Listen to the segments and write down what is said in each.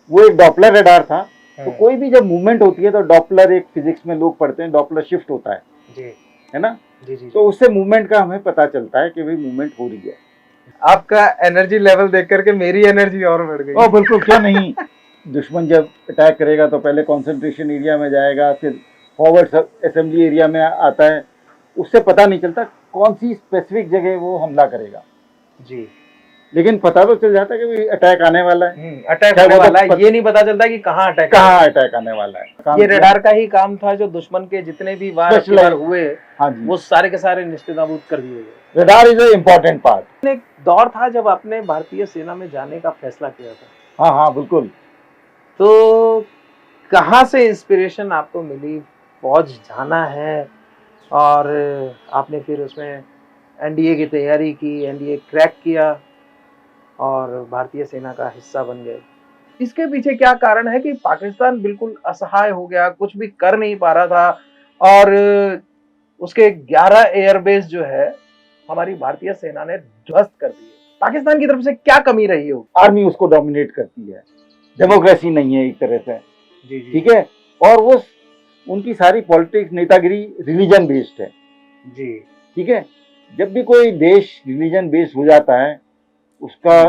वो एक Doppler radar था। तो कोई भी जब मूवमेंट होती है तो डॉपलर, एक फिजिक्स में लोग पढ़ते हैं, डॉपलर शिफ्ट होता जी है ना। जी जी। तो उससे मूवमेंट का हमें पता चलता है कि भाई मूवमेंट हो रही है। आपका एनर्जी लेवल देख करके मेरी एनर्जी और बढ़ गई। ओ बिल्कुल, क्यों नहीं। दुश्मन जब अटैक करेगा तो पहले कंसंट्रेशन एरिया में जाएगा, फिर फॉरवर्ड असेंबली एरिया में आता है। उससे पता नहीं चलता कौन सी स्पेसिफिक जगह वो हमला करेगा, जी। लेकिन पता तो चल जाता है कि भाई अटैक आने वाला है। अटैक होने वाला है, ये नहीं पता चलता कि कहाँ अटैक आने वाला है। ये रडार का ही काम था जो दुश्मन के जितने भी वार हुए, हाँ जी, वो सारे के सारे निस्तेनाबूद कर दिए गए। Radar is a important part. एक दौर था जब आपने भारतीय सेना में जाने का फैसला किया था। हाँ हाँ बिल्कुल। तो कहाँ से इंस्पिरेशन आपको मिली, फौज जाना है, और आपने फिर उसमें एनडीए की तैयारी की, एनडीए क्रैक किया और भारतीय सेना का हिस्सा बन गए? इसके पीछे क्या कारण है कि पाकिस्तान बिल्कुल असहाय हो गया, कुछ भी कर नहीं पा रहा था, और उसके 11 एयरबेस जो है हमारी भारतीय सेना ने ध्वस्त कर दिए? पाकिस्तान की तरफ से क्या कमी रही हो? आर्मी उसको डोमिनेट करती है, डेमोक्रेसी नहीं है एक तरह से। जी जी। ठीक है, और वो उनकी सारी पॉलिटिक्स, नेतागिरी रिलीजन बेस्ड है। जी। ठीक है, जब भी कोई देश रिलीजन बेस्ड हो जाता है उसका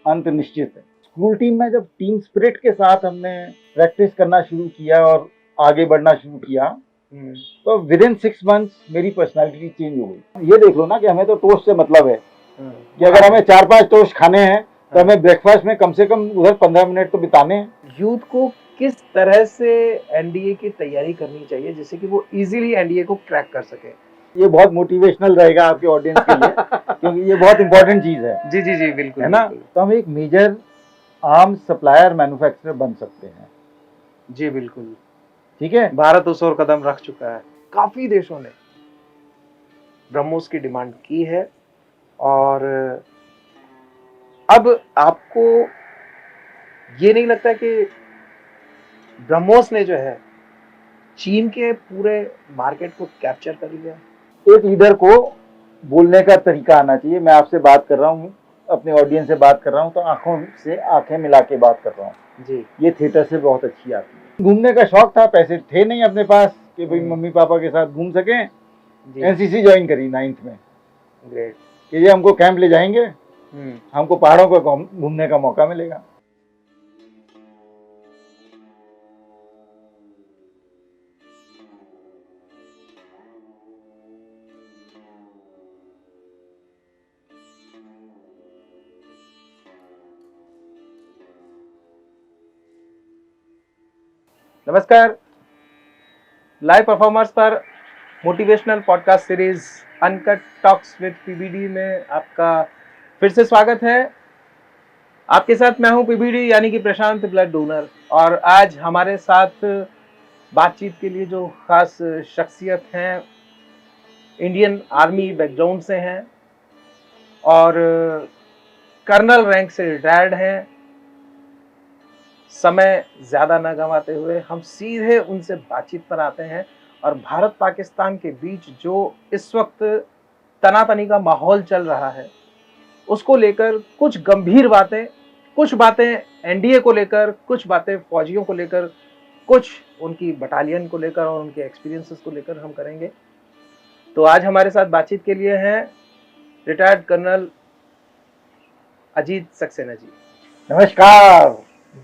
अंत निश्चित है। स्कूल टीम में जब टीम स्पिरिट के साथ हमने प्रैक्टिस करना शुरू किया और आगे बढ़ना शुरू किया, तो विद इन 6 months मेरी पर्सनालिटी चेंज हो गई। ये देख लो ना कि हमें तो टोस्ट से मतलब है कि अगर हमें 4-5 टोस्ट खाने हैं तो हमें ब्रेकफास्ट में कम उधर 15 मिनट तो बिताने हैं। यूथ को किस तरह से एनडीए की तैयारी करनी चाहिए जिससे कि वो इजीली एनडीए को क्रैक कर सके? ये बहुत मोटिवेशनल रहेगा आपके ऑडियंस के लिए क्योंकि ये बहुत इंपॉर्टेंट चीज है। जी जी जी, बिल्कुल है ना। तो हम एक मेजर आर्म्स सप्लायर मैन्युफैक्चरर बन सकते हैं। जी बिल्कुल। ठीक है, भारत उस ओर कदम रख चुका है। काफी देशों ने ब्रह्मोस की डिमांड की है, और अब आपको ये नहीं लगता कि ब्रह्मोस ने जो है चीन के पूरे मार्केट को कैप्चर कर लिया? एक लीडर को बोलने का तरीका आना चाहिए। मैं आपसे बात कर रहा हूँ, अपने ऑडियंस से बात कर रहा हूँ, तो आंखों से आंखें मिला के बात कर रहा हूँ जी। ये थिएटर से बहुत अच्छी आती है। घूमने का शौक था, पैसे थे नहीं अपने पास कि भाई मम्मी पापा के साथ घूम सके। एनसीसी ज्वाइन करी 9th में। ग्रेट। कि ये हमको कैंप ले जाएंगे, हमको पहाड़ों पर घूमने का मौका मिलेगा। नमस्कार, लाइव परफॉर्मर्स पर motivational podcast series uncut talks with PBD में आपका फिर से स्वागत है। आपके साथ मैं हूं पीबीडी यानी कि प्रशांत ब्लड डोनर, और आज हमारे साथ बातचीत के लिए जो खास शख्सियत हैं, इंडियन आर्मी बैकग्राउंड से हैं और कर्नल रैंक से रिटायर्ड हैं। समय ज़्यादा न गंवाते हुए हम सीधे उनसे बातचीत पर आते हैं, और भारत पाकिस्तान के बीच जो इस वक्त तनातनी का माहौल चल रहा है उसको लेकर कुछ गंभीर बातें, कुछ बातें एनडीए को लेकर, कुछ बातें फौजियों को लेकर, कुछ उनकी बटालियन को लेकर और उनके एक्सपीरियंसेस को लेकर हम करेंगे। तो आज हमारे साथ बातचीत के लिए हैं रिटायर्ड कर्नल अजीत सक्सेना जी। नमस्कार।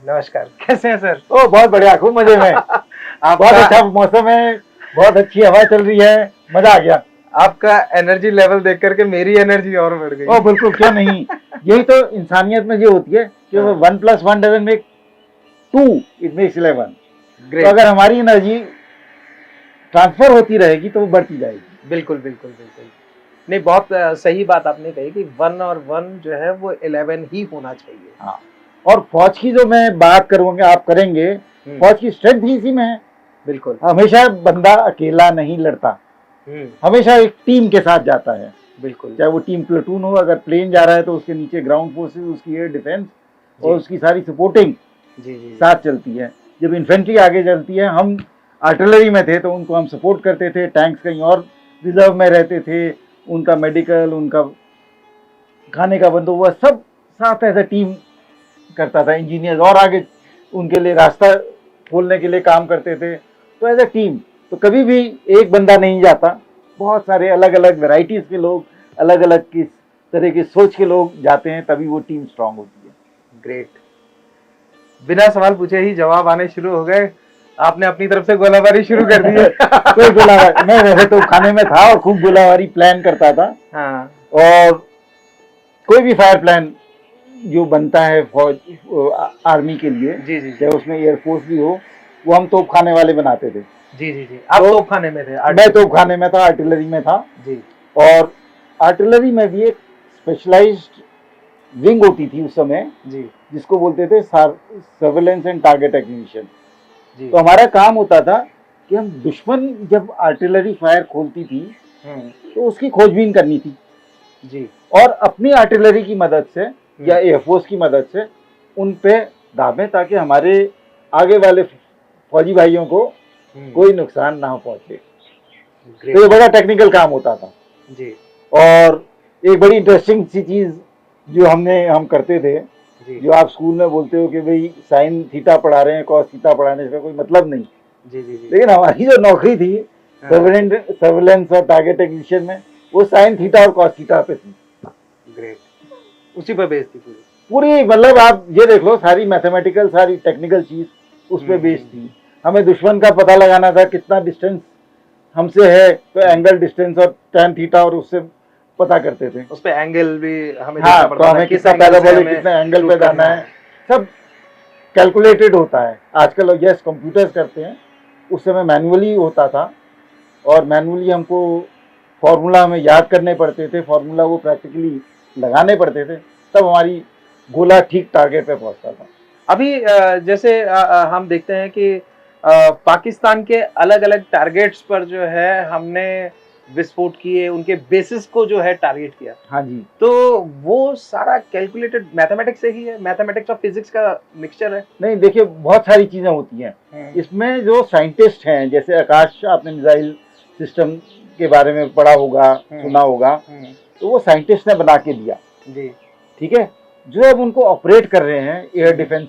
नमस्कार, कैसे हैं सर? ओ बहुत बढ़िया, खूब मजे में। बहुत अच्छा मौसम है, बहुत अच्छी हवा चल रही है, मजा आ गया। आपका एनर्जी लेवल देख करके मेरी एनर्जी और बढ़ गई। ओ बिल्कुल, क्यों नहीं। यही तो इंसानियत में जो होती है कि 1 + 1 डजंट मेक 2, इट मेक्स 11। तो अगर हमारी एनर्जी ट्रांसफर होती रहेगी तो वो बढ़ती जाएगी। बिल्कुल बिल्कुल बिल्कुल। नहीं, बहुत सही बात आपने कही कि 1 और 1 जो है वो 11 ही होना चाहिए। हाँ, और फौज की जो मैं बात करूंगा, आप करेंगे, फौज की स्ट्रेंथ ही इसी में है। बिल्कुल, हमेशा बंदा अकेला नहीं लड़ता, हमेशा एक टीम के साथ जाता है। बिल्कुल, चाहे वो टीम प्लेटून हो, अगर प्लेन जा रहा है तो उसके नीचे ग्राउंड फोर्सेस, उसकी एयर डिफेंस और उसकी सारी सपोर्टिंग साथ चलती है। जब इन्फेंट्री आगे चलती है, हम आर्टिलरी में थे तो उनको हम सपोर्ट करते थे, टैंक्स कहीं और रिजर्व में रहते थे, उनका मेडिकल, उनका खाने का बंदोबस्त सब साथ एज ए टीम करता था। इंजीनियर और आगे उनके लिए रास्ता खोलने के लिए काम करते थे। तो एज ए टीम तो कभी भी एक बंदा नहीं जाता, बहुत सारे अलग अलग वेराइटीज के लोग, अलग अलग किस तरह की सोच के लोग जाते हैं, तभी वो टीम स्ट्रांग होती है। ग्रेट। बिना सवाल पूछे ही जवाब आने शुरू हो गए, आपने अपनी तरफ से गोलाबारी शुरू कर दी है। कोई गोलाबारी मैं वैसे तो खाने में था और खूब गोलाबारी प्लान करता था। हाँ। और कोई भी फायर प्लान जो बनता है फौज आर्मी के लिए, जी जी चाहे उसमें एयरफोर्स भी हो, वो हम तोप खाने वाले बनाते थे। जी जी जी। आप तोप खाने में थे? मैं तोप खाने में था, आर्टिलरी में था जी। और आर्टिलरी में भी एक स्पेशलाइज्ड विंग होती थी उस समय जी जिसको बोलते थे सर्वेलेंस एंड टारगेट एक्विजिशन। जी। तो हमारा काम होता था कि हम दुश्मन जब आर्टिलरी फायर खोलती थी तो उसकी खोजबीन करनी थी जी, और अपनी आर्टिलरी की मदद से या एयरफोर्स की मदद से उन पे दाबें ताकि हमारे आगे वाले फौजी भाइयों को कोई नुकसान ना हो पहुंचे। तो ये बड़ा टेक्निकल काम होता था जी। और एक बड़ी इंटरेस्टिंग सी चीज जो हम करते थे, जो आप स्कूल में बोलते हो कि भाई साइन थीटा पढ़ा रहे हैं, कॉस थीटा पढ़ाने का कोई मतलब नहीं। जी जी जी। लेकिन हमारी जो नौकरी थी सर्वेलेंस और टारगेट एक्विजिशन में, वो साइन थीटा और कॉस थीटा पे थी। ग्रेट। उसी पर बेस्ड थी पूरी मतलब आप ये देख लो, सारी मैथमेटिकल सारी टेक्निकल चीज उस पर बेस्ड थी। हमें दुश्मन का पता लगाना था कितना डिस्टेंस हमसे है, तो एंगल डिस्टेंस और टैन थीटा और उससे पता करते थे। उस पे एंगल भी हमें हाँ, तो हमें कितना पैराबोलिक कितना एंगल पे जाना है, सब कैलकुलेटेड होता है। आजकल यस कंप्यूटर्स करते हैं, उस समय मैनुअली होता था और मैनुअली हमको फॉर्मूला हमें याद करने पड़ते थे, फॉर्मूला वो प्रैक्टिकली लगाने पड़ते थे, तब हमारी गोला ठीक टारगेट पे पहुंचता था। अभी जैसे हम देखते हैं कि पाकिस्तान के अलग अलग टारगेट्स पर जो है हमने विस्फोट किए, उनके बेसिस को जो है टारगेट किया। हाँ जी। तो वो सारा कैलकुलेटेड मैथमेटिक्स से ही है, मैथमेटिक्स और फिजिक्स का मिक्सचर है? नहीं, देखिए बहुत सारी चीजें होती हैं इसमें। जो साइंटिस्ट हैं, जैसे आकाश, आपने मिसाइल सिस्टम के बारे में पढ़ा होगा, सुना होगा, तो वो साइंटिस्ट ने बना के दिया जी। ठीक है। जो अब उनको ऑपरेट कर रहे हैं एयर डिफेंस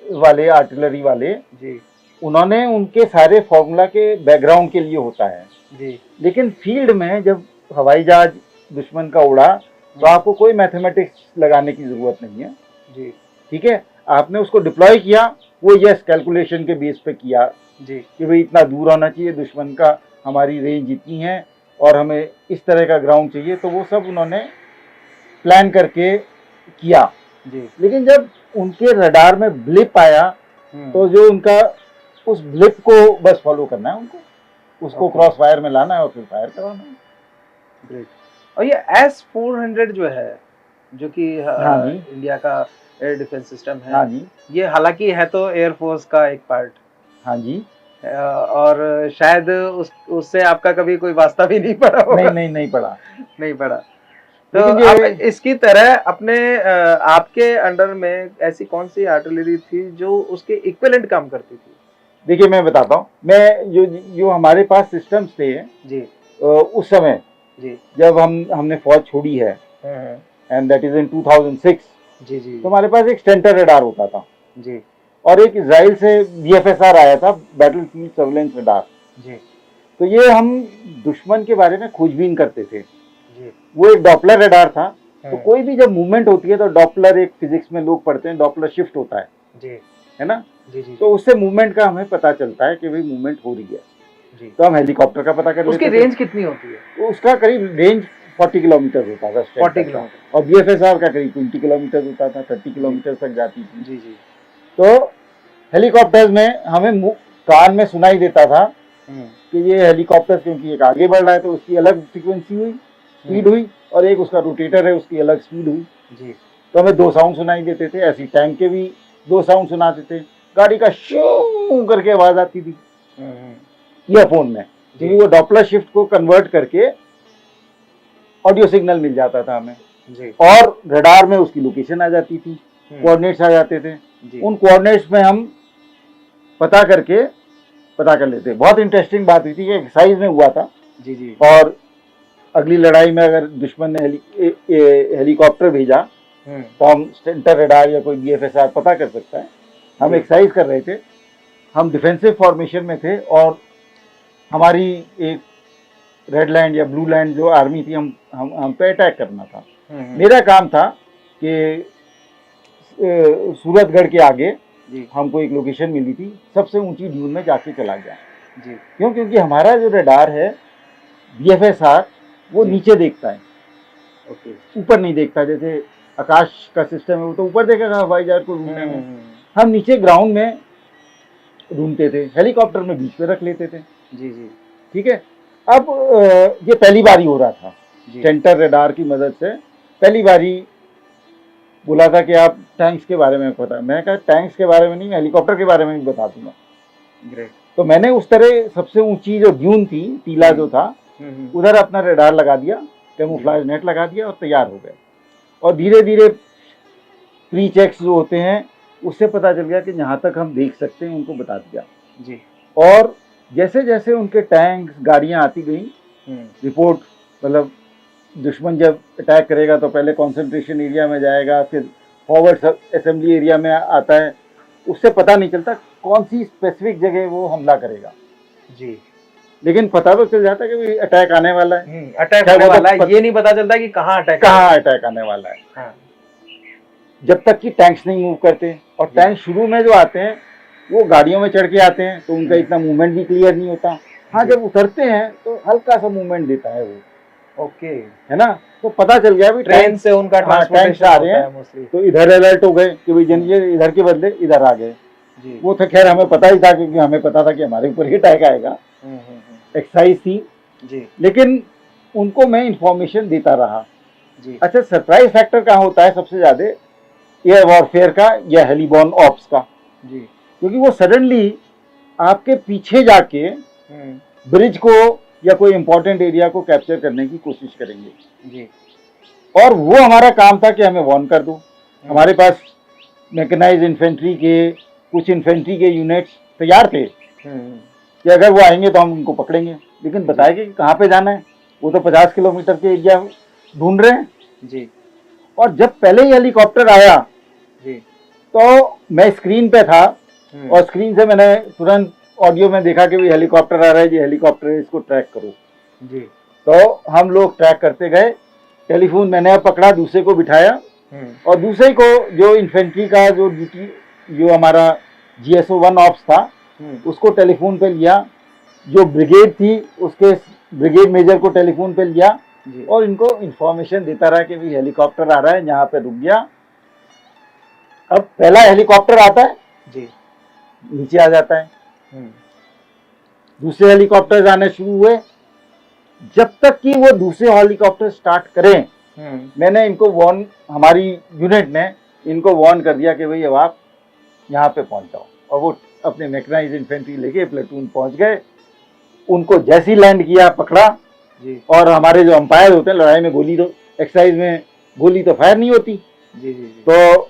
वाले, आर्टिलरी वाले जी, उन्होंने उनके सारे फॉर्मूला के बैकग्राउंड के लिए होता है जी। लेकिन फील्ड में जब हवाई जहाज दुश्मन का उड़ा तो आपको कोई मैथमेटिक्स लगाने की जरूरत नहीं है जी। ठीक है। आपने उसको डिप्लॉय किया, वो यस कैलकुलेशन के बेस पे किया जी कि भाई इतना दूर होना चाहिए दुश्मन का, हमारी रेंज इतनी है और हमें इस तरह का ग्राउंड चाहिए, तो वो सब उन्होंने प्लान करके किया जी। लेकिन जब उनके रडार में ब्लिप आया तो जो उनका उस ब्लिप को बस फॉलो करना है उनको, उसको क्रॉस फायर में लाना है और फिर फायर करवाना है। ग्रेट। और ये S-400 जो है, जो कि इंडिया का एयर डिफेंस सिस्टम है, हाँ जी, ये हालांकि है तो एयरफोर्स का एक पार्ट। हाँ जी। और शायद उससे आपका कभी कोई वास्ता भी नहीं पड़ा होगा। नहीं पड़ा। नहीं पड़ा। तो आप इसकी तरह अपने आपके अंडर में ऐसी कौन सी आर्टिलरी थी जो उसके इक्विवेलेंट काम करती थी? देखिए मैं बताता हूँ, मैं जो हमारे पास सिस्टम्स थे जी उस समय जी, जब हमने फौज छोड़ी है एंड दैट इज इन 2006। जी जी। तो हमारे पास एक सेंटर रडार होता था जी, और एक इजराइल से BFSR आया था, बैटलफील्ड सर्वेलेंस रडार जी। तो ये हम दुश्मन के बारे में खोजबीन करते थे जी। वो एक डॉपलर रडार था। तो कोई भी जब मूवमेंट होती है तो डॉपलर, एक फिजिक्स में लोग पढ़ते हैं, डॉपलर शिफ्ट होता है जी, है ना। जी जी। तो उससे मूवमेंट का हमें पता चलता है कि भाई मूवमेंट हो रही है जी। तो हम हेलीकॉप्टर का पता कर लेते उसकी थे। रेंज कितनी होती है? तो उसका करीब रेंज 40 किलोमीटर होता था, 40 किलोमीटर। और BFSR का करीब 20 किलोमीटर होता था, 30 किलोमीटर तक जाती थी। जी जी। तो हेलीकॉप्टर्स में हमें कान में सुनाई देता था कि ये हेलीकॉप्टर क्योंकि एक आगे बढ़ रहा है तो उसकी अलग फ्रीक्वेंसी हुई, स्पीड हुई, और एक उसका रोटेटर है उसकी अलग स्पीड हुई जी। तो हमें 2 साउंड सुनाई देते थे। ऐसी टैंक के भी 2 साउंड सुनाते थे, गाड़ी का शू करके आवाज आती थी ईयरफोन में, क्योंकि वो डॉपलर शिफ्ट को कन्वर्ट करके ऑडियो सिग्नल मिल जाता था हमें जी। और रडार में उसकी लोकेशन आ जाती थी, कोऑर्डिनेट्स आ जाते थे जी। उन कोऑर्डिनेट्स में हम पता कर लेते। बहुत इंटरेस्टिंग बात हुई थी, ये एक्सरसाइज में हुआ था। जी जी। और अगली लड़ाई में अगर दुश्मन ने हेलीकॉप्टर भेजा तो हम सेंटर रडार या कोई BFSR पता कर सकता है हम एक्सरसाइज कर रहे थे, हम डिफेंसिव फॉर्मेशन में थे और हमारी एक रेड लैंड या ब्लू लैंड जो आर्मी थी हम पे अटैक करना था। मेरा काम था कि सूरतगढ़ के आगे हमको एक लोकेशन मिली थी, सबसे ऊंची ड्यून में जाके चला गया जी। क्यों? क्योंकि हमारा जो रडार है BFSR वो नीचे देखता है, ऊपर नहीं देखता। जैसे आकाश का सिस्टम है वो तो ऊपर देखेगा हवाई जहाज को ढूंढने में, हम नीचे ग्राउंड में ढूंढते थे, हेलीकॉप्टर में बीच पे रख लेते थे जी जी। ठीक है। अब ये पहली बारी हो रहा था, सेंटर रडार की मदद से पहली बारी बोला था कि आप टैंक्स के बारे में पता है। मैं कहा टैंक्स के बारे में नहीं, मैं हेलीकॉप्टर के बारे में भी बता दूंगा। ग्रेट। तो मैंने उस तरह सबसे ऊंची जो ड्यून थी, टीला जो था, उधर अपना रडार लगा दिया, कैमोफ्लेज नेट लगा दिया और तैयार हो गए। और धीरे धीरे प्री चेक्स जो होते हैं उससे पता चल गया कि जहाँ तक हम देख सकते हैं उनको बता दिया जी। और जैसे जैसे उनके टैंक गाड़ियाँ आती गई, रिपोर्ट मतलब दुश्मन जब अटैक करेगा तो पहले कंसंट्रेशन एरिया में जाएगा, फिर फॉरवर्ड असेंबली एरिया में आता है, उससे पता नहीं चलता कौन सी स्पेसिफिक जगह वो हमला करेगा जी। लेकिन पता तो चल जाता है कि अटैक आने वाला है, अटैक आने वाला है, ये नहीं पता चलता कि कहाँ अटैक आने वाला है। हाँ। जब तक कि टैंक्स नहीं मूव करते, और टैंक शुरू में जो आते हैं वो गाड़ियों में चढ़ के आते हैं तो उनका इतना मूवमेंट भी क्लियर नहीं होता। हाँ, जब उतरते हैं तो हल्का सा मूवमेंट देता है वो, ओके, है ना। तो पता चल गया भी ट्रेन से उनका ट्रांसपोर्टेशन आ रहे हैं, तो इधर अलर्ट हो गए कि भाई जनिए इधर के बदले इधर आ गए। वो तो खैर हमें पता ही था, क्योंकि हमें पता था कि हमारे ऊपर ही अटैक आएगा, एक्सरसाइज थी जी। लेकिन उनको मैं इंफॉर्मेशन देता रहा जी। अच्छा, सरप्राइज फैक्टर कहाँ होता है सबसे ज्यादा? एयर वॉरफेयर का या हेलीबॉर्न ऑप्स का जी। क्योंकि वो सडनली आपके पीछे जाके ब्रिज को या कोई इंपॉर्टेंट एरिया को कैप्चर करने की कोशिश करेंगे जी। और वो हमारा काम था कि हमें वार्न कर दो। हमारे पास मैकेनाइज्ड इन्फेंट्री के कुछ इन्फेंट्री के यूनिट्स तैयार थे कि अगर वो आएंगे तो हम उनको पकड़ेंगे, लेकिन बताएंगे कि कहाँ पे जाना है। वो तो 50 किलोमीटर के एरिया ढूंढ रहे हैं जी। और जब पहले ही हेलीकॉप्टर आया जी, तो मैं स्क्रीन पे था और स्क्रीन से मैंने तुरंत ऑडियो में देखा कि हेलीकॉप्टर आ रहा है, ये हेलीकॉप्टर है, इसको ट्रैक करो जी। तो हम लोग ट्रैक करते गए। टेलीफोन मैंने पकड़ा, दूसरे को बिठाया और दूसरे को जो इन्फेंट्री का जो ड्यूटी जो हमारा GSO 1 ऑप्स था उसको टेलीफोन पे लिया। जो ब्रिगेड थी उसके ब्रिगेड मेजर को टेलीफोन पे लिया और इनको इंफॉर्मेशन देता रहा कि भाई हेलीकॉप्टर आ रहा है, यहाँ पे रुक गया। अब पहला हेलीकॉप्टर आता है जी, नीचे आ जाता है, दूसरे हेलीकॉप्टर आने शुरू हुए। जब तक कि वो दूसरे हेलीकॉप्टर स्टार्ट करें, मैंने इनको वार्न, हमारी यूनिट ने इनको वार्न कर दिया कि भाई अब आप यहाँ पे पहुंच जाओ। और वो अपने मैकेनाइज्ड इन्फेंट्री लेके प्लेटून पहुंच गए। उनको जैसी लैंड किया पकड़ा जी। और हमारे जो अंपायर होते हैं, लड़ाई में गोली तो एक्सरसाइज में गोली तो फायर नहीं होती जी, जी, जी। तो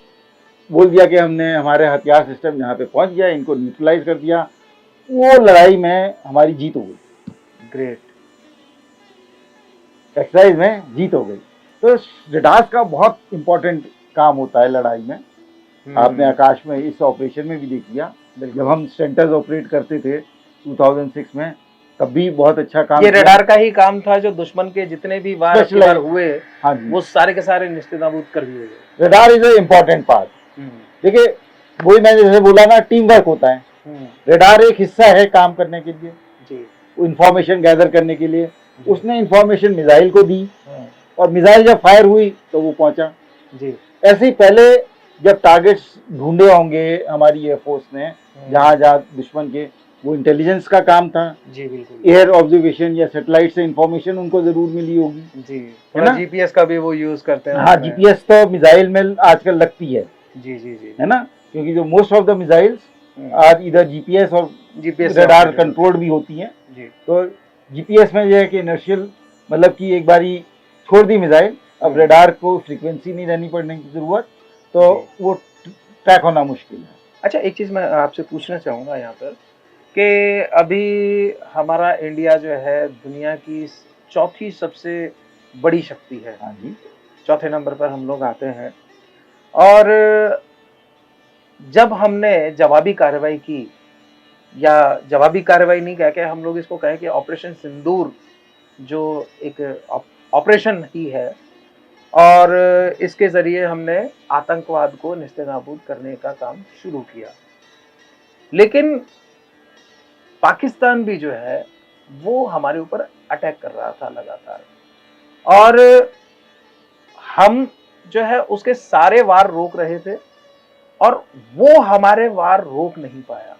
बोल दिया कि हमने हमारे हथियार सिस्टम यहाँ पे पहुंच गया, इनको न्यूट्रलाइज कर दिया। वो लड़ाई में हमारी जीत हो गई। ग्रेट, एक्सरसाइज में जीत हो गई। तो रडार्स का बहुत इंपॉर्टेंट काम होता है लड़ाई में। आपने आकाश में इस ऑपरेशन में भी देख लिया, जब हम सेंटर्स ऑपरेट करते थे 2006 में, तब भी बहुत अच्छा काम। ये रडार का ही काम था जो दुश्मन के जितने भी वार हुए, हाँ जी, वो सारे के सारे निस्तेनाबूद कर दिए गए। Radar is a important part. देखिए, वही मैंने जैसे बोला ना, टीम वर्क होता है। रडार एक हिस्सा है काम करने के लिए जी, इंफॉर्मेशन गैदर करने के लिए। उसने इंफॉर्मेशन मिसाइल को दी और मिसाइल जब फायर हुई तो वो पहुंचा जी। ऐसे ही पहले जब टारगेट्स ढूंढे होंगे हमारी एयरफोर्स ने, जहां जहां दुश्मन के, वो इंटेलिजेंस का काम था जी। बिल्कुल, एयर ऑब्जर्वेशन या सैटेलाइट से इंफॉर्मेशन उनको जरूर मिली होगी जी, है ना। GPS का भी वो यूज करते हैं। हाँ, GPS तो मिसाइल में आजकल लगती है जी जी जी, है ना, क्योंकि जो मोस्ट ऑफ द मिसाइल्स आज इधर GPS और रडार कंट्रोल्ड भी होती हैं जी। तो GPS में यह है कि इनर्शियल, मतलब कि एक बारी छोड़ दी मिसाइल, अब रडार को फ्रीक्वेंसी नहीं रहनी पड़ने की जरूरत, तो वो ट्रैक होना मुश्किल है। अच्छा, एक चीज मैं आपसे पूछना चाहूंगा यहाँ पर कि अभी हमारा इंडिया जो है दुनिया की चौथी सबसे बड़ी शक्ति है। हाँ जी, चौथे नंबर पर हम लोग आते हैं। और जब हमने जवाबी कार्रवाई की, या जवाबी कार्रवाई नहीं कह के हम लोग इसको कहें कि ऑपरेशन सिंदूर जो एक ऑपरेशन ही है, और इसके ज़रिए हमने आतंकवाद को नेस्तनाबूद करने का काम शुरू किया। लेकिन पाकिस्तान भी जो है वो हमारे ऊपर अटैक कर रहा था लगातार, और हम जो है उसके सारे वार रोक रहे थे और वो हमारे वार रोक नहीं पाया।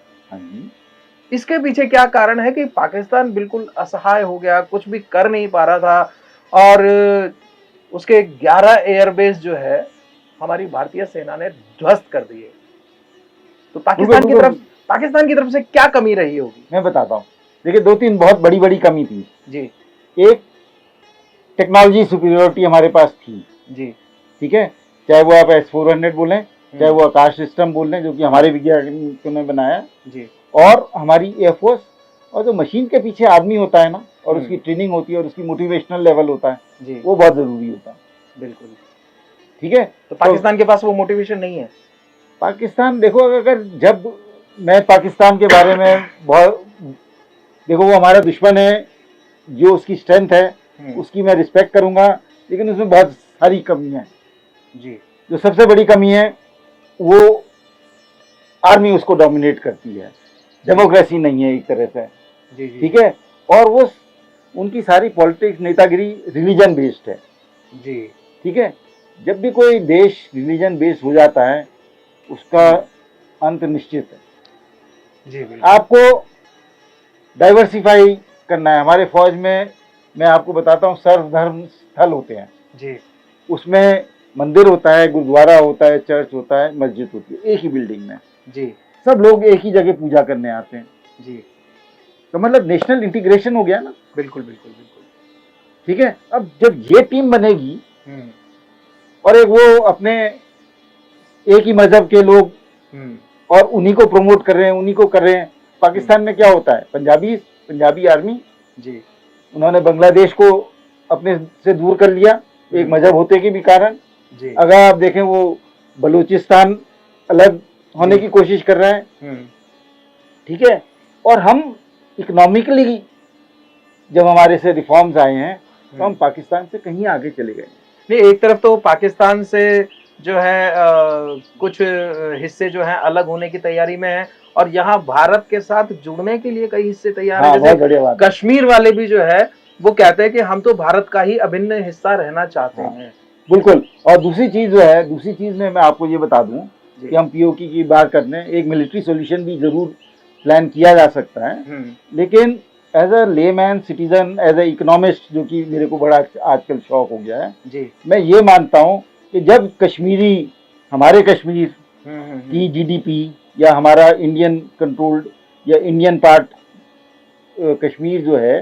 इसके पीछे क्या कारण है कि पाकिस्तान बिल्कुल असहाय हो गया, कुछ भी कर नहीं पा रहा था, और उसके 11 एयरबेस जो है हमारी भारतीय सेना ने ध्वस्त कर दिए। तो पाकिस्तान की तरफ से क्या कमी रही होगी? मैं बताता हूँ। देखिए, 2-3 बहुत बड़ी बड़ी कमी थी जी। एक, टेक्नोलॉजी सुपीरियरिटी हमारे पास थी जी, ठीक है, चाहे वो आप S-400 बोलें, चाहे वो आकाश सिस्टम बोल लें जो कि हमारे वैज्ञानिकों ने बनाया जी, और हमारी एयरफोर्स, और जो मशीन के पीछे आदमी होता है ना, और उसकी ट्रेनिंग होती है और उसकी मोटिवेशनल लेवल होता है जी, वो बहुत जरूरी होता है। बिल्कुल, ठीक है। तो पाकिस्तान के पास वो मोटिवेशन नहीं है। पाकिस्तान देखो, अगर जब मैं पाकिस्तान के बारे में बहुत, देखो वो हमारा दुश्मन है, जो उसकी स्ट्रेंथ है उसकी मैं रिस्पेक्ट करूंगा, लेकिन उसमें बहुत सारी कमियां हैं जी। जो सबसे बड़ी कमी है वो आर्मी उसको डोमिनेट करती है, डेमोक्रेसी नहीं है एक तरह से। जी, जी, ठीक है, और वो उनकी सारी पॉलिटिक्स, नेतागिरी रिलीजन बेस्ड है। जी, ठीक है, जब भी कोई देश रिलीजन बेस्ड हो जाता है उसका अंत निश्चित है। जी, आपको डाइवर्सिफाई करना है। हमारे फौज में मैं आपको बताता हूँ, सर्वधर्म स्थल होते हैं जी, उसमें मंदिर होता है, गुरुद्वारा होता है, चर्च होता है, मस्जिद होती है, एक ही बिल्डिंग में जी, सब लोग एक ही जगह पूजा करने आते हैं जी। तो मतलब नेशनल इंटीग्रेशन हो गया ना। बिल्कुल, बिल्कुल, बिल्कुल। ठीक है, अब जब ये टीम बनेगी और एक वो अपने एक ही मजहब के लोग और उन्हीं को प्रमोट कर रहे हैं, उन्हीं को कर रहे हैं। पाकिस्तान में क्या होता है, पंजाबी आर्मी जी, उन्होंने बांग्लादेश को अपने से दूर कर लिया एक मजहब होते के भी कारण। जी, अगर आप देखें वो बलूचिस्तान अलग होने की कोशिश कर रहे हैं। ठीक है, और हम इकोनॉमिकली जब हमारे से रिफॉर्म्स आए हैं तो हम पाकिस्तान से कहीं आगे चले गए। नहीं, एक तरफ तो पाकिस्तान से जो है कुछ हिस्से जो हैं अलग होने की तैयारी में है, और यहाँ भारत के साथ जुड़ने के लिए कई हिस्से तैयार हैं। जैसे कश्मीर वाले भी जो है वो कहते हैं कि हम तो भारत का ही अभिन्न हिस्सा रहना चाहते हैं। बिल्कुल। और दूसरी चीज में मैं आपको ये बता दूं कि हम पीओके की बात करते हैं, एक मिलिट्री सॉल्यूशन भी जरूर प्लान किया जा सकता है, लेकिन as a layman citizen, as a economist, जो कि मेरे को बड़ा आजकल शौक हो गया है जी, मैं ये मानता हूँ कि जब हमारे कश्मीर की जीडीपी या हमारा इंडियन कंट्रोल्ड या इंडियन पार्ट कश्मीर जो है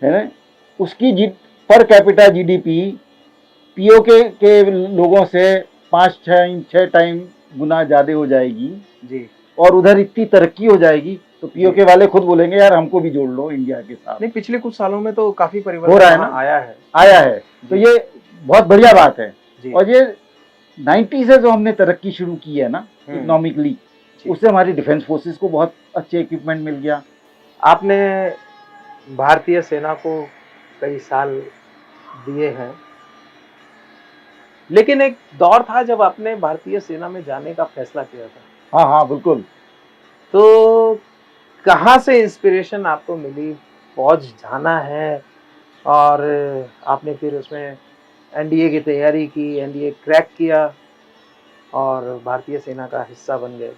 ना, उसकी पर कैपिटा जीडीपी पीओके के लोगों से 5-6 टाइम गुना ज्यादा हो जाएगी जी, और उधर इतनी तरक्की हो जाएगी तो पीओके वाले खुद बोलेंगे यार हमको भी जोड़ लो इंडिया के साथ। नहीं, पिछले कुछ सालों में तो काफी परिवर्तन हो रहा है ना, आया है तो ये बहुत बढ़िया बात है। और ये 90 से जो हमने तरक्की शुरू की है ना इकोनॉमिकली, उससे हमारी डिफेंस फोर्सेस को बहुत अच्छे इक्विपमेंट मिल गया। आपने भारतीय सेना को कई साल दिए हैं, लेकिन एक दौर था जब आपने भारतीय सेना में जाने का फैसला किया था। हाँ बिल्कुल। तो कहाँ से इंस्पिरेशन आपको मिली, फौज जाना है, और आपने फिर उसमें एनडीए की तैयारी की, एनडीए क्रैक किया और भारतीय सेना का हिस्सा बन गए?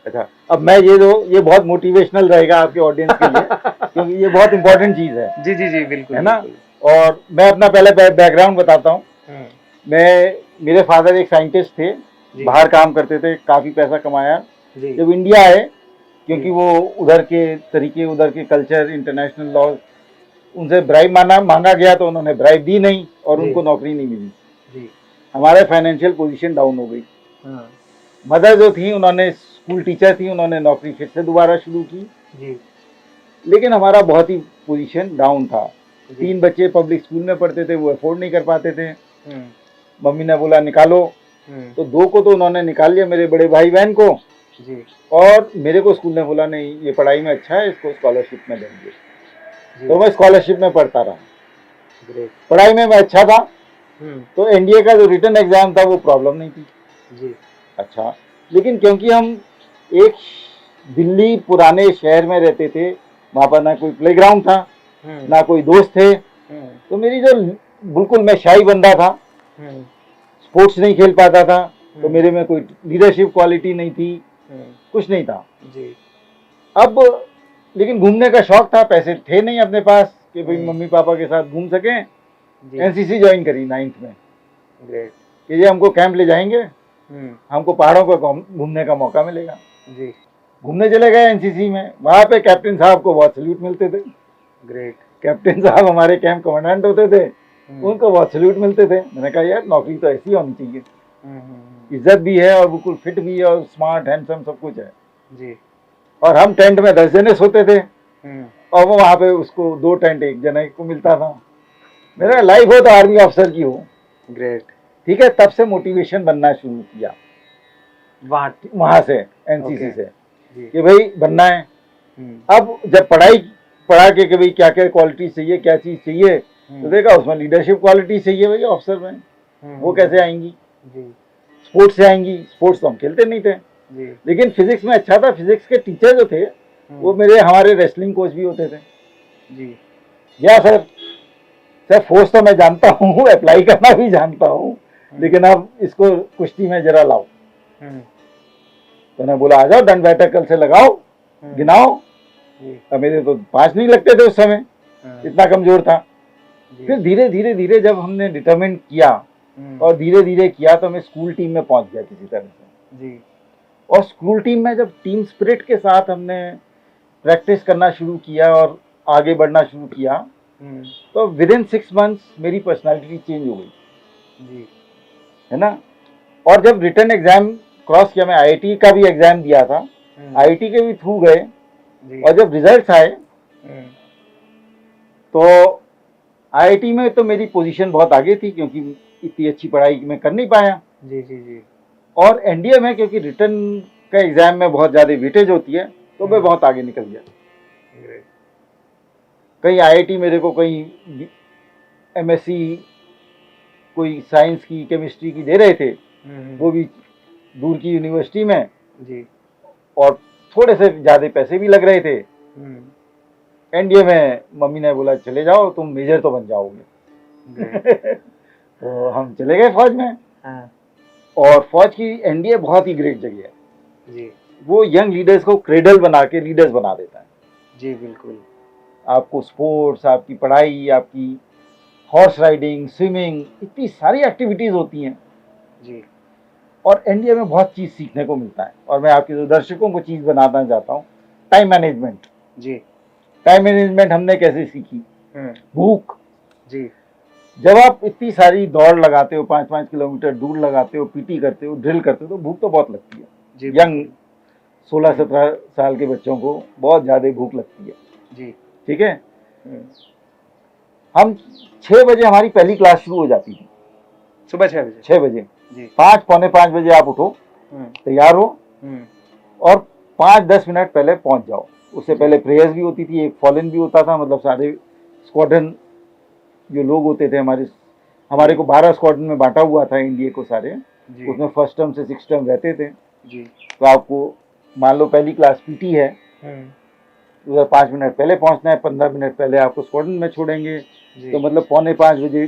अच्छा, अब मैं ये बहुत मोटिवेशनल रहेगा आपके ऑडियंस के लिए क्योंकि ये बहुत इंपॉर्टेंट चीज है। जी जी जी, बिल्कुल, है ना। और मैं अपना पहले बैकग्राउंड बताता हूँ। मेरे फादर एक साइंटिस्ट थे, बाहर काम करते थे, काफी पैसा कमाया। जब इंडिया आए, क्योंकि वो उधर के तरीके, उधर के कल्चर, इंटरनेशनल लॉ, उनसे ब्राइब मांगा गया तो उन्होंने ब्राइब दी नहीं और उनको नौकरी नहीं मिली। हमारे फाइनेंशियल पोजीशन डाउन हो गई। मदर जो थी, उन्होंने स्कूल टीचर थी, उन्होंने नौकरी फिर से दोबारा शुरू की, लेकिन हमारा बहुत ही पोजीशन डाउन था। 3 बच्चे पब्लिक स्कूल में पढ़ते थे, वो अफोर्ड नहीं कर पाते थे। मम्मी ने बोला निकालो, तो 2 को तो उन्होंने निकाल लिया, मेरे बड़े भाई बहन को जी और मेरे को स्कूल ने बोला नहीं ये पढ़ाई में अच्छा है, इसको स्कॉलरशिप में देंगे। जी तो मैं स्कॉलरशिप में पढ़ता रहा। ग्रेट पढ़ाई में मैं अच्छा था, तो एनडीए का जो रिटन एग्जाम था वो प्रॉब्लम नहीं थी। जी अच्छा, लेकिन क्योंकि हम एक दिल्ली पुराने शहर में रहते थे, वहाँ पर ना कोई प्लेग्राउंड था, ना कोई दोस्त थे, तो मेरी जो बिल्कुल मैं शाही बंदा था, स्पोर्ट्स नहीं खेल पाता था, तो मेरे में कोई लीडरशिप क्वालिटी नहीं थी, कुछ नहीं था जी। अब लेकिन घूमने का शौक था, पैसे थे नहीं अपने पास कि भाई मम्मी पापा के साथ घूम सकें। एनसीसी ज्वाइन करी 9th में। ग्रेट कि ये हमको कैंप ले जाएंगे, हमको पहाड़ों पर घूमने का मौका मिलेगा जी। घूमने चले गए एनसीसी में, वहाँ पे कैप्टन साहब को बहुत सल्यूट मिलते थे। ग्रेट, कैप्टन साहब हमारे कैंप कमांडेंट होते थे, उनको बहुत सल्यूट मिलते थे। मैंने कहा यार नौकरी तो ऐसी होनी चाहिए, इज्जत भी है और बिल्कुल फिट भी है और स्मार्ट हैंडसम सब कुछ है जी। और हम टेंट में 10 जने सोते थे और वो वहाँ पे उसको 2 टेंट एक जने को मिलता था। मेरा लाइफ हो तो आर्मी ऑफिसर की हो। ग्रेट, ठीक है। तब से मोटिवेशन बनना शुरू किया वहां से, एनसीसी से कि भाई बनना है। अब जब पढ़ा के भाई क्या क्या क्वालिटी चाहिए, क्या चीज चाहिए, तो देखा उसमें लीडरशिप क्वालिटी चाहिए भाई ऑफिसर में। वो कैसे आएंगी जी? स्पोर्ट्स से आएंगी। स्पोर्ट्स तो हम खेलते नहीं थे जी। लेकिन फिजिक्स में अच्छा था। फिजिक्स के टीचर जो थे वो हमारे रेसलिंग कोच भी होते थे जी। या सर फोर्स तो मैं जानता हूँ, अप्लाई करना भी जानता हूँ, लेकिन अब इसको कुश्ती में जरा लाओ। तो मैं बोला आ जाओ, डंड बैठक कल से लगाओ, गिनाओ। अब मेरे तो 5 नहीं लगते थे उस समय, इतना कमजोर था। फिर धीरे धीरे धीरे जब हमने डिटरमिन किया और धीरे धीरे किया तो मैं स्कूल टीम में पहुंच गया किसी तरह से जी। और स्कूल टीम में जब टीम स्पिरिट के साथ हमने प्रैक्टिस करना शुरू किया और आगे बढ़ना शुरू किया, तो विद इन 6 मंथ्स मेरी पर्सनालिटी चेंज हो गई जी, है ना। और जब रिटन एग्जाम क्रॉस किया, मैं आईआईटी का भी एग्जाम दिया था, आईआईटी के भी थ्रू गए, और जब रिजल्ट्स आए तो आईआईटी में तो मेरी पोजीशन बहुत आगे थी क्योंकि इतनी अच्छी पढ़ाई मैं कर नहीं पाया जी जी जी। और एनडीए में क्योंकि रिटन का एग्जाम में बहुत ज़्यादा वेटेज होती है, तो मैं बहुत आगे निकल गया। कहीं आईआईटी मेरे को कहीं एमएससी कोई साइंस की केमिस्ट्री की दे रहे थे, वो भी दूर की यूनिवर्सिटी में जी, और थोड़े से ज़्यादा पैसे भी लग रहे थे। एनडीए में मम्मी ने बोला चले जाओ, तुम मेजर तो बन जाओगे। तो हम चले गए फौज में। और फौज की एनडीए बहुत ही ग्रेट जगह है जी। वो यंग लीडर्स को क्रेडल बना के लीडर्स बना देता है जी। बिल्कुल, आपको स्पोर्ट्स, आपकी पढ़ाई, आपकी हॉर्स राइडिंग, स्विमिंग, इतनी सारी एक्टिविटीज होती हैं जी। और एनडीए में बहुत चीज सीखने को मिलता है। और मैं आपके जो दर्शकों को चीज बनाना चाहता हूँ, टाइम मैनेजमेंट जी। टाइम मैनेजमेंट हमने कैसे सीखी? भूख जी। जब आप इतनी सारी दौड़ लगाते हो, 5-5 किलोमीटर दूर लगाते हो, पीटी करते हो, ड्रिल करते हो, तो भूख तो बहुत लगती है जी। यंग 16-17 साल के बच्चों को बहुत ज्यादा भूख लगती है जी। ठीक है। हम 6 बजे हमारी पहली क्लास शुरू हो जाती थी, सुबह 6 बजे जी। 5 पौने 5 बजे आप उठो, तैयार हो और 5-10 मिनट पहले पहुंच जाओ। उससे पहले प्रेयर्स भी होती थी, एक फॉलन भी होता था, मतलब सारे स्क्वाड्रन जो लोग होते थे हमारे को 12 स्क्वाड्रन में बांटा हुआ था इंडिया को सारे, उसमें फर्स्ट टर्म से 6 टर्म रहते थे जी। तो आपको मान लो पहली क्लास पीटी है, उधर 5 मिनट पहले पहुंचना है, 15 मिनट पहले आपको स्क्वाड्रन में छोड़ेंगे, तो मतलब पौने 5 बजे,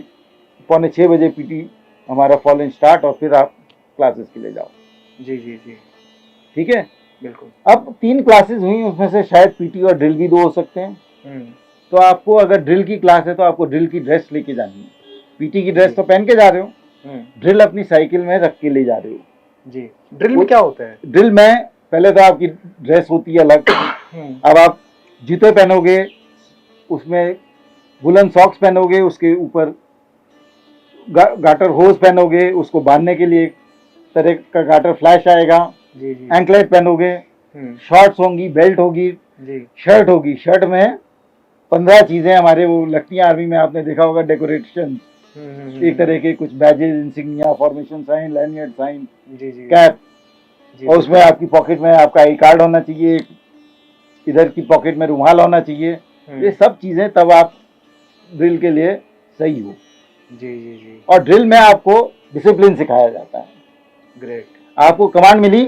पौने 6 बजे पीटी हमारा फॉलन स्टार्ट, और फिर आप क्लासेस के लिए जाओ जी जी जी। ठीक है, बिल्कुल। अब 3 क्लासेस हुई, उसमें से शायद पीटी और ड्रिल भी 2 हो सकते हैं। तो आपको अगर ड्रिल की क्लास है तो आपको ड्रिल की ड्रेस लेके जानी है। पीटी की ड्रेस तो पहन के जा रहे हो, ड्रिल अपनी साइकिल में रख के ले जा रहे हो जी। ड्रिल में क्या होता है? ड्रिल में पहले तो आपकी ड्रेस होती है अलग। अब आप जूते पहनोगे, उसमें वुलन सॉक्स पहनोगे, उसके ऊपर गाटर होज पहनोगे, उसको बांधने के लिए एक तरह का गाटर फ्लैश आएगा जी जी। एंकलेट पहनोगे, शॉर्ट्स होंगी, बेल्ट होगी जी, शर्ट होगी। शर्ट में 15 चीजें हमारे वो लगती हैं आर्मी में, आपने देखा होगा डेकोरेशन, एक तरह के कुछ badges, insignia, formation sign, lanyard sign, जी जी कैप, जी और उसमें आपकी पॉकेट में आपका आई कार्ड होना चाहिए, इधर की पॉकेट में रुमाल होना चाहिए। ये सब चीजें तब आप ड्रिल के लिए सही हो। जी जी जी। और ड्रिल में आपको डिसिप्लिन सिखाया जाता है। ग्रेट। आपको कमांड मिली,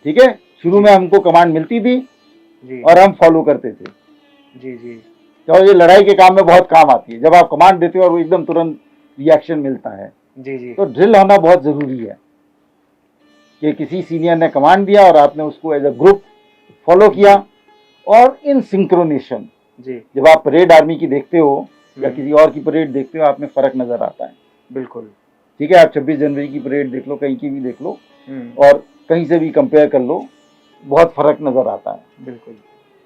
ठीक है, शुरू में हमको कमांड मिलती थी जी और हम फॉलो करते थे। जी जी तो ये लड़ाई के काम में बहुत काम आती है, जब आप कमांड देते हो और वो एकदम तुरंत रिएक्शन मिलता है। जी जी। तो ड्रिल होना बहुत जरूरी है कि किसी सीनियर ने कमांड दिया और आपने उसको एज अ ग्रुप फॉलो किया, और इन सिंक्रोनेशन। जी। जब आप परेड आर्मी की देखते हो या किसी और की परेड देखते हो, आप में फर्क नजर आता है। बिल्कुल। ठीक है, आप 26 जनवरी की परेड देख लो, कहीं की भी देख लो, और कहीं से भी कंपेयर कर लो, बहुत फर्क नजर आता है। बिल्कुल,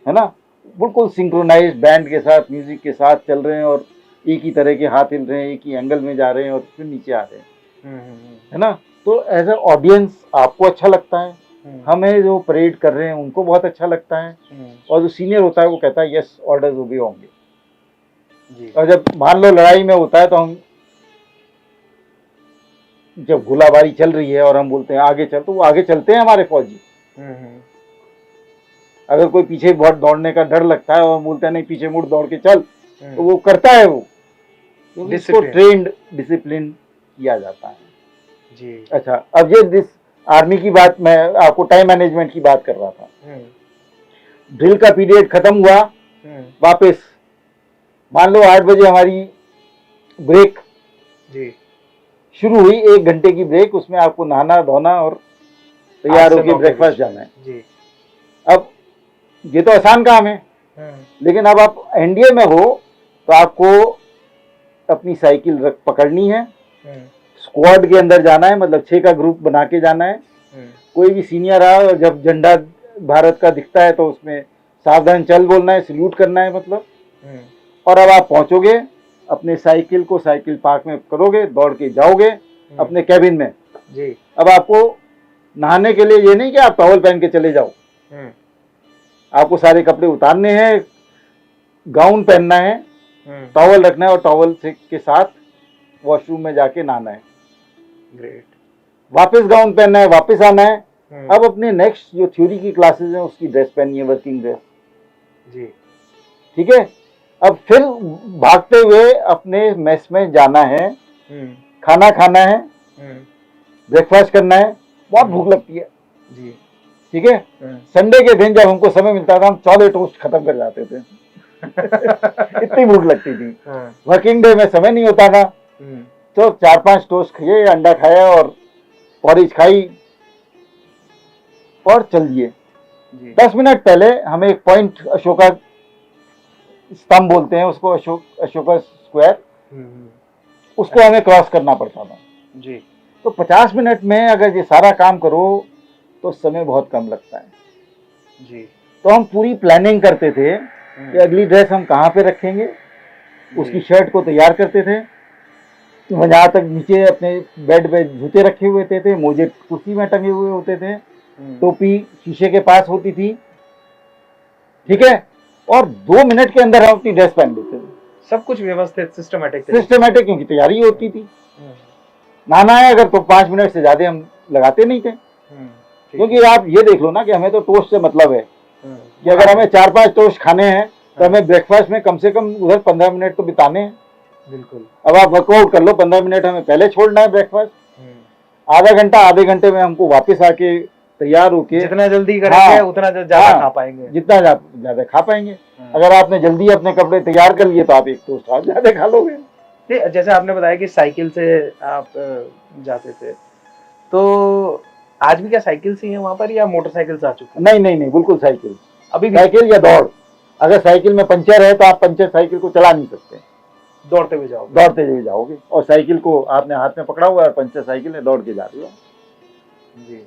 है ना, बिल्कुल सिंक्रोनाइज बैंड के साथ, म्यूजिक के साथ चल रहे हैं, और एक ही तरह के हाथ हिल रहे हैं, एक ही एंगल में जा रहे हैं, और फिर नीचे आ रहे हैं। है ना, तो एज ए ऑडियंस आपको अच्छा लगता है, हमें जो परेड कर रहे हैं उनको बहुत अच्छा लगता है, और जो सीनियर होता है वो कहता है यस, ऑर्डर्स ओबे होंगे। और जब मान लो लड़ाई में होता है, तो हम जब गोलाबारी चल रही है और हम बोलते हैं आगे चल, तो वो आगे चलते हैं हमारे फौजी। अगर कोई पीछे बहुत दौड़ने का डर लगता है और बोलते हैं नहीं पीछे मुड़ दौड़ के चल, तो वो करता है, वो तो इसको ट्रेंड डिसिप्लिन किया जाता है जी। अच्छा, अब ये आर्मी की बात, मैं आपको टाइम मैनेजमेंट की बात कर रहा था। ड्रिल का पीरियड खत्म हुआ, वापस मान लो 8 बजे हमारी ब्रेक जी शुरू हुई, 1 घंटे की ब्रेक, उसमें आपको नहाना धोना और तैयार होकर ब्रेकफास्ट जाना है जी। अब ये तो आसान काम है, लेकिन अब आप एनडीए में हो तो आपको अपनी साइकिल पकड़नी है, स्क्वाड के अंदर जाना है, मतलब 6 का ग्रुप बना के जाना है। कोई भी सीनियर आ और जब झंडा भारत का दिखता है तो उसमें सावधान चल बोलना है, सल्यूट करना है मतलब। और अब आप पहुंचोगे, अपने साइकिल को साइकिल पार्क में करोगे, दौड़ के जाओगे अपने कैबिन में जी। अब आपको नहाने के लिए ये नहीं कि आप टॉवल पहन के चले जाओ, आपको सारे कपड़े उतारने हैं, गाउन पहनना है, टॉवल रखना है, और टॉवल से के साथ वॉशरूम में जाके नहाना है। ग्रेट। वापस गाउन पहनना है, वापस आना है। अब अपने नेक्स्ट जो थ्योरी की क्लासेस हैं उसकी ड्रेस पहननी है, वर्किंग ड्रेस जी। ठीक है, अब फिर भागते हुए अपने मेस में जाना है, खाना खाना है, ब्रेकफास्ट करना है। बहुत भूख लगती है जी, ठीक है। संडे के दिन जब हमको समय मिलता था, हम 14 टोस्ट खत्म कर जाते थे इतनी भूख लगती थी। वर्किंग डे में समय नहीं होता था, तो 4-5 टोस्ट खाए, अंडा खाया और पॉरिज खाई और चल दिए। 10 मिनट पहले हमें एक पॉइंट, अशोका स्तंभ बोलते हैं उसको, अशोका स्क्वायर, उसको हमें क्रॉस करना पड़ता था जी। तो 50 मिनट में अगर ये सारा काम करो तो समय बहुत कम लगता है जी। तो हम पूरी प्लानिंग करते थे कि अगली ड्रेस हम कहाँ पे रखेंगे, उसकी शर्ट को तैयार करते थे। तो जहाँ तक नीचे अपने बेड पे जूते रखे हुए थे, मोजे कुर्सी में टंगे हुए होते थे, टोपी शीशे के पास होती थी, ठीक है। और 2 मिनट के अंदर हम अपनी ड्रेस पहन लेते थे, सब कुछ व्यवस्थित, सिस्टमेटिक क्योंकि तैयारी होती थी। नहाना है अगर, तो 5 मिनट से ज्यादा हम लगाते नहीं थे, क्योंकि आप ये देख लो ना कि हमें तो टोस्ट से मतलब है कि अगर हमें 4-5 टोस्ट खाने हैं तो हमें ब्रेकफास्ट में कम से कम उधर 15 मिनट तो बिताने हैं। बिल्कुल। अब आप वर्कआउट कर लो, 15 मिनट हमें पहले छोड़ना है ब्रेकफास्ट, आधा घंटा, आधे घंटे में हमको वापस आके तैयार होके, जितना जल्दी करेंगे उतना ज्यादा खा पाएंगे, जितना ज्यादा खा पाएंगे। अगर आपने जल्दी अपने कपड़े तैयार कर लिए तो आप एक टोस्ट और ज्यादा खा लोगे। जैसे आपने बताया कि साइकिल से आप जाते थे, तो आज भी क्या साइकिल से ही है वहां पर या मोटरसाइकिल से आ चुके हैं? नहीं, बिल्कुल साइकिल, अभी भी साइकिल या दौड़। अगर साइकिल में पंचर है तो आप पंचर साइकिल को चला नहीं सकते, दौड़ते हुए जाओगे, और साइकिल को आपने हाथ में पकड़ा हुआ है, पंचर साइकिल है, दौड़ के जा रही हो जी।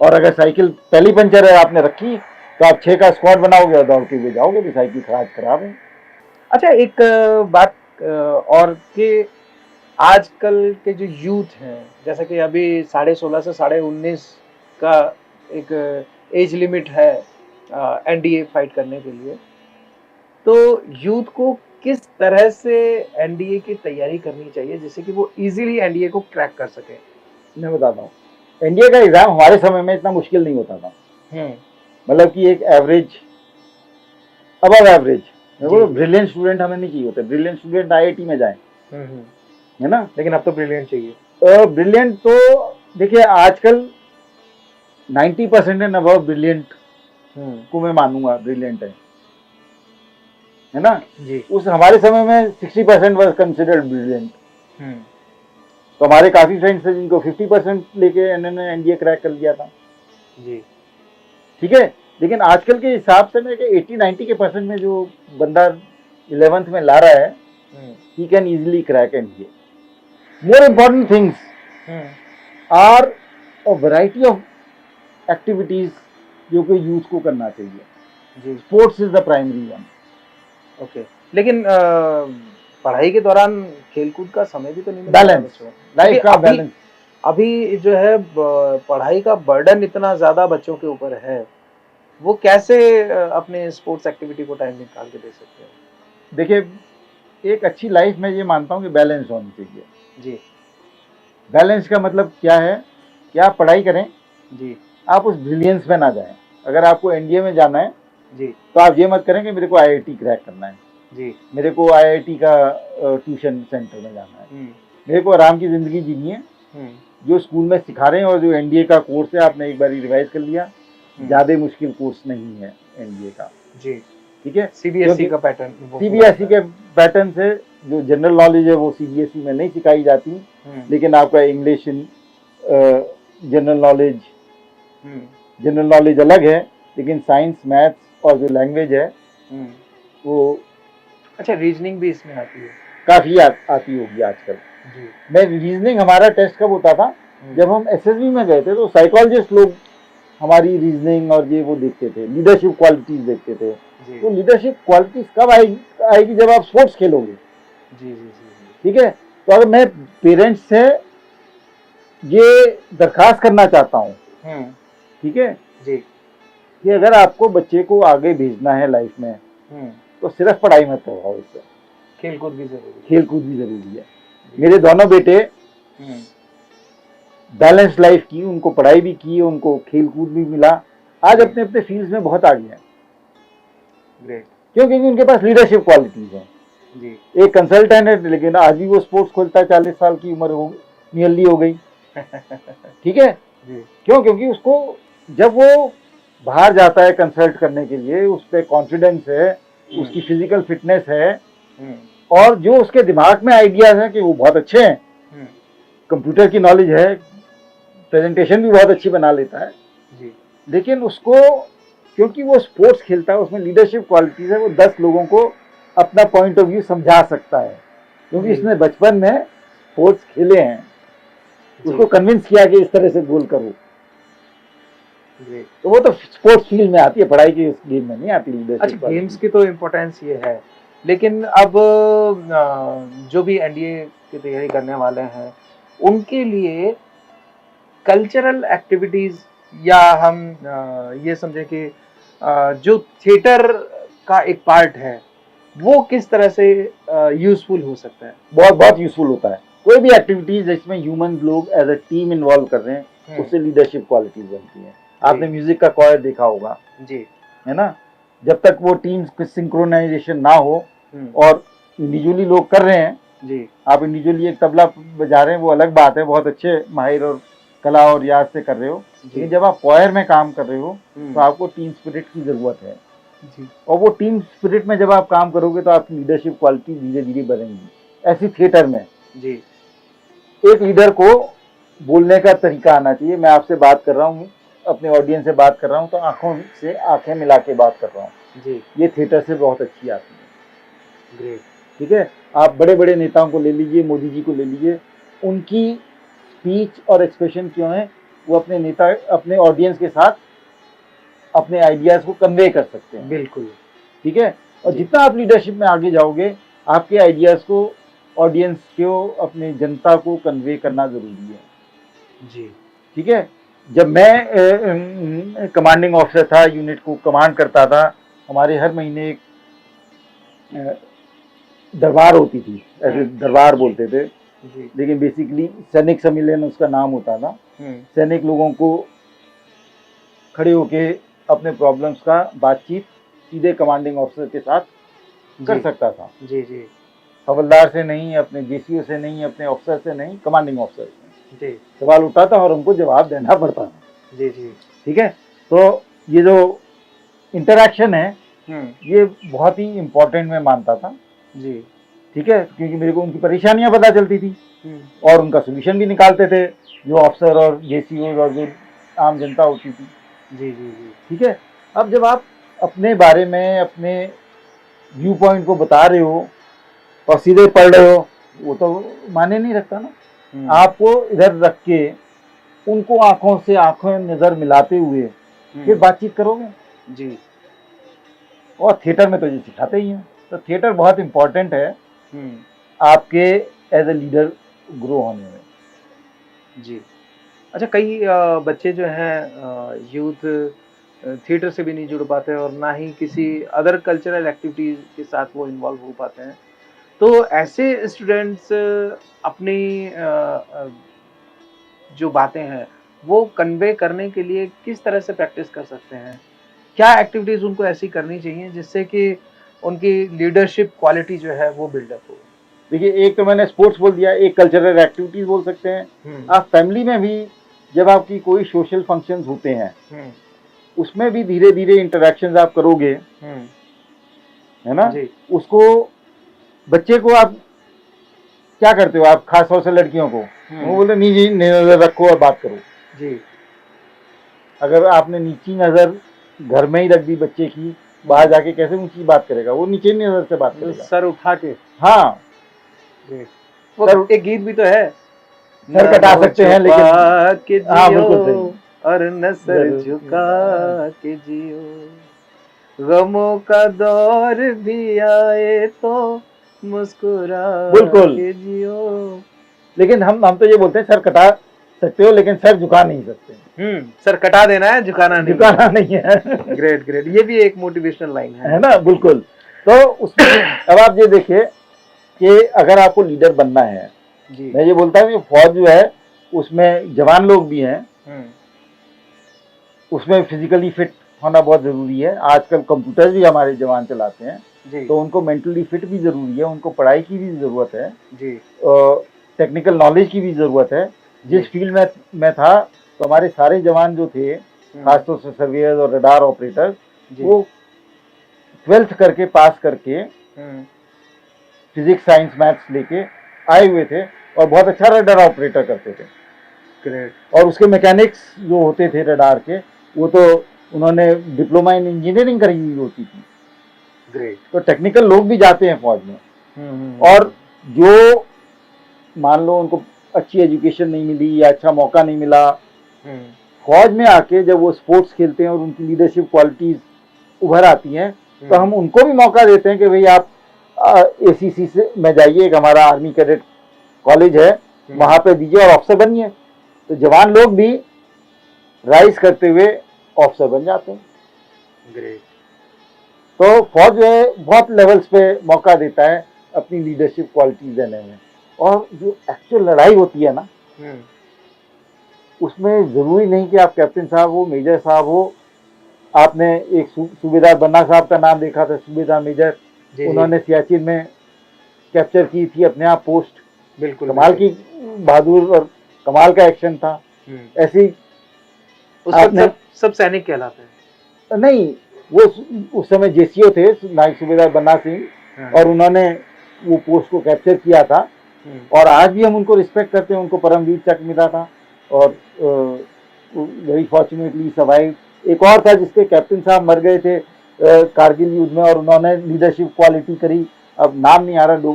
और अगर साइकिल पहली पंचर है आपने रखी, तो आप 6 का स्क्वाड बनाओगे और दौड़ के हुए जाओगे, भी साइकिल खराब है। अच्छा, एक बात और कि आजकल के जो यूथ हैं, जैसे कि अभी 16.5 से 19.5 का एक एज लिमिट है एनडीए फाइट करने के लिए, तो यूथ को किस तरह से एनडीए की तैयारी करनी चाहिए जिससे कि वो इजीली एनडीए को क्रैक कर सके? मैं बताता हूँ, एनडीए का एग्जाम हमारे समय में इतना मुश्किल नहीं होता था। मतलब कि एक average, above average, brilliant student हमें नहीं चाहिए होते। ब्रिलियंट स्टूडेंट आईआईटी में जाए, है ना। लेकिन अब तो ब्रिलियंट चाहिए। ब्रिलियंट तो देखिए आजकल 90% एंड अबव ब्रिलियंट को मैं मानूंगा ब्रिलियंट है ना जी। उस हमारे समय में 60% वाज कंसिडर्ड ब्रिलियंट। तो हमारे काफी फ्रेंड्स थे जिनको 50% लेके इन्होंने एनडीए क्रैक कर लिया था। जी। ठीक है, लेकिन आजकल के हिसाब से मैं 80-90 के परसेंट में जो बंदा 11th में ला रहा है, he can easily crack NDA. More important things are a variety of activities जो कि यूथ को करना चाहिए। Sports is the primary one. Okay, लेकिन पढ़ाई के दौरान खेलकूद का समय भी तो नहीं मिलता। बैलेंस, लाइफ का बैलेंस। अभी जो है पढ़ाई का बर्डन इतना ज्यादा बच्चों के ऊपर है, वो कैसे अपने स्पोर्ट्स एक्टिविटी को टाइम निकाल के दे सकते हैं? देखिए, एक अच्छी लाइफ में ये मानता हूँ कि बैलेंस होनी चाहिए। जी। बैलेंस का मतलब क्या है कि आप पढ़ाई करें जी, आप उस ब्रिलियंस में ना जाएं। अगर आपको एनडीए में जाना है जी, तो आप ये मत करें कि मेरे को आईआईटी क्रैक करना है, जी, मेरे को आईआईटी का ट्यूशन सेंटर में जाना है। मेरे को आराम की जिंदगी जीनी है। जो स्कूल में सिखा रहे हैं और जो एनडीए का कोर्स है आपने एक बार रिवाइज कर लिया, ज्यादा मुश्किल कोर्स नहीं है एनडीए का। जी, ठीक है, सीबीएसई का पैटर्न, सीबीएसई के पैटर्न से जो जनरल नॉलेज है वो सीबीएसई में नहीं सिखाई जाती, लेकिन आपका इंग्लिश जनरल नॉलेज अलग है, लेकिन साइंस मैथ्स और जो लैंग्वेज है वो अच्छा, रीजनिंग भी इसमें आती है, काफी आती होगी आजकल। मैं रीजनिंग, हमारा टेस्ट कब होता था जब हम एसएसबी में गए थे, तो साइकोलॉजिस्ट लोग हमारी रीजनिंग और ये वो देखते थे, लीडरशिप क्वालिटीज देखते थे। तो लीडरशिप क्वालिटीज कब आएगी जब आप स्पोर्ट्स खेलोगे। ठीक है, तो अगर मैं पेरेंट्स से ये दरखास्त करना चाहता हूँ, ठीक है जी, कि अगर आपको बच्चे को आगे भेजना है लाइफ में, तो सिर्फ पढ़ाई मत करवाओ, इससे खेलकूद भी जरूरी है। खेलकूद भी जरूरी है। मेरे दोनों बेटे बैलेंस लाइफ की, उनको पढ़ाई भी की, उनको खेलकूद भी मिला, आज अपने अपने फील्ड्स में बहुत आगे हैं। ग्रेट। क्यों? क्योंकि उनके पास लीडरशिप क्वालिटीज हैं। जी। एक कंसल्टेंट है, लेकिन आज भी वो स्पोर्ट्स खोलता है, 40 साल की उम्र हो नियरली हो गई। ठीक है जी। क्यों? क्योंकि उसको जब वो बाहर जाता है कंसल्ट करने के लिए, उस पर कॉन्फिडेंस है, उसकी फिजिकल फिटनेस है, और जो उसके दिमाग में आइडियाज है कि वो बहुत अच्छे हैं, कंप्यूटर की नॉलेज है, प्रेजेंटेशन भी बहुत अच्छी बना लेता है जी। लेकिन उसको, क्योंकि वो स्पोर्ट्स खेलता है, उसमें लीडरशिप क्वालिटीज है, वो 10 लोगों को अपना पॉइंट ऑफ व्यू समझा सकता है, क्योंकि इसने बचपन में स्पोर्ट्स खेले हैं, उसको कन्विंस किया कि इस तरह से गोल करो। तो वो तो स्पोर्ट्स फील्ड में आती है, पढ़ाई की गेम में नहीं आती लीडरशिप। अच्छा, गेम्स की तो इम्पोर्टेंस ये है, लेकिन अब जो भी एनडीए की तैयारी करने वाले हैं उनके लिए कल्चरल एक्टिविटीज, या हम ये समझे कि जो थिएटर का एक पार्ट है, वो किस तरह से यूजफुल हो सकता है? बहुत बहुत यूजफुल होता है। कोई भी एक्टिविटीज जिसमें ह्यूमन लोग एज अ टीम इन्वॉल्व कर रहे हैं, उससे लीडरशिप क्वालिटीज बनती है। आपने म्यूजिक का कॉयर देखा होगा जी, है ना, जब तक वो टीम सिंक्रोनाइजेशन ना हो और इंडिविजुअली लोग कर रहे हैं जी, आप इंडिविजुअली एक तबला बजा रहे हैं वो अलग बात है, बहुत अच्छे माहिर और कला और रियाज से कर रहे हो, लेकिन जब आप कॉयर में काम कर रहे हो तो आपको टीम स्पिरिट की जरूरत है जी। और वो टीम स्पिरिट में जब आप काम करोगे तो आपकी लीडरशिप क्वालिटी धीरे धीरे बढ़ेंगी। ऐसी थिएटर में जी एक लीडर को बोलने का तरीका आना चाहिए। मैं आपसे बात कर रहा हूँ, अपने ऑडियंस से बात कर रहा हूँ, तो आंखों से आंखें मिला के बात कर रहा हूँ जी, ये थिएटर से बहुत अच्छी आती है। ग्रेट। ठीक है, आप बड़े बड़े नेताओं को ले लीजिए, मोदी जी को ले लीजिए, उनकी स्पीच और एक्सप्रेशन क्यों है, वो अपने नेता अपने ऑडियंस के साथ अपने आइडियाज को कन्वे कर सकते हैं। बिल्कुल। ठीक है, और जितना आप लीडरशिप में आगे जाओगे, आपके आइडियाज को ऑडियंस को, अपने जनता को कन्वे करना जरूरी है जी। ठीक है, जब मैं कमांडिंग ऑफिसर था, यूनिट को कमांड करता था, हमारे हर महीने एक दरबार होती थी, ऐसे दरबार बोलते थे, जी लेकिन बेसिकली सैनिक सम्मेलन उसका नाम होता था। सैनिक लोगों को खड़े होके अपने प्रॉब्लम्स का बातचीत सीधे कमांडिंग ऑफिसर के साथ कर जी सकता था। जी जी हवलदार से नहीं, अपने जेसीओ से नहीं, अपने ऑफिसर से नहीं, कमांडिंग ऑफिसर से जी सवाल उठाता और उनको जवाब देना पड़ता था। जी जी ठीक है, तो ये जो इंटरेक्शन है ये बहुत ही इम्पोर्टेंट मैं मानता था। जी ठीक है, क्योंकि मेरे को उनकी परेशानियां पता चलती थी और उनका सोल्यूशन भी निकालते थे जो ऑफिसर और जेसीओ और जो आम जनता होती थी। जी जी जी ठीक है, अब जब आप अपने बारे में, अपने व्यू पॉइंट को बता रहे हो और सीधे पढ़ रहे हो, वो तो माने नहीं रखता ना। आपको इधर रख के उनको आंखों से आंखों नजर मिलाते हुए फिर बातचीत करोगे। जी और थिएटर में तो ये सिखाते ही हैं, तो थिएटर बहुत इंपॉर्टेंट है आपके एज ए लीडर ग्रो होने में। जी अच्छा, कई बच्चे जो हैं यूथ थिएटर से भी नहीं जुड़ पाते और ना ही किसी अदर कल्चरल एक्टिविटीज के साथ वो इन्वॉल्व हो पाते हैं। तो ऐसे स्टूडेंट्स अपनी जो बातें हैं वो कन्वे करने के लिए किस तरह से प्रैक्टिस कर सकते हैं? क्या एक्टिविटीज उनको ऐसी करनी चाहिए जिससे कि उनकी लीडरशिप क्वालिटी जो है वो बिल्डअप हो? देखिए, एक तो मैंने स्पोर्ट्स बोल दिया, एक कल्चरल एक्टिविटीज बोल सकते हैं। आप फैमिली में भी जब आपकी कोई सोशल फंक्शंस होते हैं उसमें भी धीरे धीरे इंटरेक्शंस आप करोगे, है ना जी उसको बच्चे को आप क्या करते हो, आप खास तौर से लड़कियों को वो बोलते नहीं जी नजर रखो और बात करो। जी अगर आपने नीची नजर घर में ही रख दी बच्चे की, बाहर जाके कैसे ऊंची बात करेगा, वो नीचे नजर से बात करेगा, सर उठा के। हाँ, वो सर एक गीत भी तो है, सर कटा सकते हैं लेकिन के हाँ जियो बिल्कुल सही, और न सर झुका के जियो, गमों का दौर भी आए तो मुस्कुरा बिल्कुल। के जियो। लेकिन हम तो ये बोलते हैं सर कटा सकते हो लेकिन सर झुका नहीं सकते। सर कटा देना है, झुकाना नहीं, झुकाना नहीं है। ग्रेट ग्रेट, ये भी एक मोटिवेशनल लाइन है ना, बिल्कुल। तो उसमें अब आप ये देखिए कि अगर आपको लीडर बनना है, जी मैं ये बोलता हूँ कि फौज जो है उसमें जवान लोग भी हैं, उसमें फिजिकली फिट होना बहुत जरूरी है। आजकल कंप्यूटर भी हमारे जवान चलाते हैं जी तो उनको मेंटली फिट भी जरूरी है, उनको पढ़ाई की भी जरूरत है जी टेक्निकल नॉलेज की भी जरूरत है। जिस फील्ड में मैं था तो हमारे सारे जवान जो थे, खासतौर से सर्वेयर और रडार ऑपरेटर, वो 12th करके पास करके फिजिक्स साइंस मैथ्स लेके आए हुए थे और बहुत अच्छा रडार ऑपरेटर करते थे। ग्रेट। और उसके मैकेनिक्स जो होते थे रडार के, वो तो उन्होंने डिप्लोमा इन इंजीनियरिंग करी हुई होती थी। ग्रेट। तो टेक्निकल लोग भी जाते हैं फौज में। और जो मान लो उनको अच्छी एजुकेशन नहीं मिली या अच्छा मौका नहीं मिला, फौज में आके जब वो स्पोर्ट्स खेलते हैं और उनकी लीडरशिप क्वालिटीज उभर आती हैं तो हम उनको भी मौका देते हैं कि भाई आप एसीसी से में जाइए, एक हमारा आर्मी कैडेट कॉलेज है, वहां पे दीजिए और ऑफिसर बनिए। तो जवान लोग भी राइज करते हुए ऑफिसर बन जाते हैं। ग्रेट। तो फौज जो है बहुत लेवल्स पे मौका देता है अपनी लीडरशिप क्वालिटीज देने में। और जो एक्चुअल लड़ाई होती है ना, उसमें जरूरी नहीं कि आप कैप्टन साहब हो, मेजर साहब हो। आपने एक सूबेदार बन्ना साहब का नाम देखा था, सूबेदार मेजर, उन्होंने सियाचिन में कैप्चर की थी अपने आप पोस्ट। बिल्कुल, कमाल की बहादुर और कमाल का एक्शन था। ऐसी सब सैनिक कहलाते हैं। नहीं, वो उस समय जेसीओ थे नायक सूबेदार बन्ना सिंह, और उन्होंने वो पोस्ट को कैप्चर किया था। और आज भी हम उनको रिस्पेक्ट करते हैं, उनको परमवीर चक्र मिला था और वेरी फॉर्चुनेटली सर्वाइव। एक और था जिसके कैप्टन साहब मर गए थे कारगिल युद्ध में और उन्होंने लीडरशिप क्वालिटी करी, अब नाम नहीं आ रहा,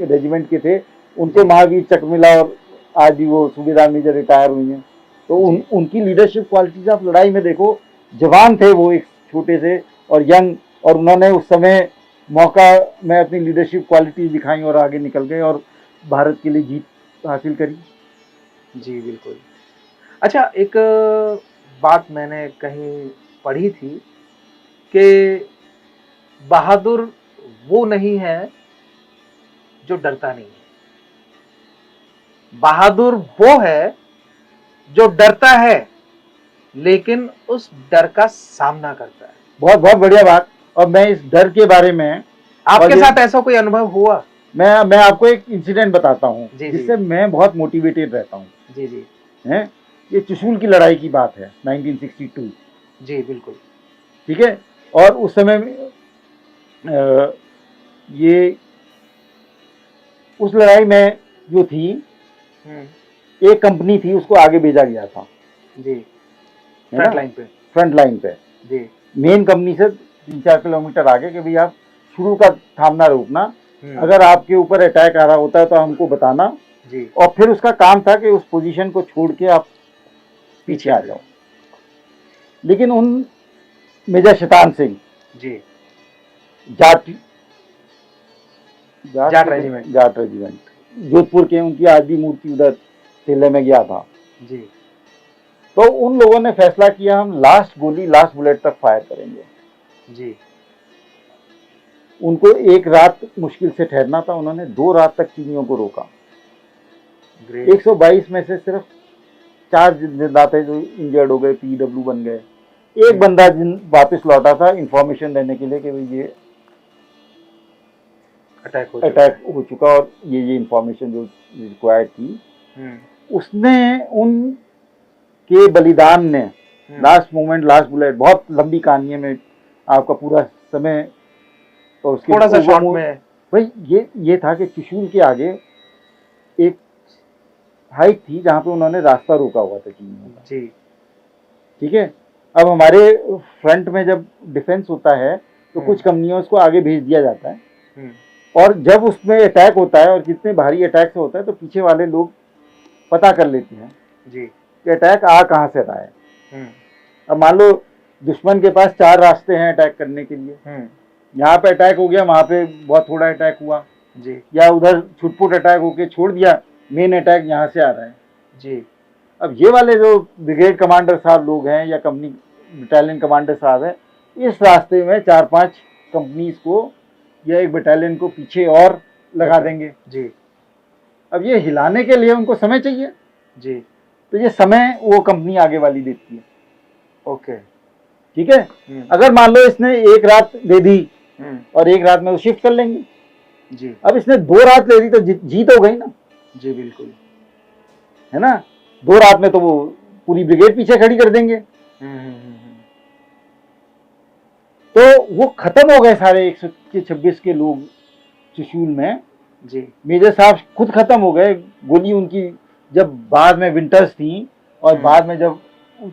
रेजिमेंट के थे, उनको महावीर चक्र मिला और आज भी वो सूबेदार मेजर रिटायर हुई हैं। तो उनकी लीडरशिप क्वालिटीज आप लड़ाई में देखो, जवान थे वो एक छोटे से और यंग, और उन्होंने उस समय मौका में अपनी लीडरशिप क्वालिटीज दिखाई और आगे निकल गए और भारत के लिए जीत हासिल करी। जी बिल्कुल। अच्छा, एक बात मैंने कहीं पढ़ी थी कि बहादुर वो नहीं है जो डरता नहीं है। बहादुर वो है जो डरता है लेकिन उस डर का सामना करता है। बहुत बहुत बढ़िया बात। और मैं इस डर के बारे में, आपके साथ ऐसा कोई अनुभव हुआ? मैं आपको एक इंसिडेंट बताता हूँ जिससे मैं बहुत मोटिवेटेड रहता हूँ। जी जी हैं, ये चुशूल की लड़ाई की बात है 1962। जी बिल्कुल। ठीक है। और उस समय ये उस लड़ाई में जो थी, एक कंपनी थी, उसको आगे भेजा गया था जी, फ्रंट लाइन पे। फ्रंट लाइन पे जी। मेन कंपनी से 3-4 किलोमीटर आगे कि भाई आप शुरू का थामना रोकना, अगर आपके ऊपर अटैक आ रहा होता है तो हमको बताना जी। और फिर उसका काम था कि उस पोजीशन को छोड़ के आप पीछे आ जाओ। लेकिन उन मेजर शैतान सिंह जी जाट रेजिमेंट जोधपुर के, उनकी आज भी मूर्ति उधर सिले में गया था जी। तो उन लोगों ने फैसला किया हम लास्ट गोली लास्ट बुलेट तक फायर करेंगे जी। उनको एक रात मुश्किल से ठहरना था, उन्होंने 2 रात तक चीनियों को रोका। 122 में से सिर्फ 4 जिंदा थे जो इंजर्ड हो गए, पीडब्ल्यू बन गए। एक बंदा वापस लौटा था इंफॉर्मेशन देने के लिए कि भाई ये अटैक हो चुका और ये इंफॉर्मेशन जो रिक्वायर्ड थी। उसने उन के बलिदान ने लास्ट मोमेंट लास्ट बुलेट, बहुत लंबी कहानी है, में आपका पूरा समय तो उसके थोड़ा सा शॉर्ट में भाई ये था कि चुशूल के आगे एक हाइट थी जहां पे उन्होंने रास्ता रोका हुआ था चीनियों का। जी। ठीक है। अब हमारे फ्रंट में जब डिफेंस होता है तो कुछ कंपनियों को आगे भेज दिया जाता है और जब उसमें अटैक होता है और जितने भारी अटैक से होता है तो पीछे वाले लोग पता कर लेते हैं जी कि अटैक आ कहां से रहा है। अब मान लो दुश्मन के पास 4 रास्ते हैं अटैक करने के लिए, यहाँ पे अटैक हो गया, वहां पे बहुत थोड़ा अटैक हुआ जी, या उधर छुटपुट अटैक होके छोड़ दिया, मेन अटैक यहाँ से आ रहा है जी। अब ये वाले जो ब्रिगेड कमांडर साहब लोग हैं या कंपनी बटालियन कमांडर साहब हैं, इस रास्ते में 4-5 कंपनीज को या एक बटालियन को पीछे और लगा देंगे जी। अब ये हिलाने के लिए उनको समय चाहिए जी, तो ये समय वो कंपनी आगे वाली देती है। ओके, ठीक है। अगर मान लो इसने एक रात दे दी और एक रात में वो शिफ्ट कर लेंगे जी। अब इसने 2 रात ले दी तो जीत हो गई ना। जी बिल्कुल, है ना। 2 रात में तो वो पूरी ब्रिगेड पीछे खड़ी कर देंगे। तो वो खत्म हो गए सारे 126 के लोग चुशूल में जी। मेजर साहब खुद खत्म हो गए। गोली उनकी जब बाद में विंटर्स थी और बाद में जब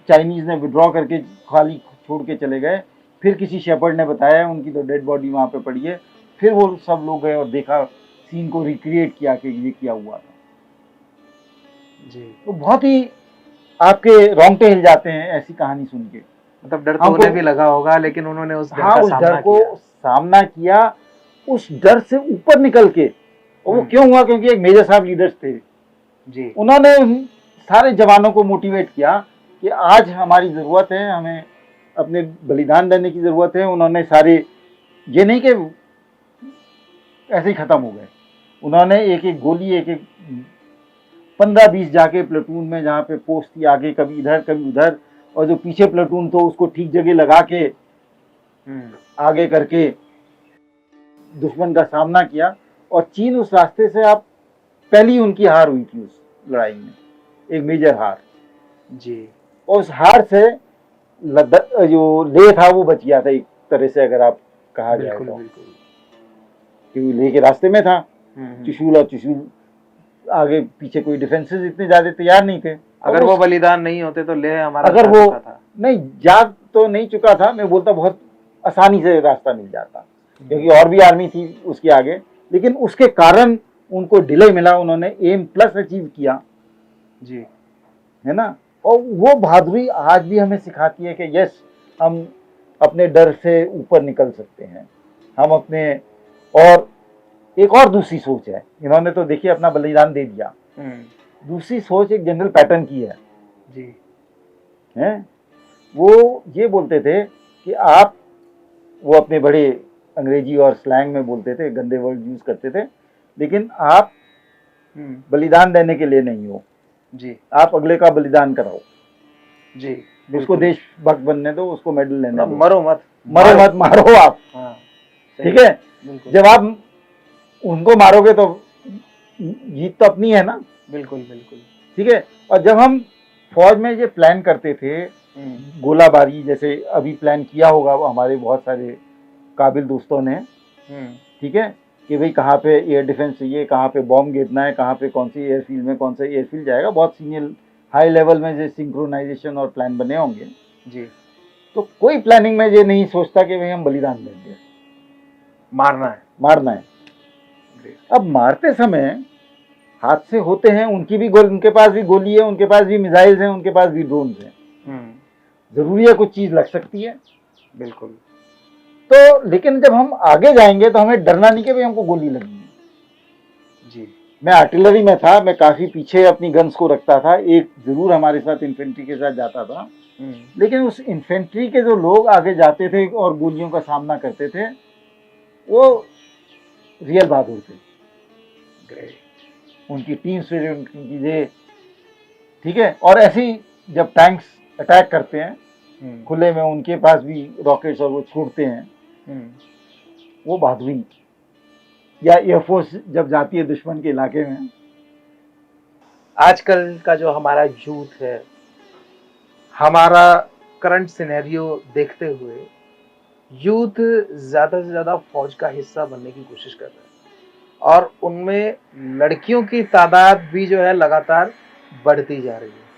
चाइनीज ने विड्रॉ करके खाली छोड़ के चले गए, फिर किसी शेपर्ड ने बताया उनकी तो डेड बॉडी वहां पे पड़ी है। फिर वो सब लोग गए और देखा, सीन को रिक्रिएट किया कि ये क्या हुआ था जी। तो बहुत ही आपके रोंगटे हिल जाते हैं ऐसी कहानी सुन के। मतलब डर तो उन्हें भी लगा होगा लेकिन उन्होंने उस डर का सामना किया, उस डर से ऊपर निकल के। और वो क्यों हुआ? क्योंकि एक मेजर साहब लीडर्स थे जी, उन्होंने सारे जवानों को मोटिवेट किया कि आज हमारी जरूरत है, हमें अपने बलिदान देने की जरूरत है। उन्होंने सारे, ये नहीं कि ऐसे ही खत्म हो गए, उन्होंने एक एक गोली, एक एक 15-20 जाके प्लेटून में जहाँ पे पोस्ट थी आगे, कभी इधर कभी उधर, और जो पीछे प्लेटून तो उसको ठीक जगह लगा के आगे करके दुश्मन का सामना किया। और चीन उस रास्ते से, आप पहली उनकी हार हुई थी उस लड़ाई में, एक मेजर हार जी। और उस हार से जो लेह था वो बच गया था एक तरह से, अगर आप कहा जाए तो, क्योंकि लेह के रास्ते में था चुशूल, और चुशूल आगे पीछे कोई डिफेंसेस इतने ज्यादा तैयार नहीं थे। अगर वो बलिदान नहीं होते तो लेह हमारा अगर वो नहीं जाग तो नहीं चुका था, मैं बोलता बहुत आसानी से रास्ता मिल जाता, क्योंकि और भी आर्मी थी उसके आगे, लेकिन उसके कारण उनको डिले मिला, उन्होंने एम प्लस अचीव किया जी, है ना। और वो बहादुरी आज भी हमें सिखाती है कि यस, हम अपने डर से ऊपर निकल सकते हैं, हम अपने, और एक और दूसरी सोच है, इन्होंने तो देखिए अपना बलिदान दे दिया, दूसरी सोच एक जनरल पैटर्न की है जी, हैं। वो ये बोलते थे कि वो अपने बड़े अंग्रेजी और स्लैंग में बोलते थे, गंदे वर्ड यूज करते थे लेकिन आप बलिदान देने के लिए नहीं हो जी, आप अगले का बलिदान कराओ जी, उसको बिल्कुल। देशभक्त बनने दो, उसको मेडल लेने मतलब दो। मरो मत, मरो मत, मारो आप। हाँ, सही, ठीक है, बिल्कुल, जब आप उनको मारोगे तो जीत तो अपनी है ना। बिल्कुल, बिल्कुल। ठीक है, और जब हम फौज में ये प्लान करते थे गोलाबारी, जैसे अभी प्लान किया होगा हमारे बहुत सारे काबिल दोस्तों ने, ठीक है, कि भाई कहाँ पे एयर डिफेंस चाहिए, कहाँ पे बॉम्ब गिरना है, कहाँ पे कौन सी एयरफील्ड में कौन सा एयरफील्ड जाएगा, बहुत सीनियर हाई लेवल में जो सिंक्रोनाइजेशन और प्लान बने होंगे जी, तो कोई प्लानिंग में ये नहीं सोचता कि भाई हम बलिदान देंगे, मारना है। मारना है। अब मारते समय हादसे होते हैं, उनके पास भी गोली है, उनके पास भी मिसाइल्स हैं, उनके पास भी ड्रोन हैं, जरूरी है कुछ चीज लग सकती है, बिल्कुल। तो लेकिन जब हम आगे जाएंगे तो हमें डरना नहीं कि भाई हमको गोली लगी है। जी, मैं आर्टिलरी में था, मैं काफी पीछे अपनी गन्स को रखता था, एक जरूर हमारे साथ इन्फेंट्री के साथ जाता था, लेकिन उस इन्फेंट्री के जो लोग आगे जाते थे और गोलियों का सामना करते थे वो रियल बहादुर थे। उनकी टीम से उनकी चीजें, ठीक है, और ऐसे ही जब टैंक्स अटैक करते हैं खुले में, उनके पास भी रॉकेट्स और वो छोड़ते हैं, वो बहादुरी। या एयरफोर्स जब जाती है दुश्मन के इलाके में। आजकल का जो हमारा यूथ है, हमारा करंट सिनेरियो देखते हुए यूथ ज्यादा से ज्यादा फौज का हिस्सा बनने की कोशिश कर रहे हैं और उनमें लड़कियों की तादाद भी जो है लगातार बढ़ती जा रही है।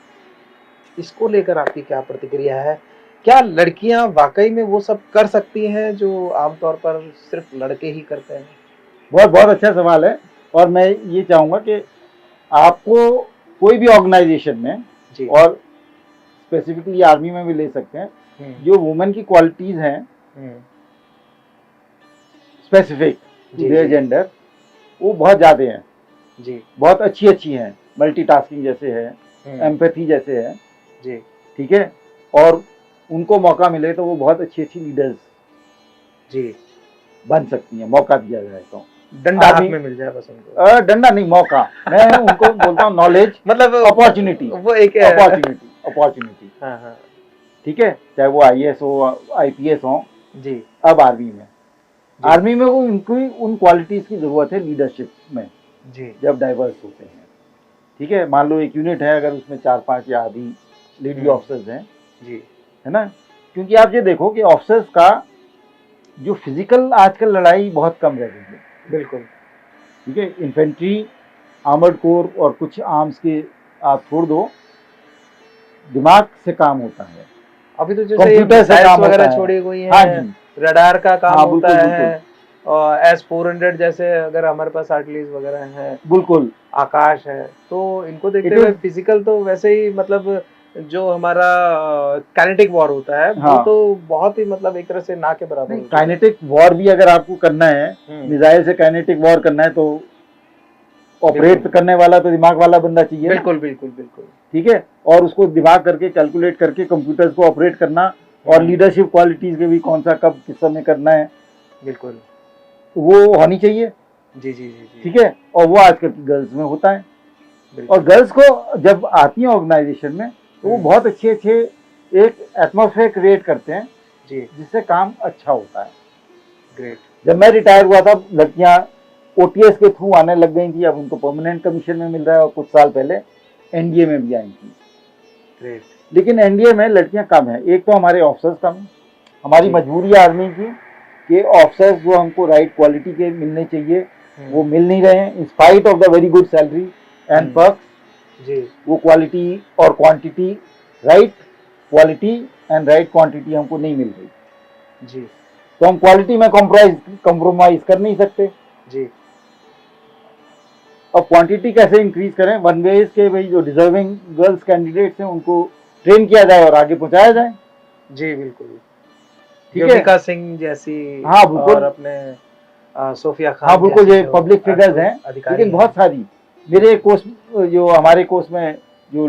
इसको लेकर आपकी क्या प्रतिक्रिया है? क्या लड़कियां वाकई में वो सब कर सकती हैं जो आमतौर पर सिर्फ लड़के ही करते हैं? बहुत बहुत अच्छा सवाल है, और मैं ये चाहूंगा कि आपको कोई भी ऑर्गेनाइजेशन में, और स्पेसिफिकली आर्मी में भी ले सकते हैं, जो वुमेन की क्वालिटीज हैं स्पेसिफिक देयर जेंडर, वो बहुत ज्यादा हैं जी, बहुत अच्छी अच्छी हैं, मल्टीटास्किंग जैसे है, एम्पैथी जैसे है जी, ठीक है, और उनको मौका मिले तो वो बहुत अच्छी अच्छी लीडर्स जी बन सकती हैं, मौका दिया जाए तो। डंडा हाथ में मिल जाए बस उनको। डंडा नहीं, मौका। मैं उनको बोलता हूँ नॉलेज, मतलब अपॉर्चुनिटी, वो एक अपॉर्चुनिटी। हाँ हाँ, ठीक है, चाहे वो आईएएस हो, आईपीएस हो जी। अब आर्मी में वो उनकी उन क्वालिटीज की जरूरत है लीडरशिप में जी, जब डाइवर्स होते हैं। ठीक है, मान लो एक यूनिट है, अगर उसमें 4-5 या आधी लेडी ऑफिसर्स हैं जी, है ना, क्योंकि आप ये देखो कि ऑफिसर्स का जो फिजिकल आजकल लड़ाई बहुत कम रह गई है। बिल्कुल, ठीक है, इन्फेंट्री, आर्मर्ड कोर और कुछ आर्म्स के आप छोड़ दो, दिमाग से काम होता है। अभी तो जैसे कंप्यूटर से काम वगैरह छोड़ी हुई है, हाँ जी, रडार का काम होता है, और S-400 जैसे अगर हमारे पास आर्टिलरीज वगैरह है, बिल्कुल, आकाश है, तो इनको देखते हुए फिजिकल तो वैसे ही, मतलब जो हमारा काइनेटिक वॉर होता है वो तो बहुत ही, मतलब एक तरह से ना के बराबर। काइनेटिक वॉर भी अगर आपको करना है, मिसाइल से काइनेटिक वॉर करना है, तो ऑपरेट करने वाला तो दिमाग वाला बंदा चाहिए। बिल्कुल बिल्कुल बिल्कुल, ठीक है, और उसको दिमाग करके कैलकुलेट करके कंप्यूटर्स को ऑपरेट करना, और लीडरशिप क्वालिटीज के भी कौन सा कब किस समय करना है, बिल्कुल, वो होनी चाहिए जी जी जी, ठीक है, और वो आजकल की गर्ल्स में होता है। और गर्ल्स को जब आती है ऑर्गेनाइजेशन में तो वो बहुत अच्छे अच्छे एक एटमॉस्फेयर क्रिएट करते हैं जी, जिससे काम अच्छा होता है। ग्रेट। जब मैं रिटायर हुआ था, लड़कियां ओटीएस के थ्रू आने लग गई थी, अब उनको परमानेंट कमीशन में मिल रहा है, और कुछ साल पहले एनडीए में भी आई थी। ग्रेट। लेकिन एनडीए में लड़कियां कम है, एक तो हमारे ऑफिसर्स कम है, हमारी मजबूरी है आर्मी की कि ऑफिसर्स जो हमको राइट क्वालिटी के मिलने चाहिए वो मिल नहीं रहे हैं, in spite of the very good salary and perks जी, वो क्वालिटी और quantity, right quality and right quantity हमको नहीं मिल रही जी, तो हम क्वालिटी में कॉम्प्रोमाइज कर नहीं सकते जी। और क्वांटिटी कैसे इंक्रीज करें, वन वेज के भाई जो डिजर्विंग गर्ल्स कैंडिडेट्स हैं उनको ट्रेन किया जाए और आगे पहुंचाया जाए जी, बिल्कुल, ठीक है, योगिका सिंह जैसी, हाँ बिल्कुल, और अपने सोफिया खान, हाँ बिल्कुल, ये पब्लिक फिगर्स हैं, लेकिन बहुत सारी मेरे कोर्स, जो हमारे कोर्स में जो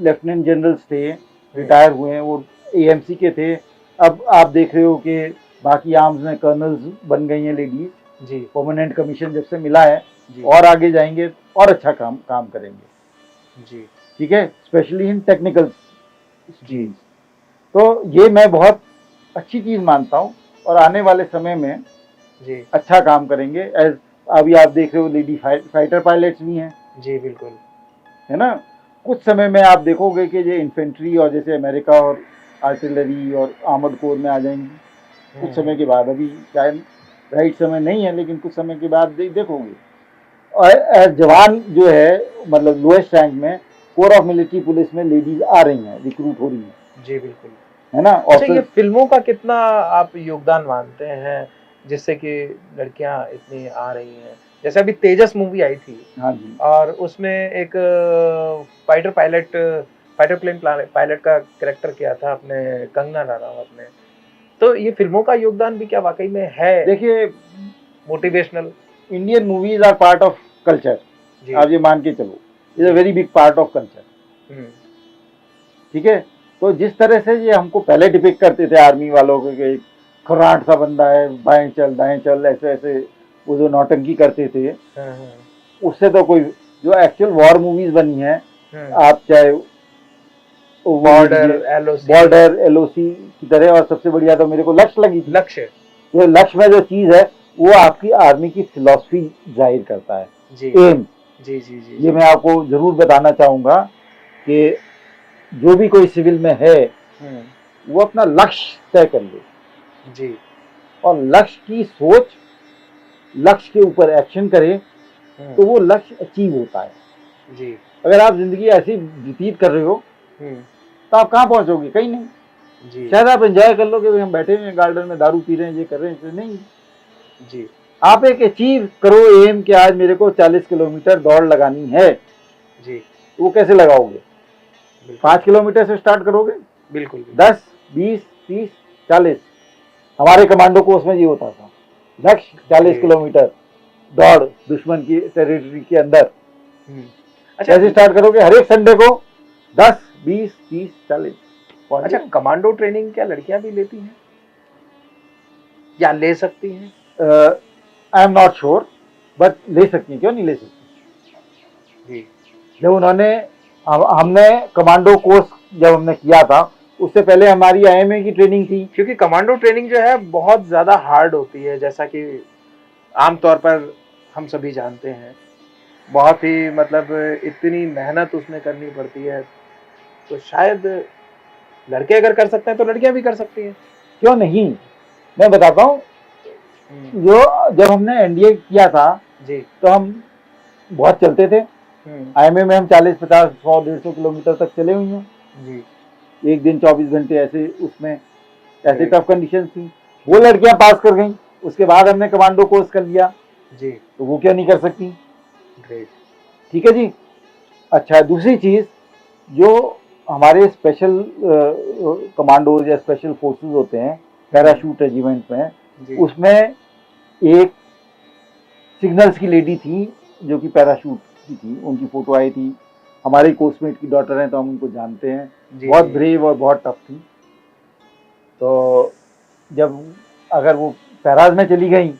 लेफ्टिनेंट जनरल्स थे रिटायर हुए हैं, वो एएमसी के थे, अब आप देख रहे हो कि बाकी आर्म्स में कर्नल्स बन गई हैं लेडीज जी, परमानेंट कमीशन जब से मिला है, और आगे जाएंगे और अच्छा काम काम करेंगे जी। ठीक है, स्पेशली इन टेक्निकल चीज। तो ये मैं बहुत अच्छी चीज मानता हूँ और आने वाले समय में जी अच्छा काम करेंगे। एज अभी आप देख रहे हो लेडी फाइटर पायलट्स भी हैं जी बिल्कुल, है ना। कुछ समय में आप देखोगे कि ये इन्फेंट्री और जैसे अमेरिका और आर्टिलरी और आर्मर्ड कोर में आ जाएंगी कुछ समय के बाद। अभी शायद राइट समय नहीं है, लेकिन कुछ समय के बाद देखोगे। और जवान जो है मतलब लोएस्ट रैंक में कोर ऑफ मिलिट्री पुलिस में लेडीज आ रही हैं, रिक्रूट हो रही हैं जी बिल्कुल, है ना। और अच्छा, ये फिल्मों का कितना आप योगदान मानते हैं जिससे कि लड़कियां इतनी आ रही हैं? जैसे अभी तेजस मूवी आई थी, हाँ जी, और उसमें एक फाइटर प्लेन पायलट का कैरेक्टर किया था अपने कंगना रनावत ने। तो ये फिल्मों का योगदान भी क्या वाकई में है देखिए motivational? Indian movies are part of culture, आप ये मान के चलो, is a very big part of culture ठीक है। तो जिस तरह से ये हमको पहले डिपिक्ट करते थे आर्मी वालों को कि खराट सा बंदा है, बाएं चल दाएं चल, ऐसे ऐसे वो जो नौटंकी करते थे, उससे तो कोई जो एक्चुअल वॉर मूवीज बनी है, आप चाहे बॉर्डर एलओसी की तरह, और सबसे बढ़िया तो मेरे को लक्ष्य लगी थी। लक्ष्य, जो लक्ष्य में जो चीज है वो आपकी आर्मी की फिलॉसफी जाहिर करता है, एम। जी जी जी, ये मैं आपको जरूर बताना चाहूंगा कि जो भी कोई सिविल में है वो अपना लक्ष्य तय कर ले जी, और लक्ष्य की सोच, लक्ष्य के ऊपर एक्शन करे तो वो लक्ष्य अचीव होता है जी। अगर आप जिंदगी ऐसी व्यतीत कर रहे हो तो आप कहाँ पहुंचोगे? कहीं नहीं जी। शायद आप एंजॉय कर लो कि हम बैठे हुए हैं गार्डन में, दारू पी रहे हैं, ये कर रहे हैं, नहीं जी। आप एक अचीव करो एम कि आज मेरे को 40 किलोमीटर दौड़ लगानी है जी। वो कैसे लगाओगे? 5 किलोमीटर से स्टार्ट करोगे? बिल्कुल। 10, 20, 30, 40। हमारे कमांडो कोर्स में ये होता था, लक्ष्य 40 किलोमीटर दौड़ दुश्मन की टेरिटरी के अंदर। अच्छा, कैसे स्टार्ट करोगे? हर एक संडे को 10, 20, 30, 40। अच्छा, कमांडो ट्रेनिंग क्या लड़कियां भी लेती हैं या ले सकती हैं? I am not sure, but ले सकती हैं, क्यों नहीं ले सकती जी। जब उन्होंने हमने कमांडो कोर्स जब हमने किया था उससे पहले हमारी आईएमए की ट्रेनिंग थी। क्योंकि कमांडो ट्रेनिंग जो है बहुत ज्यादा हार्ड होती है, जैसा कि आमतौर पर हम सभी जानते हैं। बहुत ही मतलब इतनी मेहनत उसमें करनी पड़ती है, तो शायद लड़के अगर कर सकते हैं तो लड़कियां भी कर सकती हैं, क्यों नहीं? मैं बताता हूँ, जो जब हमने एनडीए किया था जी, तो हम बहुत चलते थे। आईएमए में हम 40, 50, 100, 150 किलोमीटर तक चले हुए हैं जी। एक दिन 24 घंटे ऐसे, उसमें ऐसे टफ कंडीशन थी। वो लड़कियां पास कर गई, उसके बाद हमने कमांडो कोर्स कर लिया जी, तो वो क्या नहीं कर सकती? ग्रेट, ठीक है जी। अच्छा, दूसरी चीज, जो हमारे स्पेशल कमांडोज या स्पेशल फोर्सेस होते हैं पैराशूट रेजिमेंट में, उसमें एक सिग्नल्स की लेडी थी जो कि पैराशूट की थी, उनकी फोटो आई थी। हमारे कोर्समेट की डॉटर हैं तो हम उनको जानते हैं, बहुत ब्रेव और बहुत टफ थी। तो जब अगर वो पैराज में चली गई,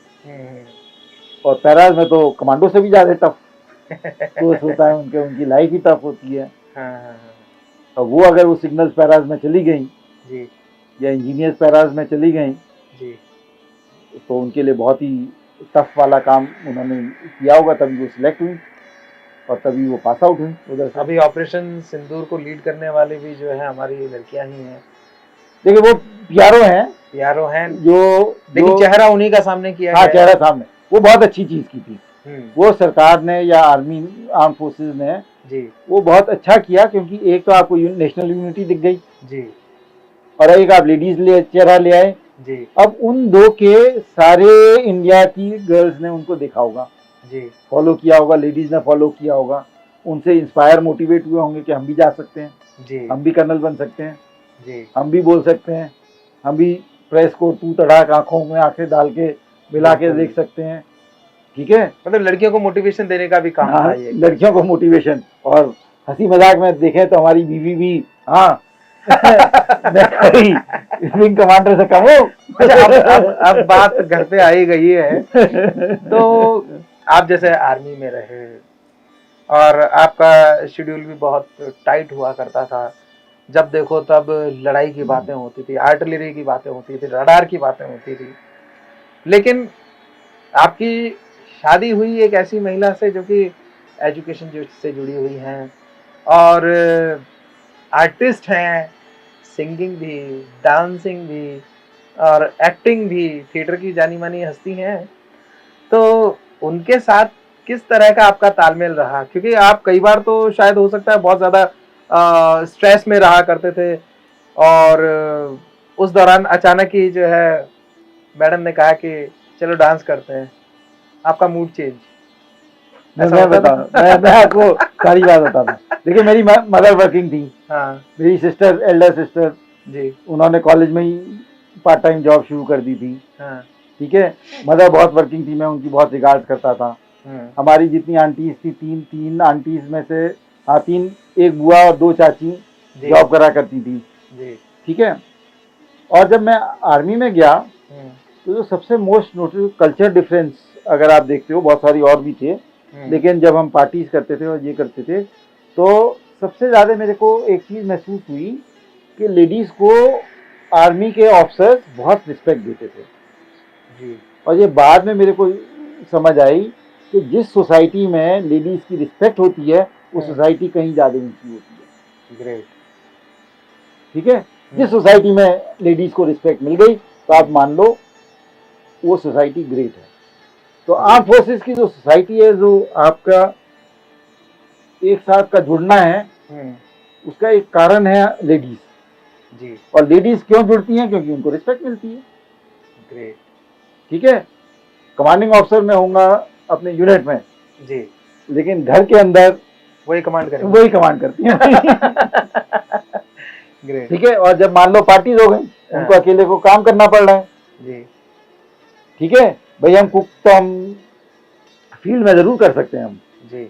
और पैराज में तो कमांडो से भी ज्यादा टफ कोर्स होता है, उनकी लाइफ ही टफ होती है। तो वो अगर वो सिग्नल्स पैराज में चली गई जी, या इंजीनियर्स पैराज में चली गई जी, तो उनके लिए बहुत ही टफ वाला काम उन्होंने किया होगा, तभी वो सिलेक्ट हुई और तभी वो पास आउट हुई उधर से। अभी ऑपरेशन सिंदूर को लीड करने वाले भी जो है हमारी लड़कियां ही हैं। देखिए वो प्यारो हैं जो लेकिन चेहरा उन्हीं का सामने किया गया। हाँ, चेहरा सामने, वो बहुत अच्छी चीज की थी। वो सरकार ने या आर्मी आर्म फोर्सेस ने जी वो बहुत अच्छा किया, क्योंकि एक तो आपको नेशनल यूनिटी दिख गई जी, और एक आप लेडीज चेहरा ले आए जी। अब उन दो के सारे इंडिया की गर्ल्स ने उनको देखा होगा जी, फॉलो किया होगा, लेडीज ने फॉलो किया होगा, उनसे इंस्पायर मोटिवेट हुए होंगे कि हम भी जा सकते हैं जी, हम भी कर्नल बन सकते हैं जी, हम भी बोल सकते हैं, हम भी प्रेस को तू तड़ाक आंखों में आंखें डाल के मिला के देख सकते हैं। ठीक है, मतलब लड़कियों को मोटिवेशन देने का भी काम था ये। लड़कियों को मोटिवेशन, और हंसी मजाक में देखें तो हमारी बीवी भी हाँ विंग कमांडर से कम हो। अब बात घर पे आई गई है तो आप जैसे आर्मी में रहे और आपका शेड्यूल भी बहुत टाइट हुआ करता था, जब देखो तब लड़ाई की बातें होती थी, आर्टिलरी की बातें होती थी, रडार की बातें होती थी, लेकिन आपकी शादी हुई एक ऐसी महिला से जो कि एजुकेशन से जुड़ी हुई हैं और आर्टिस्ट हैं, सिंगिंग भी, डांसिंग भी और एक्टिंग भी, थिएटर की जानी मानी हस्ती हैं। तो उनके साथ किस तरह का आपका तालमेल रहा? क्योंकि आप कई बार तो शायद हो सकता है बहुत ज़्यादा स्ट्रेस में रहा करते थे और उस दौरान अचानक ही जो है मैडम ने कहा कि चलो डांस करते हैं, आपका मूड चेंज। मैं आपको सारी बात बताता हूँ। देखिए मेरी मदर वर्किंग थी। हाँ। मेरी सिस्टर, एल्डर सिस्टर जी, उन्होंने कॉलेज में ही पार्ट टाइम जॉब शुरू कर दी थी। हाँ। ठीक है, मदर बहुत वर्किंग थी, मैं उनकी बहुत रिगार्ड करता था। हमारी जितनी आंटीज थी, तीन आंटीज में से, हाँ तीन, एक बुआ और दो चाची जॉब करा करती थी। ठीक है, और जब मैं आर्मी में गया तो जो सबसे मोस्ट नोटिस कल्चर डिफरेंस, अगर आप देखते हो बहुत सारी और भी थे, लेकिन जब हम पार्टीज करते थे और ये करते थे तो सबसे ज़्यादा मेरे को एक चीज़ महसूस हुई कि लेडीज़ को आर्मी के ऑफिसर्स बहुत रिस्पेक्ट देते थे जी। और ये बाद में मेरे को समझ आई कि जिस सोसाइटी में लेडीज़ की रिस्पेक्ट होती है वो सोसाइटी कहीं ज़्यादा ऊंची होती है। ग्रेट। ठीक है, जिस सोसाइटी में लेडीज़ को रिस्पेक्ट मिल गई तो आप मान लो वो सोसाइटी ग्रेट है। तो आर्म फोर्सेस की जो सोसाइटी है, जो आपका एक साथ का जुड़ना है, उसका एक कारण है लेडीज जी। और लेडीज क्यों जुड़ती हैं? क्योंकि उनको रिस्पेक्ट मिलती है। ग्रेट। ठीक है, कमांडिंग ऑफिसर में होऊंगा अपने यूनिट में जी, लेकिन घर के अंदर वही कमांड करती हैं। ग्रेट। ठीक है, और जब मान लो पार्टीज हो गई, उनको अकेले को काम करना पड़ रहा है जी। ठीक है भाई, हम कुक तो हम फील्ड में जरूर कर सकते हैं हम जी,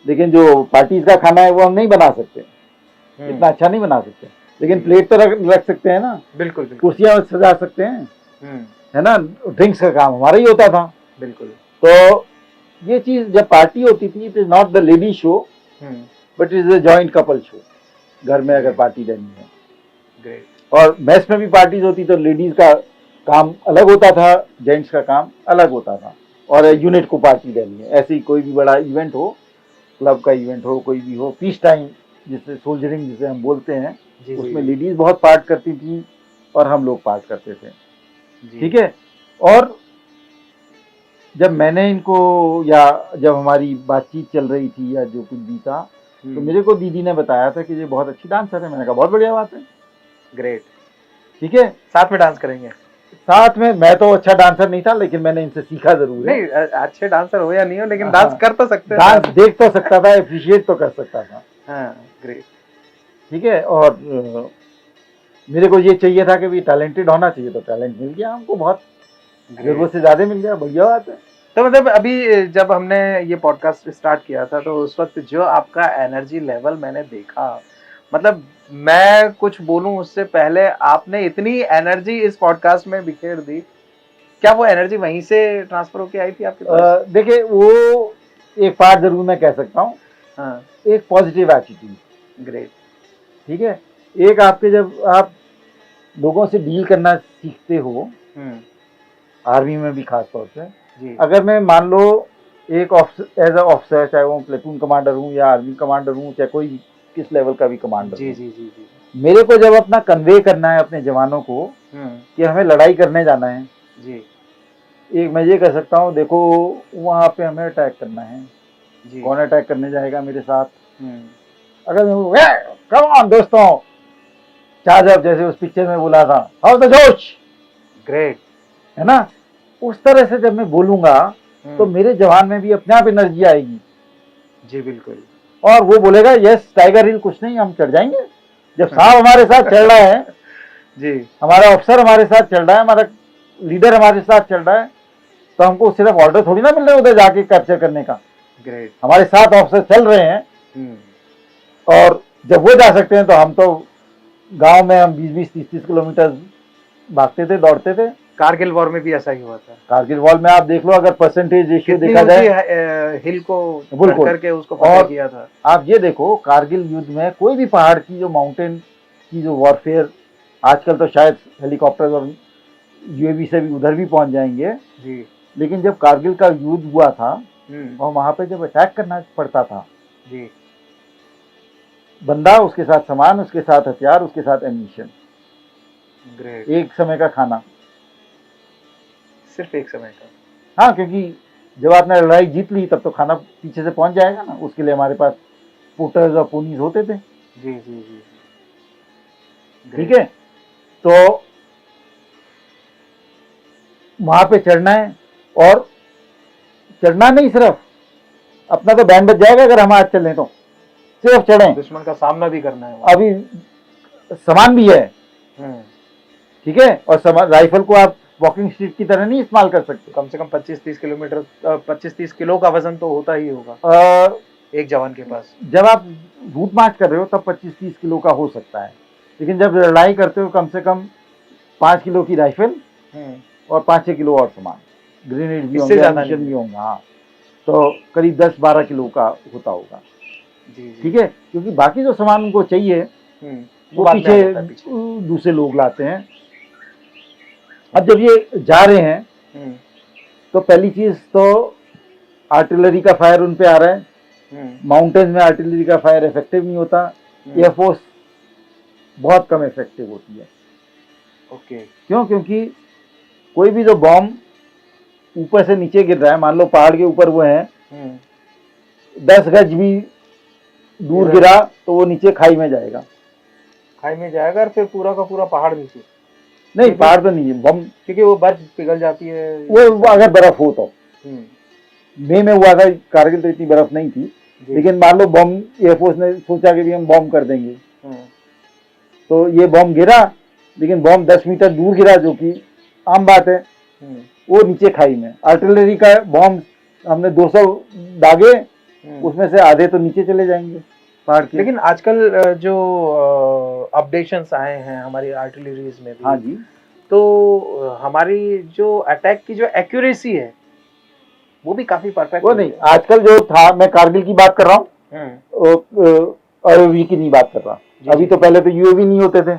लेकिन जो पार्टीज का खाना है वो हम नहीं बना सकते, इतना अच्छा नहीं बना सकते, लेकिन प्लेट तो रख सकते हैं ना। बिल्कुल, कुर्सियां सजा सकते हैं, है ना। ड्रिंक्स का काम हमारा ही होता था। बिल्कुल। तो ये चीज जब पार्टी होती थी, it is not the lady show but it is a joint couple show. घर में अगर पार्टी रहनी है, ग्रेट। और मेस में भी पार्टीज होती तो लेडीज का काम अलग होता था, जेंट्स का काम अलग होता था, और यूनिट को पार्टी देनी है। ऐसे ही कोई भी बड़ा इवेंट हो, क्लब का इवेंट हो, कोई भी हो, पीस टाइम जिससे सोल्जरिंग जिसे हम बोलते हैं, उसमें लेडीज बहुत पार्ट करती थी और हम लोग पार्ट करते थे। ठीक है, और जब मैंने इनको, या जब हमारी बातचीत चल रही थी या जो कुछ भी था, तो मेरे को दीदी ने बताया था कि ये बहुत अच्छी डांसर है। मैंने कहा बहुत बढ़िया बात है। ग्रेट। ठीक है, साथ में डांस करेंगे। साथ में, मैं तो अच्छा डांसर नहीं था लेकिन मैंने इनसे सीखा जरूर है। नहीं, अच्छे डांसर हो या नहीं हो, लेकिन डांस कर तो सकते, डांस देख तो सकता था, अप्रिशिएट तो कर सकता था। हाँ, ग्रेट। ठीक है, और मेरे को ये चाहिए था कि भी टैलेंटेड होना चाहिए, तो टैलेंट मिल गया हमको, बहुत जरूरत से ज्यादा मिल गया, बढ़िया बात है। तो मतलब अभी जब हमने ये पॉडकास्ट स्टार्ट किया था तो उस वक्त जो आपका एनर्जी लेवल मैंने देखा, मतलब मैं कुछ बोलूं उससे पहले आपने इतनी एनर्जी इस पॉडकास्ट में बिखेर दी। क्या वो एनर्जी वहीं से ट्रांसफर होके आई थी आपके पास? देखिए, वो एक पार्ट जरूर मैं कह सकता हूँ। हाँ, एक पॉजिटिव एटीट्यूड। ग्रेट। ठीक है, एक आपके, जब आप लोगों से डील करना सीखते हो, आर्मी में भी खास तौर से, अगर मैं मान लो एक एज अ ऑफिसर, चाहे वो प्लेटून कमांडर हूँ या आर्मी कमांडर हूँ, चाहे कोई किस लेवल का भी कमांडर जी, जी जी जी, मेरे को जब अपना कन्वे करना है अपने जवानों को कि हमें लड़ाई करने जाना है जी, एक मैं ये कह सकता हूँ, देखो वहाँ पे हमें अटैक करना है जी, कौन अटैक करने जाएगा मेरे साथ? अगर कम ऑन दोस्तों, चार्ज अप, जैसे उस पिक्चर में बोला था, हाउ द जोश, ग्रेट, है ना, उस तरह से जब मैं बोलूंगा तो मेरे जवान में भी अपने आप एनर्जी आएगी जी। बिल्कुल, और वो बोलेगा यस टाइगर हिल, कुछ नहीं, हम चढ़ जाएंगे। जब साहब हमारे साथ चल रहा है जी, हमारा अफसर हमारे साथ चल रहा है, हमारा लीडर हमारे साथ चल रहा है, तो हमको सिर्फ ऑर्डर थोड़ी ना मिल रहे उधर जाके कैप्चर करने का। ग्रेट। हमारे साथ ऑफिसर चल रहे हैं, और जब वो जा सकते हैं तो हम तो गांव में हम 20-20, 30-30 किलोमीटर भागते थे, दौड़ते थे। कारगिल वॉर में भी ऐसा ही हुआ था। कारगिल वॉर में आप देख लो, अगर परसेंटेज रेशियो कितनी देखा जाए, हिल को बिल्कुल करके उसको फतेह किया था। आप ये देखो कारगिल युद्ध में कोई भी पहाड़ की जो माउंटेन की जो वॉरफेयर, आजकल तो शायद हेलीकॉप्टर और यूएवी से भी उधर भी पहुंच जाएंगे जी, लेकिन जब कारगिल का युद्ध हुआ था और वहां पे जब अटैक करना पड़ता था जी, बंदा, उसके साथ सामान, उसके साथ हथियार, उसके साथ एम्यूनिशन, ग्रेट, एक समय का खाना, सिर्फ एक समय का। हाँ, क्योंकि जब आपने लड़ाई जीत ली तब तो खाना पीछे से पहुंच जाएगा ना, उसके लिए हमारे पास पोटर्स और पोनीज होते थे। जी जी जी, ठीक है, तो वहां पे चढ़ना है, और चढ़ना नहीं सिर्फ, अपना तो बैंड बच जाएगा अगर हम आज चलें तो, सिर्फ चढ़े, दुश्मन का सामना भी करना है। अभी सामान भी है, ठीक है, और सामान, राइफल को आप वॉकिंग स्टिक की तरह नहीं इस्तेमाल कर सकते। कम से कम 25-30 किलोमीटर 25-30 किलो का वजन तो होता ही होगा एक जवान के पास। जब आप रूट मार्च कर रहे हो तब 25-30 किलो का हो सकता है, लेकिन जब लड़ाई करते हो कम से कम 5 किलो की राइफल और 5-6 किलो और सामान, ग्रेनेड भी होंगे, एम्यूनिशन भी होंगे, हाँ, तो करीब 10-12 किलो का होता होगा। ठीक है, क्योंकि बाकी जो सामान उनको चाहिए वो पीछे दूसरे लोग लाते हैं। अब जब ये जा रहे हैं तो पहली चीज तो आर्टिलरी का फायर उन पे आ रहा है। माउंटेन में आर्टिलरी का फायर इफेक्टिव नहीं होता, एयरफोर्स बहुत कम इफेक्टिव होती है। ओके, क्यों? क्योंकि कोई भी जो बॉम्ब ऊपर से नीचे गिर रहा है, मान लो पहाड़ के ऊपर वो है, 10 गज भी दूर गिरा तो वो नीचे खाई में जाएगा, और फिर पूरा का पूरा पहाड़ नीचे। नहीं, पहाड़ तो नहीं है बम, क्योंकि वो बर्फ पिघल जाती है, वो अगर बर्फ हो तो। मई में हुआ था कारगिल, तो इतनी बर्फ नहीं थी, लेकिन मान लो बम, एयरफोर्स ने सोचा कि भी हम बॉम्ब कर देंगे, तो ये बॉम्ब गिरा, लेकिन बॉम्ब 10 मीटर दूर गिरा, जो कि आम बात है, वो नीचे खाई में। आर्टिलरी का बॉम्ब हमने 200 दागे, उसमें से आधे तो नीचे चले जाएंगे पहाड़ के। लेकिन आजकल जो अपडेशंस आए हैं हमारी आर्टिलरीज में भी, हाँ जी, तो हमारी जो अटैक की जो एक्यूरेसी है वो भी काफी परफेक्ट। वो नहीं, आजकल जो था, मैं कारगिल की बात कर रहा हूँ, यूएवी की नहीं बात कर रहा। अभी तो पहले तो यूएवी नहीं होते थे,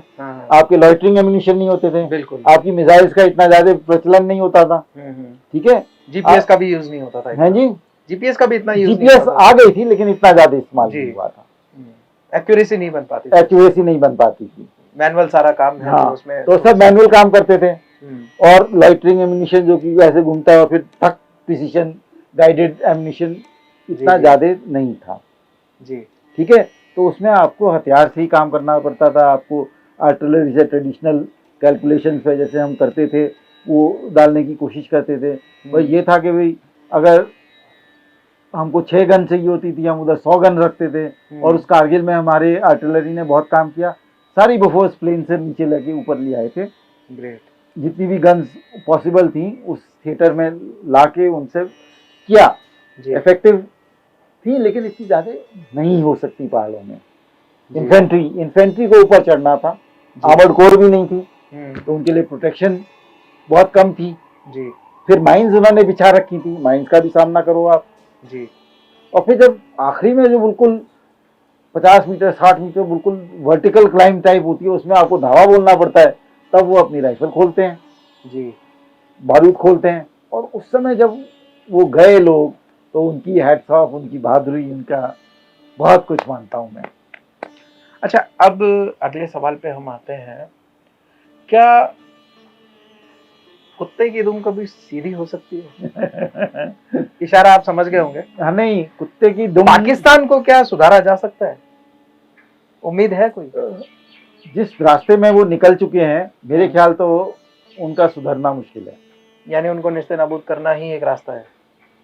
आपके लॉइटरिंग एम्यूनिशन नहीं होते थे, बिल्कुल, आपकी मिसाइल्स का इतना ज्यादा प्रचलन नहीं होता था। ठीक है, जीपीएस का भी यूज नहीं होता था। हाँ जी, जीपीएस का भी इतना यूज, जीपीएस आ गई थी लेकिन इतना ज्यादा इस्तेमाल नहीं हुआ था, एक्यूरेसी नहीं बन पाती, थी, मैनुअल सारा काम है। हाँ, उसमें तो सब मैनुअल काम करते थे, और लॉइटरिंग एम्यूनिशन जो कि ऐसे घूमता है और फिर ठक प्रिसीजन गाइडेड एम्यूनिशन इतना ज्यादा नहीं था जी। ठीक है, तो उसमें आपको हथियार से ही काम करना पड़ता था, आपको आर्टिलरी से ट्रेडिशनल कैलकुलेशन पे जैसे हम करते थे वो डालने की कोशिश करते थे। भाई ये था कि भाई अगर हमको 6 गन चाहिए होती थी, हम उधर 100 गन रखते थे, और उस कारगिल में हमारे आर्टिलरी ने बहुत काम किया, सारी बफोर्स प्लेन से नीचे लेके ऊपर ले आए थे। ग्रेट, जितनी भी गन्स पॉसिबल थी उस थिएटर में लाके उनसे किया, इफेक्टिव थी, लेकिन इतनी ज्यादा नहीं हो सकती पहाड़ों में। इन्फेंट्री को ऊपर चढ़ना था, आर्मर्ड कोर भी नहीं थी, तो उनके लिए प्रोटेक्शन बहुत कम थी जी। फिर माइंस उन्होंने बिछा रखी थी, माइंस का भी सामना करो आप जी। और फिर जब आखिरी में जो बिल्कुल 50 मीटर 60 मीटर बिल्कुल वर्टिकल क्लाइंब टाइप होती है, उसमें आपको धावा बोलना पड़ता है, तब वो अपनी राइफल खोलते हैं जी, बारूद खोलते हैं, और उस समय जब वो गए लोग, तो उनकी हैट्स ऑफ, उनकी बहादुरी, उनका बहुत कुछ मानता हूं मैं। अच्छा, अब अगले सवाल पे हम आते हैं, क्या कुत्ते की दुम कभी सीधी हो सकती है? इशारा आप समझ गए होंगे। हाँ, नहीं, कुत्ते की दुम। पाकिस्तान को क्या सुधारा जा सकता है? उम्मीद है कोई? जिस रास्ते में वो निकल चुके हैं, मेरे ख्याल तो उनका सुधरना मुश्किल है। यानी उनको नेस्तनाबूद करना ही एक रास्ता है।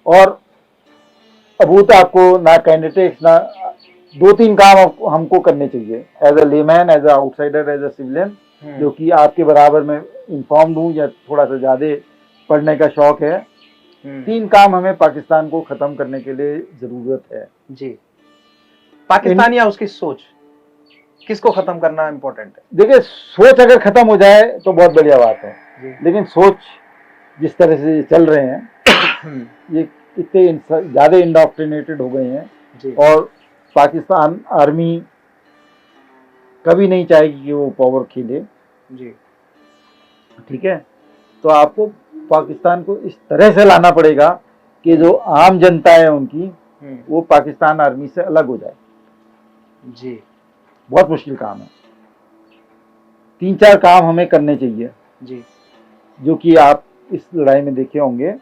और अबूत आपको ना कैंडिडेट्स, ना 2-3 काम हमको करने चाहिए as a layman, as a outsider, as a civilian, जो कि आपके बराबर में इन्फॉर्म्ड हूँ या थोड़ा सा ज्यादा पढ़ने का शौक है। 3 काम हमें पाकिस्तान को खत्म करने के लिए जरूरत है जी। पाकिस्तान या उसकी सोच, किसको खत्म करना इम्पोर्टेंट है? देखिए, सोच अगर खत्म हो जाए तो बहुत बढ़िया बात है, लेकिन सोच जिस तरह से चल रहे हैं ये इतने ज़्यादा इंडोक्ट्रिनेटेड हो गए हैं और पाकिस्तान आर्मी कभी नहीं चाहेगी कि वो पावर खेले जी, ठीक है। तो आपको पाकिस्तान को इस तरह से लाना पड़ेगा कि जो आम जनता है उनकी वो पाकिस्तान आर्मी से अलग हो जाए जी। बहुत मुश्किल काम है। 3-4 काम हमें करने चाहिए जी, जो कि आप इस लड़ाई में देखे होंगे।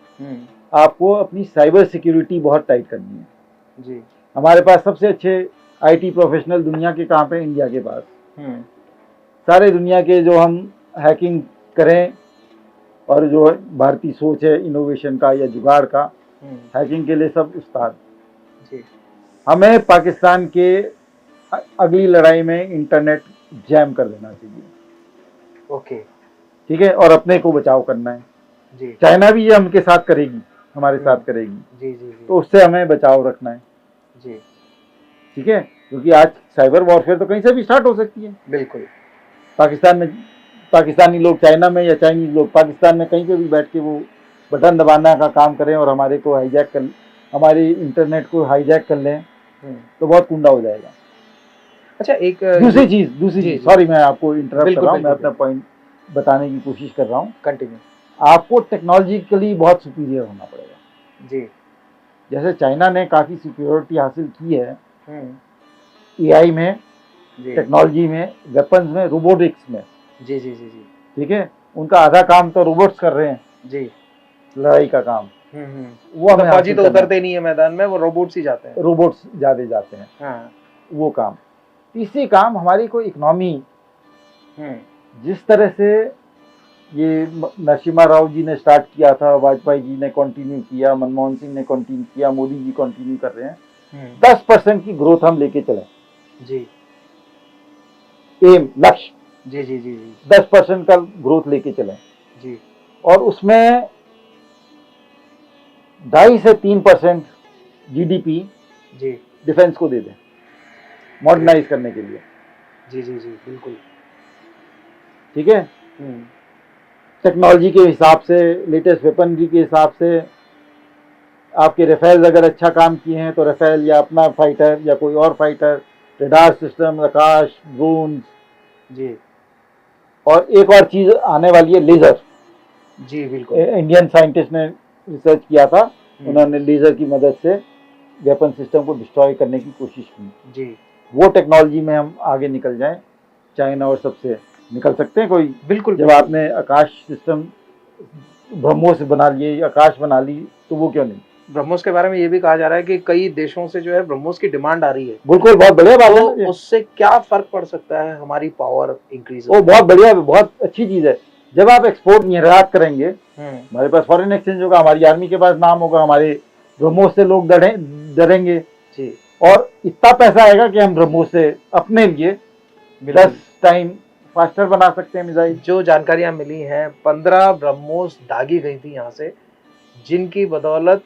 आपको अपनी साइबर सिक्योरिटी बहुत टाइट करनी है जी। हमारे पास सबसे अच्छे आईटी प्रोफेशनल दुनिया के कहाँ पे? इंडिया के पास। सारे दुनिया के जो हम हैकिंग करें और जो भारतीय सोच है इनोवेशन का या जुगाड़ का, हैकिंग के लिए सब उस्ताद जी। हमें पाकिस्तान के अगली लड़ाई में इंटरनेट जैम कर देना चाहिए ओके, ठीक है, और अपने को बचाव करना है जी। चाइना भी ये हमके साथ करेगी, हमारे साथ करेगी जी जी जी। तो उससे हमें बचाव रखना है जी, ठीक है, क्योंकि आज साइबर वॉरफेयर तो कहीं से भी स्टार्ट हो सकती है। बिल्कुल। पाकिस्तान में पाकिस्तानी लोग चाइना में या चाइनीज लोग पाकिस्तान में कहीं पे भी बैठ के वो बटन दबाना का काम करें और हमारे को हाईजैक कर, हमारी इंटरनेट को हाईजैक कर लें तो बहुत कुंडा हो जाएगा। अच्छा, एक दूसरी चीज सॉरी मैं आपको इंटरप्ट कर रहा हूँ, मैं अपना पॉइंट बताने की कोशिश कर रहा हूँ। कंटिन्यू। आपको टेक्नोलॉजिकली बहुत सुपीरियर होना पड़ेगा जी। जैसे चाइना ने काफ़ी सुपीरियरिटी हासिल की है एआई में, टेक्नोलॉजी में, वेपन्स में, रोबोटिक्स में जी जी जी जी, ठीक है। उनका आधा काम तो रोबोट्स कर रहे हैं जी, लड़ाई का काम। वो हमें फौजी तो उतरते नहीं है मैदान में, वो रोबोट्स ही जाते हैं, रोबोट्स ज़्यादा जाते हैं हाँ। वो काम। तीसरी काम हमारी कोई इकोनॉमी, जिस तरह से ये नरसिम्हा राव जी ने स्टार्ट किया था, वाजपेयी जी ने कंटिन्यू किया, मनमोहन सिंह ने कंटिन्यू किया, मोदी जी कंटिन्यू कर रहे हैं। 10% की ग्रोथ हम लेके चले जी, एम लक्ष्य जी जी जी जी, 10% का ग्रोथ लेके चले जी, और उसमें 2.5 से 3% जीडीपी जी डिफेंस को दे दें मॉडर्नाइज करने के लिए जी जी जी बिल्कुल, ठीक है। टेक्नोलॉजी के हिसाब से, लेटेस्ट वेपनरी के हिसाब से आपके राफेल अगर अच्छा काम किए हैं तो राफेल या अपना फाइटर या कोई और फाइटर, रडार सिस्टम, आकाश, ड्रोन जी। और एक और चीज आने वाली है, लेजर जी बिल्कुल। इंडियन साइंटिस्ट ने रिसर्च किया था, उन्होंने लेजर की मदद से वेपन सिस्टम को डिस्ट्रॉय करने की कोशिश की जी। वो टेक्नोलॉजी में हम आगे निकल जाएं, चाइना और सबसे निकल सकते हैं कोई। बिल्कुल। जब आपने आकाश सिस्टम ब्रह्मोस बना लिए, आकाश बना ली, तो वो क्यों नहीं। ब्रह्मोस के बारे में ये भी कहा जा रहा है कि कई देशों से जो है ब्रह्मोस की डिमांड आ रही है। बिल्कुल, बहुत बढ़िया बात है। तो उससे क्या फर्क पड़ सकता है, हमारी पावर इंक्रीज। वो बहुत बढ़िया, बहुत अच्छी चीज है। जब आप एक्सपोर्ट निर्यात करेंगे, हमारे पास फॉरेन एक्सचेंज होगा, हमारी आर्मी के पास नाम होगा, हमारे ब्रह्मोस से लोग डरेंगे जी। और इतना पैसा आएगा कि हम ब्रह्मोस से अपने लिए 10 टाइम फास्टर बना सकते हैं मिसाइल। जो जानकारियां मिली हैं, 15 ब्रह्मोस दागी गई थी यहाँ से, जिनकी बदौलत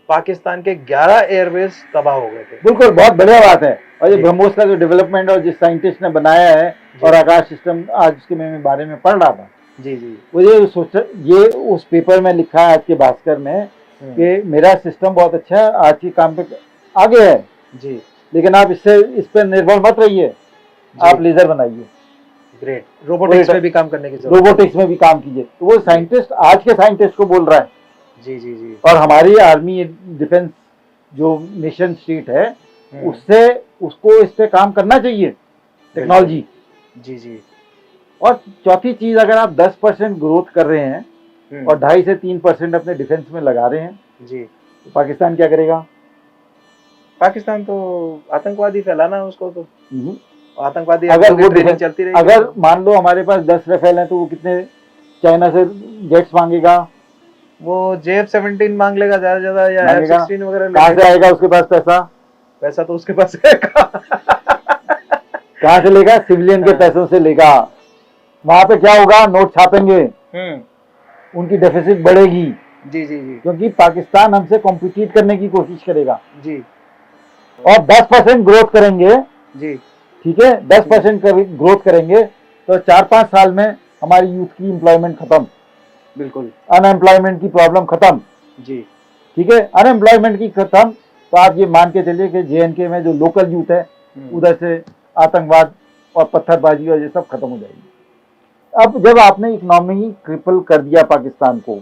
पाकिस्तान के 11 एयरबेस तबाह हो गए थे। बिल्कुल, बहुत बढ़िया बात है। और ये ब्रह्मोस का जो डेवलपमेंट और जिस साइंटिस्ट ने बनाया है और आकाश सिस्टम, आज उसके मैं बारे में पढ़ रहा था जी जी, मुझे सोचा, ये उस पेपर में लिखा है आज के भास्कर में कि मेरा सिस्टम बहुत अच्छा है, आज के काम पे आगे है जी, लेकिन आप इस पर निर्भर मत रहिए, आप लेजर बनाइए। ग्रेट। रोबोटिक्स में भी काम करने की जरूरत, रोबोटिक्स में भी काम कीजिए। तो वो साइंटिस्ट आज के साइंटिस्ट को बोल रहा है जी जी जी। और हमारी आर्मी डिफेंस जो नेशन स्टेट है, उससे उसको इस पे काम करना चाहिए, टेक्नोलॉजी जी जी। और चौथी चीज, अगर आप 10% ग्रोथ कर रहे हैं और 2.5 से 3% अपने डिफेंस में लगा रहे हैं जी, तो पाकिस्तान क्या करेगा। पाकिस्तान तो आतंकवादी फैलाना है उसको, तो आतंकवादी अगर वो ट्रेनिंग चलती रहेगी। अगर मान लो हमारे पास 10 राफेल हैं तो वो कितने चाइना से जेट्स मांगेगा, वो JF-17 मांग लेगा ज्यादा ज्यादा, या F-16 वगैरह। कहाँ से आएगा उसके पास पैसा? पैसा तो उसके पास कहाँ से लेगा? सिविलियन के पैसों से लेगा। वहां पे क्या होगा, नोट छापेंगे, उनकी डेफिसिट बढ़ेगी जी जी जी, क्योंकि पाकिस्तान हमसे कॉम्पिटिट करने की कोशिश करेगा जी। और 10% ग्रोथ करेंगे जी, ठीक है, 10% ग्रोथ करेंगे तो 4-5 साल में हमारी यूथ की एम्प्लॉयमेंट खत्म बिल्कुल। अनएम्प्लॉयमेंट की प्रॉब्लम खत्म जी। ठीक है, अनएम्प्लॉयमेंट की खत्म। तो आप ये मान के चलिए कि JNK में जो लोकल यूथ है उधर से आतंकवाद और पत्थरबाजी और ये सब खत्म हो जाएगी। अब जब आपने इकोनॉमी क्रिपल कर दिया पाकिस्तान को,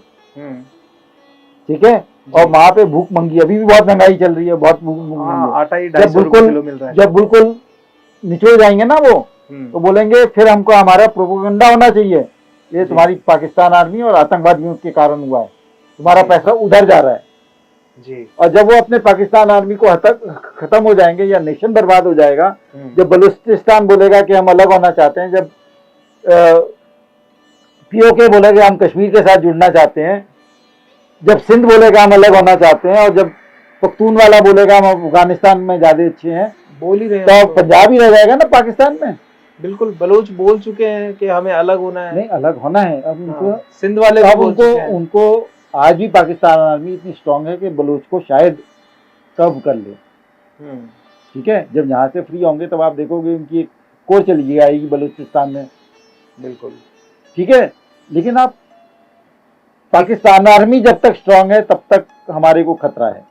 ठीक है, और वहां पे भूख मंगी, अभी भी बहुत महंगाई चल रही है, बहुत भूख मंगी है। आटा ही 250 रुपए किलो मिल रहा है। जब बिल्कुल निचोड़ जाएंगे ना वो, तो बोलेंगे फिर हमको हमारा प्रोपेगेंडा होना चाहिए, ये तुम्हारी पाकिस्तान आर्मी और आतंकवादियों के कारण हुआ है, तुम्हारा पैसा उधर जा रहा है जी। और जब वो अपने पाकिस्तान आर्मी को खत्म हो जाएंगे या नेशन बर्बाद हो जाएगा, जब बलूचिस्तान बोलेगा कि हम अलग होना चाहते हैं, जब POK बोलेगा हम कश्मीर के साथ जुड़ना चाहते हैं, जब सिंध बोलेगा हम अलग होना चाहते हैं, और जब पख्तूनवाला बोलेगा हम अफगानिस्तान में ज्यादा अच्छे हैं, बोल ही रहे हैं, तो पंजाब ही रह जाएगा ना पाकिस्तान में। बिल्कुल, बलोच बोल चुके हैं कि हमें अलग होना है। नहीं, अलग होना है। अब उनको सिंध वाले अब उनको आज भी पाकिस्तान आर्मी इतनी स्ट्रांग है कि बलोच को शायद कब कर ले। ठीक है, जब यहाँ से फ्री होंगे तब आप देखोगे उनकी एक कोर चली आएगी बलूचिस्तान में। बिल्कुल ठीक है, लेकिन आप पाकिस्तान आर्मी जब तक स्ट्रांग है तब तक हमारे को खतरा है।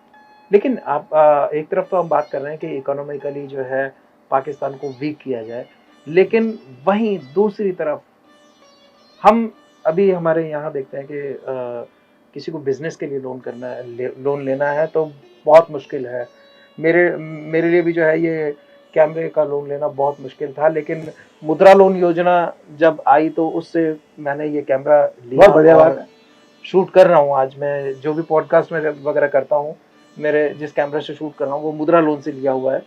लेकिन आप एक तरफ तो हम बात कर रहे हैं कि इकोनॉमिकली जो है पाकिस्तान को वीक किया जाए, लेकिन वहीं दूसरी तरफ हम अभी हमारे यहाँ देखते हैं कि किसी को बिजनेस के लिए लोन करना है, लोन लेना है तो बहुत मुश्किल है। मेरे लिए भी जो है ये कैमरे का लोन लेना बहुत मुश्किल था, लेकिन मुद्रा लोन योजना जब आई तो उससे मैंने ये कैमरा लिया। बढ़िया बात है। शूट कर रहा हूँ आज मैं, जो भी पॉडकास्ट में वगैरह करता हूँ, मेरे जिस कैमरा से शूट कर रहा हूँ वो मुद्रा लोन से लिया हुआ है।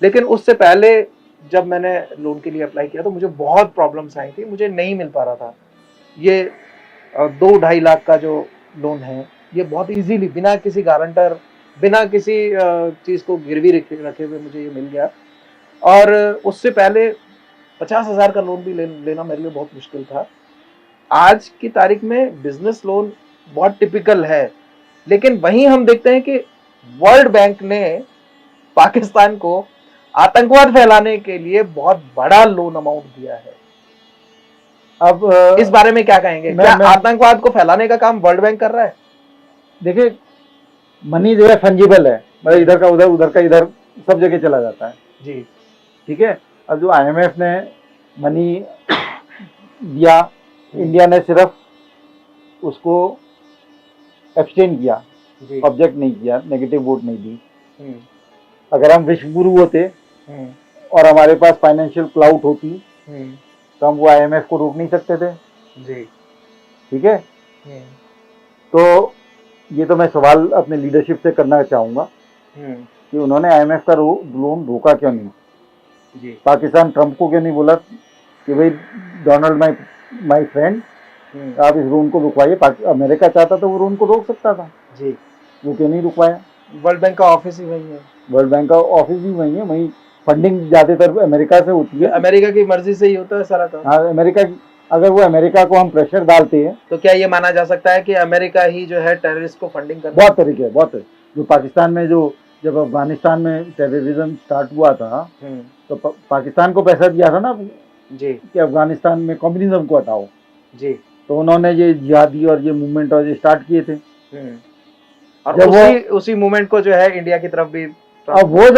लेकिन उससे पहले जब मैंने लोन के लिए अप्लाई किया तो मुझे बहुत प्रॉब्लम्स आई थी, मुझे नहीं मिल पा रहा था। ये 2-2.5 लाख का जो लोन है ये बहुत इजीली बिना किसी गारंटर, बिना किसी चीज़ को गिरवी रखे हुए मुझे ये मिल गया। और उससे पहले 50,000 का लोन भी लेना मेरे लिए बहुत मुश्किल था। आज की तारीख में बिजनेस लोन बहुत टिपिकल है, लेकिन वहीं हम देखते हैं कि वर्ल्ड बैंक ने पाकिस्तान को आतंकवाद फैलाने के लिए बहुत बड़ा लोन अमाउंट दिया है। अब इस बारे में क्या कहेंगे? क्या आतंकवाद को फैलाने का काम वर्ल्ड बैंक कर रहा है? देखिए, मनी जो है फंजिबल है, मतलब इधर का उधर, उधर का इधर, सब जगह चला जाता है जी। ठीक है, अब जो IMF ने मनी दिया, इंडिया ने सिर्फ उसको एब्सटेन किया, ऑब्जेक्ट नहीं किया, नेगेटिव वोट नहीं दी। अगर हम विश्व गुरु होते और हमारे पास फाइनेंशियल क्लाउड होती तो हम वो IMF को रोक नहीं सकते थे जी। ठीक है, तो ये तो मैं सवाल अपने लीडरशिप से करना चाहूँगा कि उन्होंने IMF का लोन रोका क्यों नहीं जी। पाकिस्तान ट्रंप को क्यों नहीं बोला कि भाई डोनाल्ड माई फ्रेंड, आप इस लोन को रुकवाइए। अमेरिका चाहता तो वो लोन को रोक सकता था जी, वो क्यों नहीं रुकवाया? वर्ल्ड बैंक का ऑफिस ही वही है, वर्ल्ड बैंक का ऑफिस भी वही है, वही फंडिंग ज्यादातर अमेरिका से होती है, अमेरिका की मर्जी से ही होता है सारा काम। हाँ, अमेरिका की, अगर वो अमेरिका को हम प्रेशर डालते हैं तो क्या ये माना जा सकता है कि अमेरिका ही जो है टेररिस्ट को फंडिंग करता है? बहुत तरीके है, बहुत है। जो पाकिस्तान में जब अफगानिस्तान में टेररिज्म स्टार्ट हुआ था तो पाकिस्तान को पैसा दिया था ना जी कि अफगानिस्तान में कम्युनिज्म को हटाओ जी, तो उन्होंने ये जिहादी और ये मूवमेंट और ये स्टार्ट किए थे। और उसी मूवमेंट को जो है इंडिया की तरफ भी अब वो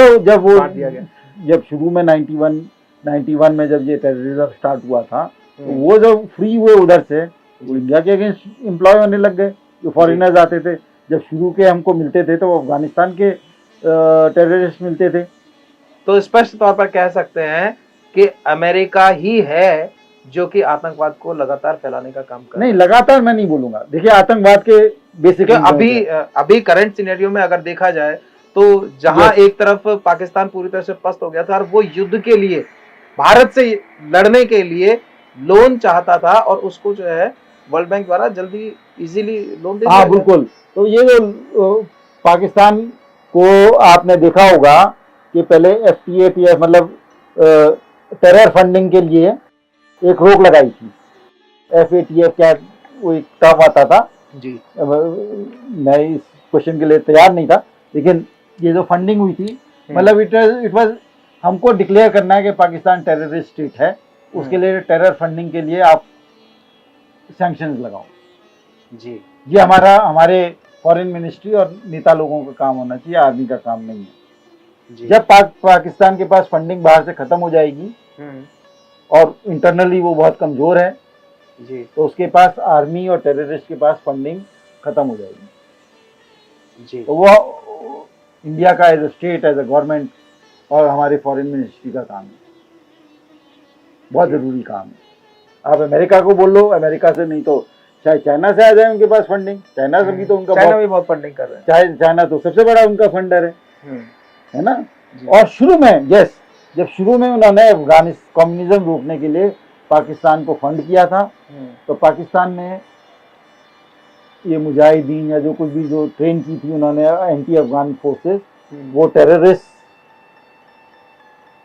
जब शुरू में 91 में जब ये टेररिज्म स्टार्ट हुआ था तो वो जब फ्री हुए उधर से वो इंडिया के अगेंस्ट एम्प्लॉय होने लग गए। जो फॉरेनर्स आते थे, जब शुरू के हमको मिलते थे तो वो अफगानिस्तान के टेररिस्ट मिलते थे। तो स्पष्ट तौर पर कह सकते हैं कि अमेरिका ही है जो कि आतंकवाद को लगातार फैलाने का काम कर रहा है। नहीं, लगातार मैं नहीं बोलूंगा। देखिए, आतंकवाद के बेसिक अभी करंट सिनेरियो में अगर देखा जाए तो जहां एक तरफ पाकिस्तान पूरी तरह से पस्त हो गया था और वो युद्ध के लिए भारत से लड़ने के लिए लोन चाहता था और उसको जो है वर्ल्ड बैंक द्वारा जल्दी इजीली लोन दे दिया। हाँ बिल्कुल। तो ये जो पाकिस्तान को आपने देखा होगा कि पहले FATF मतलब टेरर फंडिंग के लिए एक रोक लगाई थी। FATF क्या वो एक टर्म आता था जी, मैं इस क्वेश्चन के लिए तैयार नहीं था, लेकिन ये जो फंडिंग हुई थी मतलब इट वाज हमको डिक्लेयर करना है कि पाकिस्तान टेररिस्ट स्टेट है, उसके लिए टेरर फंडिंग के लिए आप सैंक्शंस लगाओ। जी ये हमारे फॉरेन मिनिस्ट्री और नेता लोगों का काम होना चाहिए, आर्मी का काम नहीं है। जी जब पाकिस्तान के पास फंडिंग बाहर से खत्म हो जाएगी और इंटरनली वो बहुत कमजोर है जी तो उसके पास आर्मी और टेररिस्ट के पास फंडिंग खत्म हो जाएगी। जी तो वो इंडिया का as a state, as a government और हमारे फॉरेन मिनिस्ट्री का काम है, बहुत जी। जरूरी काम है। आप अमेरिका को बोल लो, अमेरिका से नहीं तो चाहे चाइना से आ जाए उनके पास फंडिंग, चाइना से भी तो उनका चाइना भी बहुत फंडिंग कर रहे हैं, चाहे चाइना तो सबसे बड़ा उनका फंडर है ना। जी। और शुरू में जब शुरू में उन्होंने कम्युनिज्म रोकने के लिए पाकिस्तान को फंड किया था तो पाकिस्तान ने ये मुजाहिदीन या जो कुछ भी जो ट्रेन की थी उन्होंने एंटी अफगान फोर्सेस, वो टेररिस्ट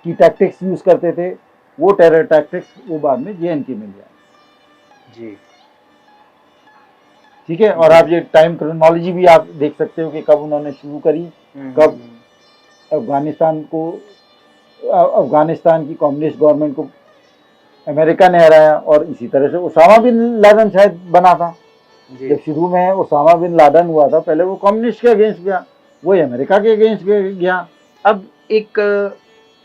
की टैक्टिक्स यूज करते थे, वो टेरर टैक्टिक्स वो बाद में JNK में गया। जी ठीक है। और आप ये टाइम क्रोनोलॉजी भी आप देख सकते हो कि कब उन्होंने शुरू करी, कब अफगानिस्तान की कम्युनिस्ट गवर्नमेंट को अमेरिका ने हराया, और इसी तरह से ओसामा बिन लादेन शायद बना था। जब शुरू में ओसामा बिन लादेन हुआ था, पहले वो कम्युनिस्ट के अगेंस्ट गया, वो अमेरिका के अगेंस्ट गया। अब एक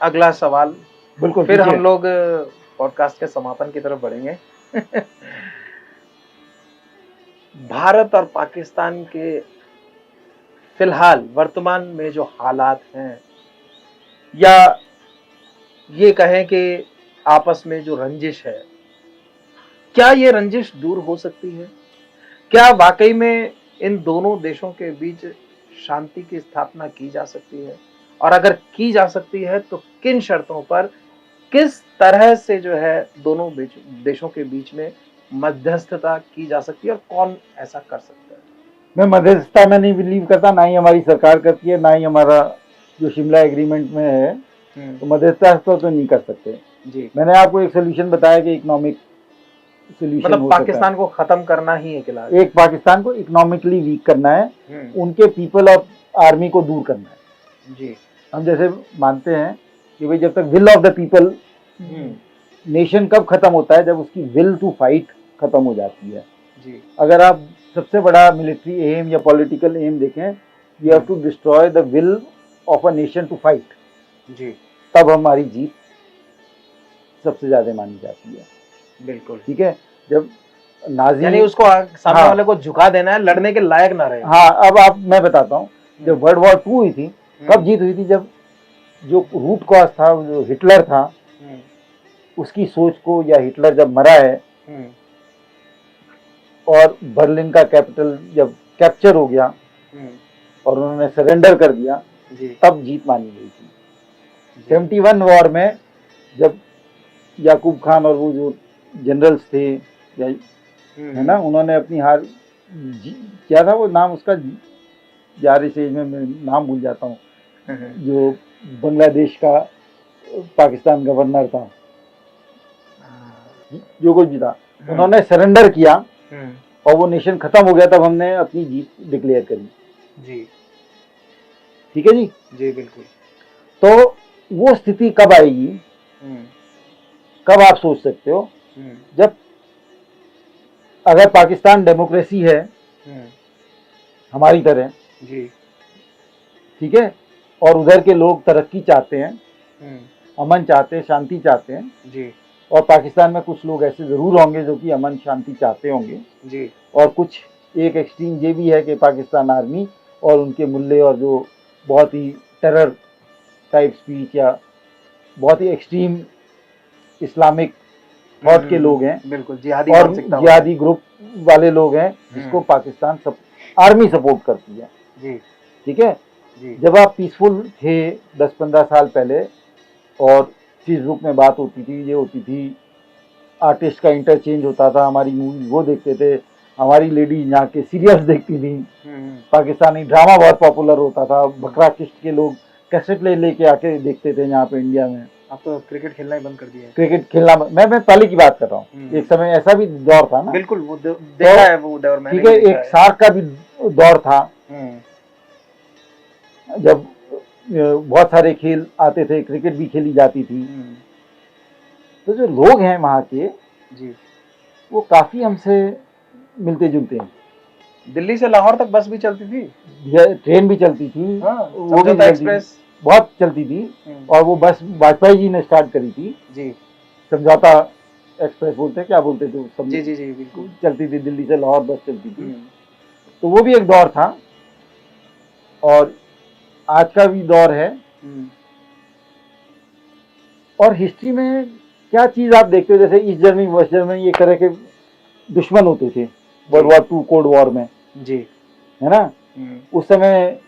अगला सवाल, बिल्कुल, फिर हम लोग पॉडकास्ट के समापन की तरफ बढ़ेंगे। भारत और पाकिस्तान के फिलहाल वर्तमान में जो हालात हैं, या ये कहें कि आपस में जो रंजिश है, क्या ये रंजिश दूर हो सकती है? क्या वाकई में इन दोनों देशों के बीच शांति की स्थापना की जा सकती है? और अगर की जा सकती है तो किन शर्तों पर, किस तरह से जो है दोनों देशों के बीच में मध्यस्थता की जा सकती है, और कौन ऐसा कर सकता है? मैं मध्यस्थता में नहीं बिलीव करता, ना ही हमारी सरकार करती है, ना ही हमारा जो शिमला एग्रीमेंट में है, तो मध्यस्थता तो नहीं कर सकते जी। मैंने आपको एक सोल्यूशन बताया कि इकोनॉमिक सोल्यूशन, मतलब पाकिस्तान को खत्म करना ही एक इलाज, एक पाकिस्तान को इकोनॉमिकली वीक करना है, उनके पीपल और आर्मी को दूर करना है। जी। हम जैसे मानते हैं कि भाई जब तक will of the people, nation कब खत्म होता है? जब उसकी विल टू फाइट खत्म हो जाती है। जी। अगर आप सबसे बड़ा मिलिट्री एम या पॉलिटिकल एम देखें, you have to destroy the will of a nation to fight, जी, तब हमारी जीत सबसे ज्यादा मानी जाती है। बिल्कुल, ठीक है। जब नाजी, यानी उसको सामने वाले को झुका देना है, लड़ने के लायक ना रहे। हाँ, अब मैं बताता हूँ, जब वर्ल्ड वॉर 2 हुई थी, कब जीत हुई थी? जब जो रूट कॉज था, जो हिटलर था, उसकी सोच को, या हिटलर जब मरा है और बर्लिन का कैपिटल जब कैप्चर हो गया और उन्होंने सरेंडर कर दिया, तब जीत मानी गई थी। 71 वॉर में जब याकूब खान और वो जो जनरल्स थे, है ना, उन्होंने अपनी हार, क्या था वो नाम उसका, यार इस एज में मैं नाम भूल जाता हूँ, जो बांग्लादेश का पाकिस्तान गवर्नर था, जो कुछ भी था, उन्होंने सरेंडर किया और वो नेशन खत्म हो गया, तब हमने अपनी जीत डिक्लेयर करी। जी, ठीक है जी। जी बिल्कुल। तो वो स्थिति कब आएगी, कब आप सोच सकते हो? जब अगर पाकिस्तान डेमोक्रेसी है हमारी तरह, जी, ठीक है, और उधर के लोग तरक्की चाहते हैं, अमन चाहते हैं, शांति चाहते हैं जी, और पाकिस्तान में कुछ लोग ऐसे जरूर होंगे जो कि अमन शांति चाहते होंगे जी, और कुछ एक एक्सट्रीम ये भी है कि पाकिस्तान आर्मी और उनके मुल्ले और जो बहुत ही टेरर टाइप स्पीच या बहुत ही एक्सट्रीम इस्लामिक थॉट के लोग हैं, बिल्कुल जिहादी और जिहादी ग्रुप वाले लोग हैं जिसको पाकिस्तान आर्मी सपोर्ट करती है। जी, ठीक है जी। जब आप पीसफुल थे 10-15 साल पहले और फेसबुक में बात होती थी, ये होती थी, आर्टिस्ट का इंटरचेंज होता था, हमारी मूवीज वो देखते थे, हमारी लेडीज यहाँ के सीरियल्स देखती थी, पाकिस्तानी ड्रामा बहुत पॉपुलर होता था, बकरा किश्त के लोग कैसेट लेके आके देखते थे यहाँ पे इंडिया में। अब तो क्रिकेट खेलना ही बंद कर दिया है। क्रिकेट खेलना मैं पहले की बात कर रहा हूँ, एक समय ऐसा भी दौर था ना। बिल्कुल, वो देखा है वो दौर में। ठीक है, एक सार्क का भी दौर था जब बहुत सारे खेल आते थे, क्रिकेट भी खेली जाती थी। तो जो लोग हैं वहाँ के, जी, वो काफी हमसे मिलते जुलते हैं। दिल्ली से लाहौर तक बस भी चलती थी, ट्रेन भी चलती थी, हाँ, वो भी समझौता चलती थी, एक्सप्रेस बहुत चलती थी। और वो बस वाजपेयी जी ने स्टार्ट करी थी जी समझौता एक्सप्रेस, बोलते हैं क्या बोलते थे सब, जी जी जी बिल्कुल चलती थी, दिल्ली से लाहौर बस चलती थी। तो वो भी एक दौर था और आज का भी दौर है। और हिस्ट्री में क्या चीज आप देखते हो, जैसे ईस्ट जर्मनी वेस्ट जर्मनी एक तरह के दुश्मन होते थे वर्ल्ड वॉर 2 कोल्ड वॉर में जी, है ना। उस समय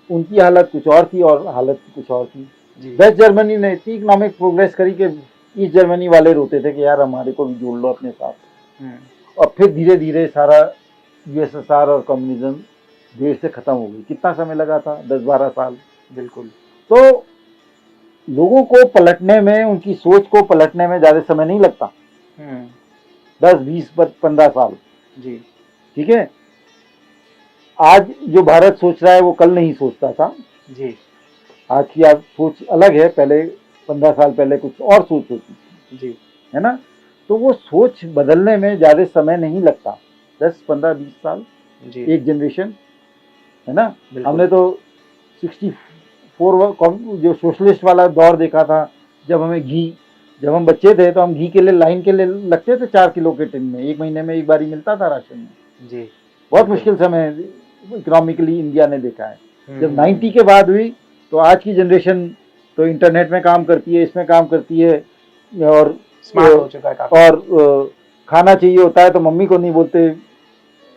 उनकी हालत कुछ और थी और हालत कुछ और थी। वेस्ट जर्मनी ने इतनी इकोनॉमिक प्रोग्रेस करी कि ईस्ट जर्मनी वाले रोते थे कि यार हमारे को भी जोड़ लो अपने साथ। और फिर धीरे धीरे सारा यूएसएसआर और कम्युनिज्म देश से खत्म हो गई। कितना समय लगा था, 10-12 साल। बिल्कुल। तो लोगों को पलटने में, उनकी सोच को पलटने में ज्यादा समय नहीं लगता, 10-20-15 साल जी, ठीक है। आज जो भारत सोच रहा है वो कल नहीं सोचता था जी, आज की आप सोच अलग है, पहले 15 साल पहले कुछ और सोच होती थी जी, है ना। तो वो सोच बदलने में ज्यादा समय नहीं लगता, 10-15-20 साल, जी, एक जनरेशन है ना। हमने तो 64 जो सोशलिस्ट वाला दौर देखा था, जब हमें घी, जब हम बच्चे थे तो हम घी के लिए लाइन के लिए लगते थे 4 किलो के टिन में, एक महीने में एक बार ही मिलता था राशन में जी। बहुत मुश्किल समय इकोनॉमिकली इंडिया ने देखा है। जब 90 के बाद हुई तो आज की जनरेशन तो इंटरनेट में काम करती है, इसमें काम करती है और स्मार्ट हो चुका है काफी। और खाना चाहिए होता है तो मम्मी को नहीं बोलते,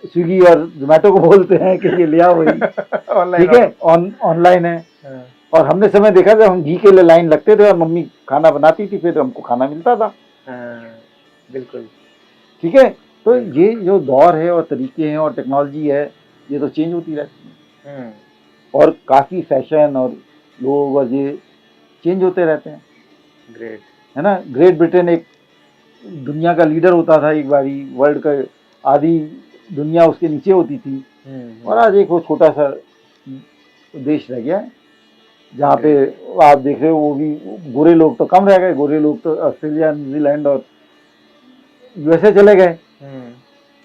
स्विगी और जोमेटो को बोलते हैं कि ये ले आओ भाई ठीक है, ऑनलाइन है। और हमने समय देखा जब हम घी के लिए लाइन लगते थे और मम्मी खाना बनाती थी, फिर हमको खाना मिलता था। बिल्कुल ठीक है। तो ये जो दौर है और तरीके हैं और टेक्नोलॉजी है, ये तो चेंज होती रहती है और काफ़ी फैशन और लोग और ये चेंज होते रहते हैं। ग्रेट है ना। ग्रेट ब्रिटेन एक दुनिया का लीडर होता था एक बारी, वर्ल्ड का आधी दुनिया उसके नीचे होती थी और आज एक वो छोटा सा देश रह गया है जहाँ पे आप देख रहे हो वो भी गोरे लोग तो कम रह गए, गोरे लोग तो ऑस्ट्रेलिया, न्यूजीलैंड और यूएसए चले गए,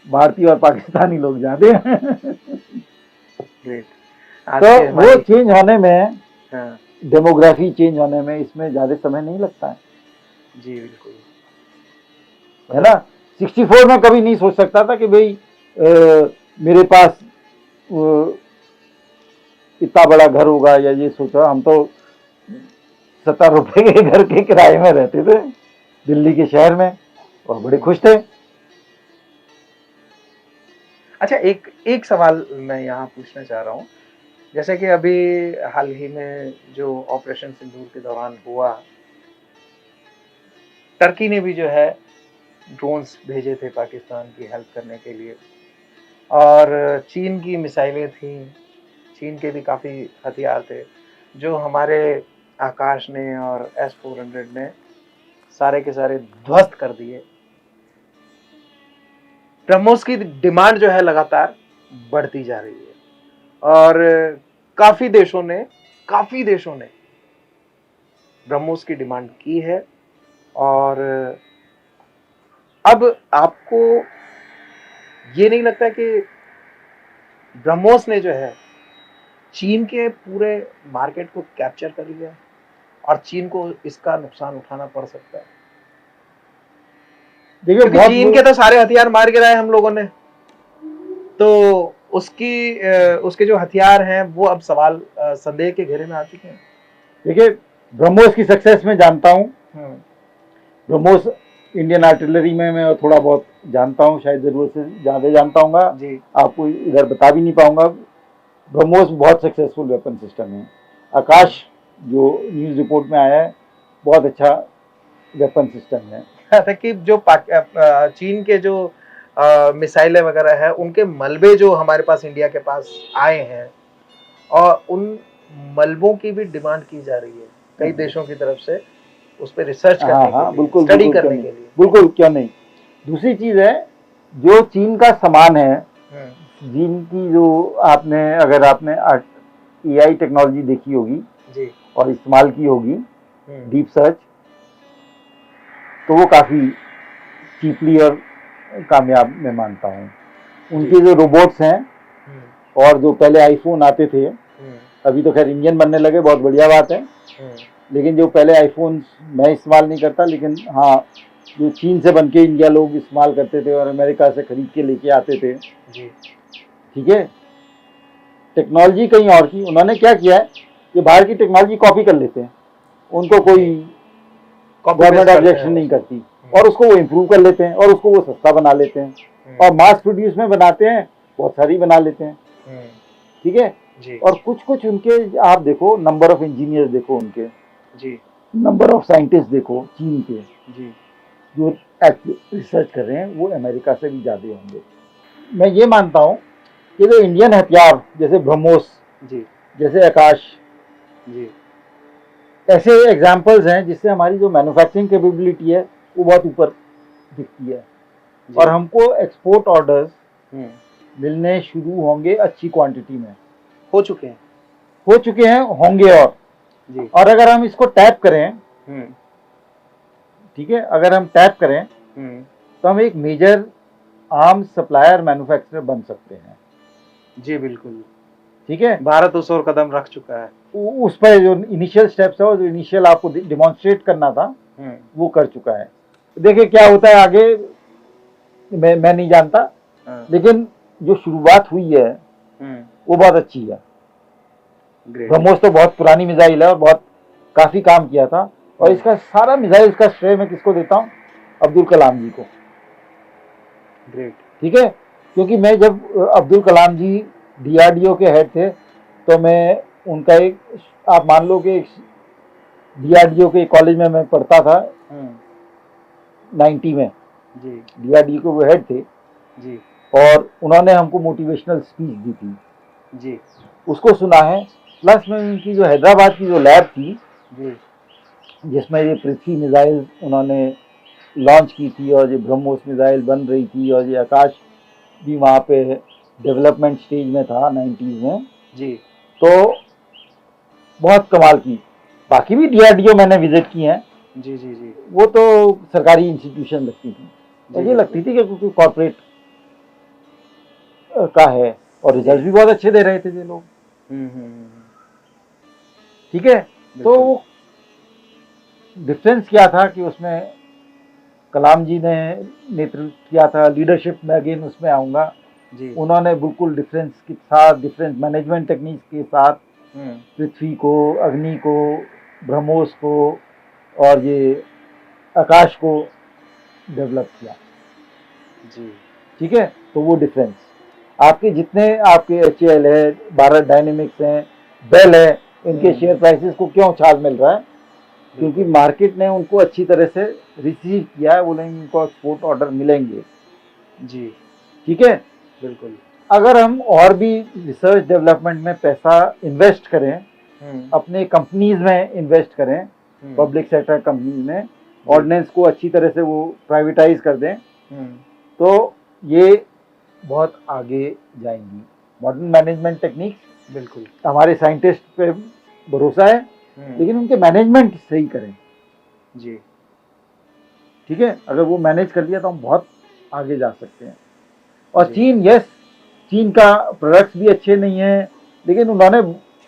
भारतीय और पाकिस्तानी लोग ज्यादा हैं तो वो चेंज होने में, डेमोग्राफी चेंज होने में इसमें ज्यादा समय नहीं लगता है। जी बिल्कुल है ना। 64 में कभी नहीं सोच सकता था कि भाई मेरे पास इतना बड़ा घर होगा या ये सोचा। हम तो 70 रुपए के घर के किराए में रहते थे दिल्ली के शहर में और बड़े खुश थे। अच्छा, एक सवाल मैं यहाँ पूछना चाह रहा हूँ, जैसे कि अभी हाल ही में जो ऑपरेशन सिंदूर के दौरान हुआ, टर्की ने भी जो है ड्रोन्स भेजे थे पाकिस्तान की हेल्प करने के लिए और चीन की मिसाइलें थी, चीन के भी काफ़ी हथियार थे जो हमारे आकाश ने और S-400 ने सारे के सारे ध्वस्त कर दिए। ब्रह्मोस की डिमांड जो है लगातार बढ़ती जा रही है और काफ़ी देशों ने ब्रह्मोस की डिमांड की है। और अब आपको ये नहीं लगता कि ब्रह्मोस ने जो है चीन के पूरे मार्केट को कैप्चर कर लिया और चीन को इसका नुकसान उठाना पड़ सकता है? देखिए चीन के तो सारे हथियार मार गिराए हम लोगों ने, तो उसके जो हथियार हैं वो अब सवाल संदेह के घेरे में आ चुके हैं। देखिए ब्रह्मोस की सक्सेस में जानता हूँ, ब्रह्मोस इंडियन आर्टिलरी में मैं थोड़ा बहुत जानता हूँ, शायद जरूरत से ज़्यादा जानता हूँगा, आपको इधर बता भी नहीं पाऊंगा। ब्रह्मोस बहुत सक्सेसफुल वेपन सिस्टम है। आकाश जो न्यूज़ रिपोर्ट में आया है बहुत अच्छा वेपन सिस्टम है। कि जो चीन के जो मिसाइलें वगैरह है उनके मलबे जो हमारे पास इंडिया के पास आए हैं और उन मलबों की भी डिमांड की जा रही है कई देशों की तरफ से उस पर रिसर्च करने के लिए, बिल्कुल, स्टडी करने के लिए। बिल्कुल क्यों नहीं। दूसरी चीज है जो चीन का सामान है, जिनकी जो अगर आपने AI टेक्नोलॉजी देखी होगी जी और इस्तेमाल की होगी, डीप सर्च, तो वो काफी चीपली और कामयाब मैं मानता हूँ। उनके जो रोबोट्स हैं और जो पहले आईफोन आते थे, अभी तो खैर इंडियन बनने लगे, बहुत बढ़िया बात है, लेकिन जो पहले आईफोन मैं इस्तेमाल नहीं करता, लेकिन हाँ जो चीन से बन के इंडिया लोग इस्तेमाल करते थे और अमेरिका से खरीद के लेके आते थे, ठीक है, टेक्नोलॉजी कहीं और की, उन्होंने क्या किया है कि बाहर की टेक्नोलॉजी कॉपी कर लेते हैं, उनको कोई गवर्नमेंट ऑब्जेक्शन नहीं करती, और उसको वो इम्प्रूव कर लेते हैं और उसको वो सस्ता बना लेते हैं, और मास प्रोड्यूस में बनाते हैं, बहुत सारी बना लेते हैं, ठीक है जी। और कुछ कुछ उनके आप देखो, नंबर ऑफ इंजीनियर्स देखो उनके जी, नंबर ऑफ साइंटिस्ट देखो चीन के जी, जो रिसर्च कर रहे हैं वो अमेरिका से भी ज़्यादा होंगे। मैं ये मानता हूँ कि जो इंडियन हथियार जैसे ब्रह्मोस जी, जैसे आकाश जी, ऐसे एग्जाम्पल्स हैं जिससे हमारी जो मैन्युफैक्चरिंग कैपेबिलिटी है वो बहुत ऊपर दिखती है, और हमको एक्सपोर्ट ऑर्डर्स मिलने शुरू होंगे अच्छी क्वांटिटी में, हो चुके हैं, होंगे, और जी। और अगर हम इसको टैप करें, ठीक है, अगर हम टैप करें तो हम एक मेजर आर्म्स सप्लायर मैन्युफैक्चरर बन सकते हैं जी, बिल्कुल, ठीक है। भारत उस ओर कदम रख चुका है, उस पर जो इनिशियल स्टेप्स है और जो इनिशियल आपको डिमॉन्स्ट्रेट करना था वो कर चुका है। देखिए क्या होता है आगे, मैं नहीं जानता, लेकिन जो शुरुआत हुई है वो बहुत अच्छी है। ब्रह्मोस तो बहुत पुरानी मिसाइल है और बहुत काफी काम किया था, और इसका सारा मिसाइल का श्रेय मैं किसको देता हूँ, अब्दुल कलाम जी को। ग्रेट, ठीक है, क्योंकि मैं जब अब्दुल कलाम जी डीआरडीओ के हेड थे तो मैं उनका एक, आप मान लो कि डीआरडीओ के कॉलेज में मैं पढ़ता था 90 में जी, डीआरडीओ के वो हेड थे जी, और उन्होंने हमको मोटिवेशनल स्पीच दी थी जी, उसको सुना है, प्लस में उनकी जो हैदराबाद की जो लैब थी जी, जिसमें ये पृथ्वी मिसाइल उन्होंने लॉन्च की थी और ये ब्रह्मोस मिसाइल बन रही थी, और ये आकाश भी वहाँ पे डेवलपमेंट स्टेज में था 90s में जी, तो बहुत कमाल की। बाकी भी डीआरडीओ मैंने विजिट की हैं जी जी जी, वो तो सरकारी इंस्टीट्यूशन लगती थी, मुझे लगती थी कि क्योंकि कॉर्पोरेट का है, और रिजल्ट भी बहुत अच्छे दे रहे थे ये लोग, ठीक है। तो डिफरेंस क्या था कि उसमें कलाम जी ने नेतृत्व किया था, लीडरशिप में अगेन उसमें आऊँगा जी, उन्होंने बिल्कुल डिफरेंस के साथ, डिफरेंस मैनेजमेंट टेक्निक्स के साथ पृथ्वी को, अग्नि को, ब्रह्मोस को और ये आकाश को डेवलप किया जी, ठीक है। तो वो डिफरेंस आपके जितने आपके HAL है, भारत डायनेमिक्स हैं, बेल है, इनके शेयर प्राइसेस को क्यों उछाल मिल रहा है, क्योंकि मार्केट ने उनको अच्छी तरह से रिसीव किया है, बोलेंगे उनको एक्सपोर्ट ऑर्डर मिलेंगे जी, ठीक है, बिल्कुल। अगर हम और भी रिसर्च डेवलपमेंट में पैसा इन्वेस्ट करें, अपने कंपनीज में इन्वेस्ट करें, पब्लिक सेक्टर कंपनीज में, ऑर्डिनेंस को अच्छी तरह से वो प्राइवेटाइज कर दें, तो ये बहुत आगे जाएंगी। मॉडर्न मैनेजमेंट टेक्निक्स, बिल्कुल, हमारे साइंटिस्ट पे भरोसा है, लेकिन उनके मैनेजमेंट सही करें जी, ठीक है। अगर वो मैनेज कर लिया तो हम बहुत आगे जा सकते हैं। और चीन, यस, चीन का प्रोडक्ट्स भी अच्छे नहीं है, लेकिन उन्होंने,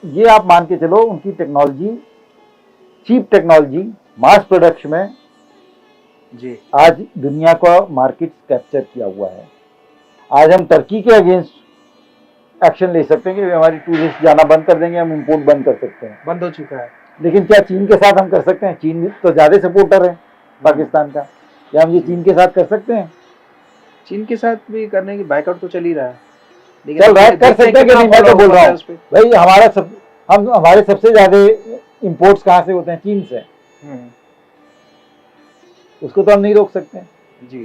ये आप मान के चलो, उनकी technology, cheap technology, mass production में जी आज दुनिया का मार्केट कैप्चर किया हुआ है। आज हम टर्की के अगेंस्ट एक्शन ले सकते हैं कि हमारी टूरिस्ट जाना बंद कर देंगे, हम इंपोर्ट बंद कर सकते हैं, बंद हो चुका है, लेकिन क्या चीन के साथ हम कर सकते हैं? चीन तो ज्यादा सपोर्टर है पाकिस्तान का, क्या हम ये चीन के साथ कर सकते हैं? चीन के साथ भी करने की बाइकआउट तो चल ही रहा है, चल रहा है, कर सकते हैं कि नहीं, मैं तो बोल रहा हूँ भाई, हमारे सबसे ज्यादा इंपोर्ट्स कहाँ से होते हैं? चीन से, उसको तो हम नहीं रोक सकते जी,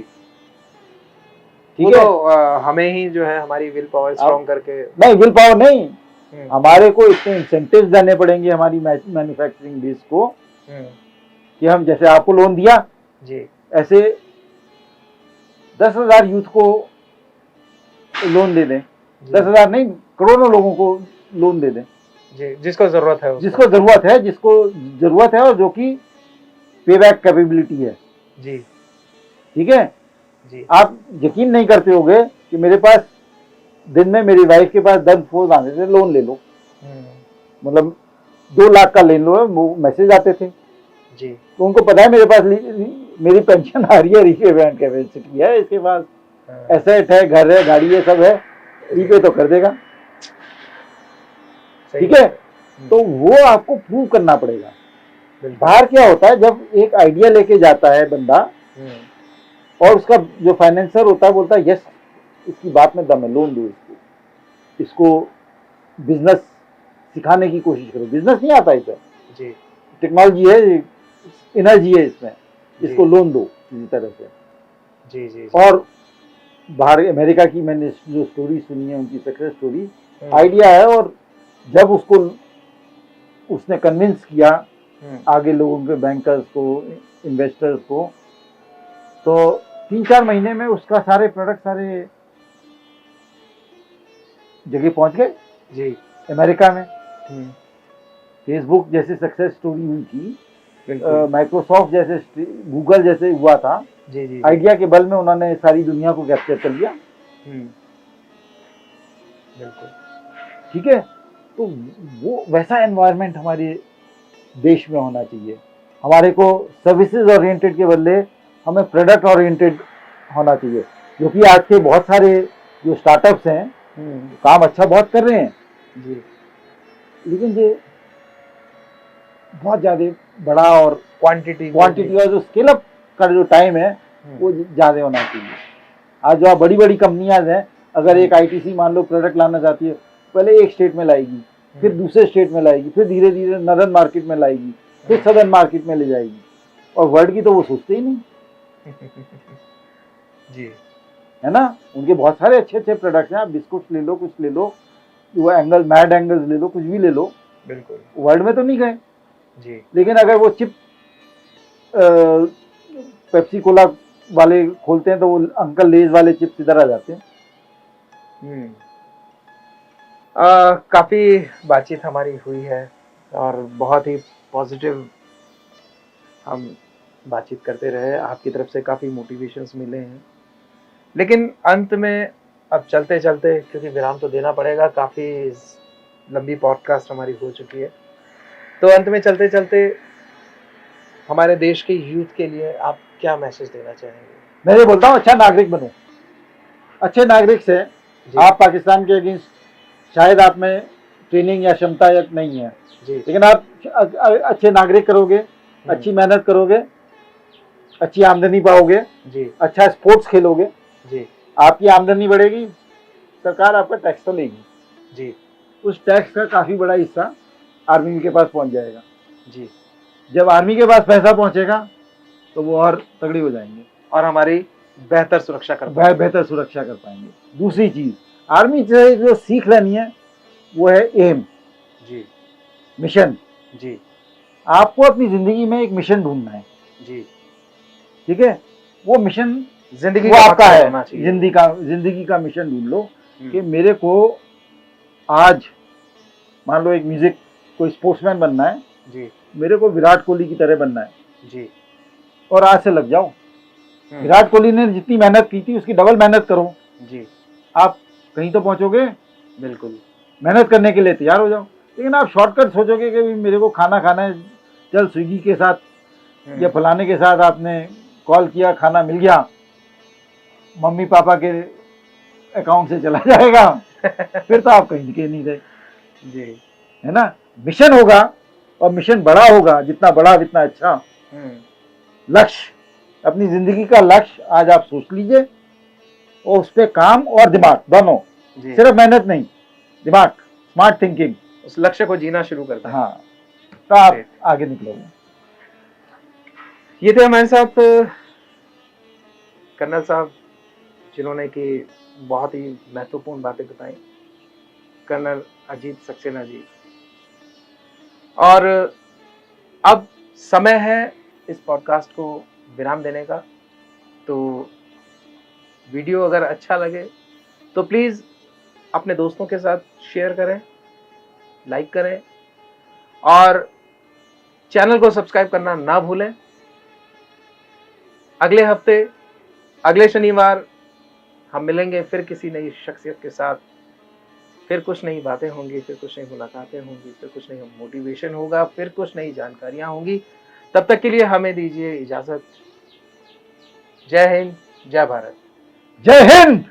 ठीक है। तो हमें ही जो है हमारी विल पावर स्ट्रॉन्ग करके, नहीं विल पावर नहीं, हमारे को इतने इंसेंटिव्स देने पड़ेंगे हमारी मैन्युफैक्चरिंग बेस को, कि हम जैसे आपको लोन दिया जी, ऐसे 10,000 यूथ को लोन दे दें, 10,000 नहीं, करोड़ों लोगों को लोन दे दें जी, जिसको जरूरत है, और जो कि पे बैक कैपेबिलिटी है जी, ठीक है जी। आप यकीन नहीं करते होगे कि मेरे पास दिन में मेरी वाइफ के पास 10 फोन आते थे, लोन ले लो, मतलब 2 लाख का लोन लो, वो मैसेज आते थे जी। तो उनको पता है मेरे पास मेरी पेंशन आ रही है, रीपेमेंट कैपेसिटी है, इसके पास एसेट है, घर है, गाड़ी है, सब है, रीपे तो कर देगा। ठीक है, तो वो आपको प्रूव करना पड़ेगा। बाहर क्या होता है, जब एक आइडिया लेके जाता है बंदा और उसका जो फाइनेंसर होता है बोलता है यस इसकी बात में दम है, लोन दो इसको बिजनेस सिखाने की कोशिश करो। बिजनेस नहीं आता इसे जी, टेक्नोलॉजी है, एनर्जी है इसमें, इसको लोन दो किसी तरह से जी, जी, जी। और बाहर अमेरिका की मैंने जो स्टोरी सुनी है, उनकी सक्सेस स्टोरी, आइडिया है और जब उसको उसने कन्विंस किया आगे लोगों के, बैंकर्स को, इन्वेस्टर्स को, तो 3-4 महीने में उसका सारे प्रोडक्ट सारे जगह पहुंच गए जी अमेरिका में। फेसबुक जैसे सक्सेस स्टोरी हुई थी, माइक्रोसॉफ्ट जैसे, गूगल जैसे हुआ था जी, जी, आइडिया के बल में उन्होंने सारी दुनिया को कैप्चर कर लिया। बिल्कुल ठीक है, तो वो वैसा एनवायरनमेंट हमारे देश में होना चाहिए। हमारे को सर्विसेज ओरिएंटेड के बदले हमें प्रोडक्ट ओरिएंटेड होना चाहिए, क्योंकि आज के बहुत सारे जो स्टार्टअप्स हैं काम अच्छा बहुत कर रहे हैं जी, लेकिन ये बहुत ज़्यादा बड़ा और क्वांटिटी और जो स्केल अप का जो टाइम है वो ज़्यादा होना चाहिए। आज जो बड़ी बड़ी कंपनियां हैं, अगर एक आईटीसी मान लो प्रोडक्ट लाना चाहती है, पहले एक स्टेट में लाएगी, फिर दूसरे स्टेट में लाएगी, फिर धीरे धीरे नॉर्दर्न मार्केट में लाएगी, फिर सदर्न मार्केट में ले जाएगी, और वर्ल्ड की तो वो सोचते ही नहीं जी, है ना। उनके बहुत सारे अच्छे अच्छे प्रोडक्ट्स हैं, आप बिस्कुट ले लो, कुछ ले लो, वो एंगल, मैड एंगल्स ले लो, कुछ भी ले लो, बिल्कुल वर्ल्ड में तो नहीं गए जी। लेकिन अगर वो चिप पेप्सी कोला वाले खोलते हैं तो वो अंकल लेज वाले चिप्स इधर आ जाते हैं। काफ़ी बातचीत हमारी हुई है और बहुत ही पॉजिटिव हम बातचीत करते रहे, आपकी तरफ से काफ़ी मोटिवेशंस मिले हैं, लेकिन अंत में अब चलते चलते, क्योंकि विराम तो देना पड़ेगा, काफ़ी लंबी पॉडकास्ट हमारी हो चुकी है, तो अंत में चलते चलते हमारे देश के यूथ के लिए आप क्या मैसेज देना चाहेंगे? मैं ये बोलता हूँ अच्छा नागरिक बनो। अच्छे नागरिक से आप पाकिस्तान के अगेंस्ट शायद आप में ट्रेनिंग या क्षमता नहीं है जी, लेकिन आप अच्छे नागरिक करोगे, अच्छी मेहनत करोगे, अच्छी आमदनी पाओगे जी, अच्छा स्पोर्ट्स खेलोगे जी, आपकी आमदनी बढ़ेगी, सरकार आपका टैक्स तो लेगी जी, उस टैक्स का काफ़ी बड़ा हिस्सा आर्मी के पास पहुंच जाएगा जी। जब आर्मी के पास पैसा पहुंचेगा तो वो और तगड़ी हो जाएंगे और हमारी बेहतर सुरक्षा कर पाएंगे। दूसरी चीज आर्मी से जो सीख लेनी है वो है एम जी, मिशन जी। आपको अपनी जिंदगी में एक मिशन ढूंढना है जी, ठीक है, वो मिशन जिंदगी का आपका है, जिंदगी का मिशन ढूंढ लो कि मेरे को आज मान लो एक म्यूजिक कोई स्पोर्ट्समैन बनना है जी, मेरे को विराट कोहली की तरह बनना है जी, और आज से लग जाओ। विराट कोहली ने जितनी मेहनत की थी उसकी डबल मेहनत करो जी, आप कहीं तो पहुंचोगे। बिल्कुल, मेहनत करने के लिए तैयार हो जाओ, लेकिन आप शॉर्टकट सोचोगे कि मेरे को खाना खाना है, चल स्विगी के साथ या फलाने के साथ आपने कॉल किया, खाना मिल गया, मम्मी पापा के अकाउंट से चला जाएगा फिर तो आप कहीं के नहीं गए जी, है ना। मिशन होगा और मिशन बड़ा होगा, जितना बड़ा जितना अच्छा। लक्ष्य, अपनी जिंदगी का लक्ष्य आज आप सोच लीजिए और उस पर काम और दिमाग दोनों, सिर्फ मेहनत नहीं, दिमाग, स्मार्ट थिंकिंग, उस लक्ष्य को जीना शुरू करते हैं। हाँ, तो आप आगे निकलोगे। ये थे हमारे साथ कर्नल साहब, जिन्होंने की बहुत ही महत्वपूर्ण बातें बताई, कर्नल अजीत सक्सेना जी। और अब समय है इस पॉडकास्ट को विराम देने का, तो वीडियो अगर अच्छा लगे तो प्लीज़ अपने दोस्तों के साथ शेयर करें, लाइक करें और चैनल को सब्सक्राइब करना ना भूलें। अगले हफ्ते, अगले शनिवार हम मिलेंगे फिर किसी नई शख्सियत के साथ। फिर कुछ नई बातें होंगी, फिर कुछ नई मुलाकातें होंगी, फिर कुछ नई मोटिवेशन होगा, फिर कुछ नई जानकारियां होंगी। तब तक के लिए हमें दीजिए इजाजत। जय हिंद, जय भारत। जय हिंद।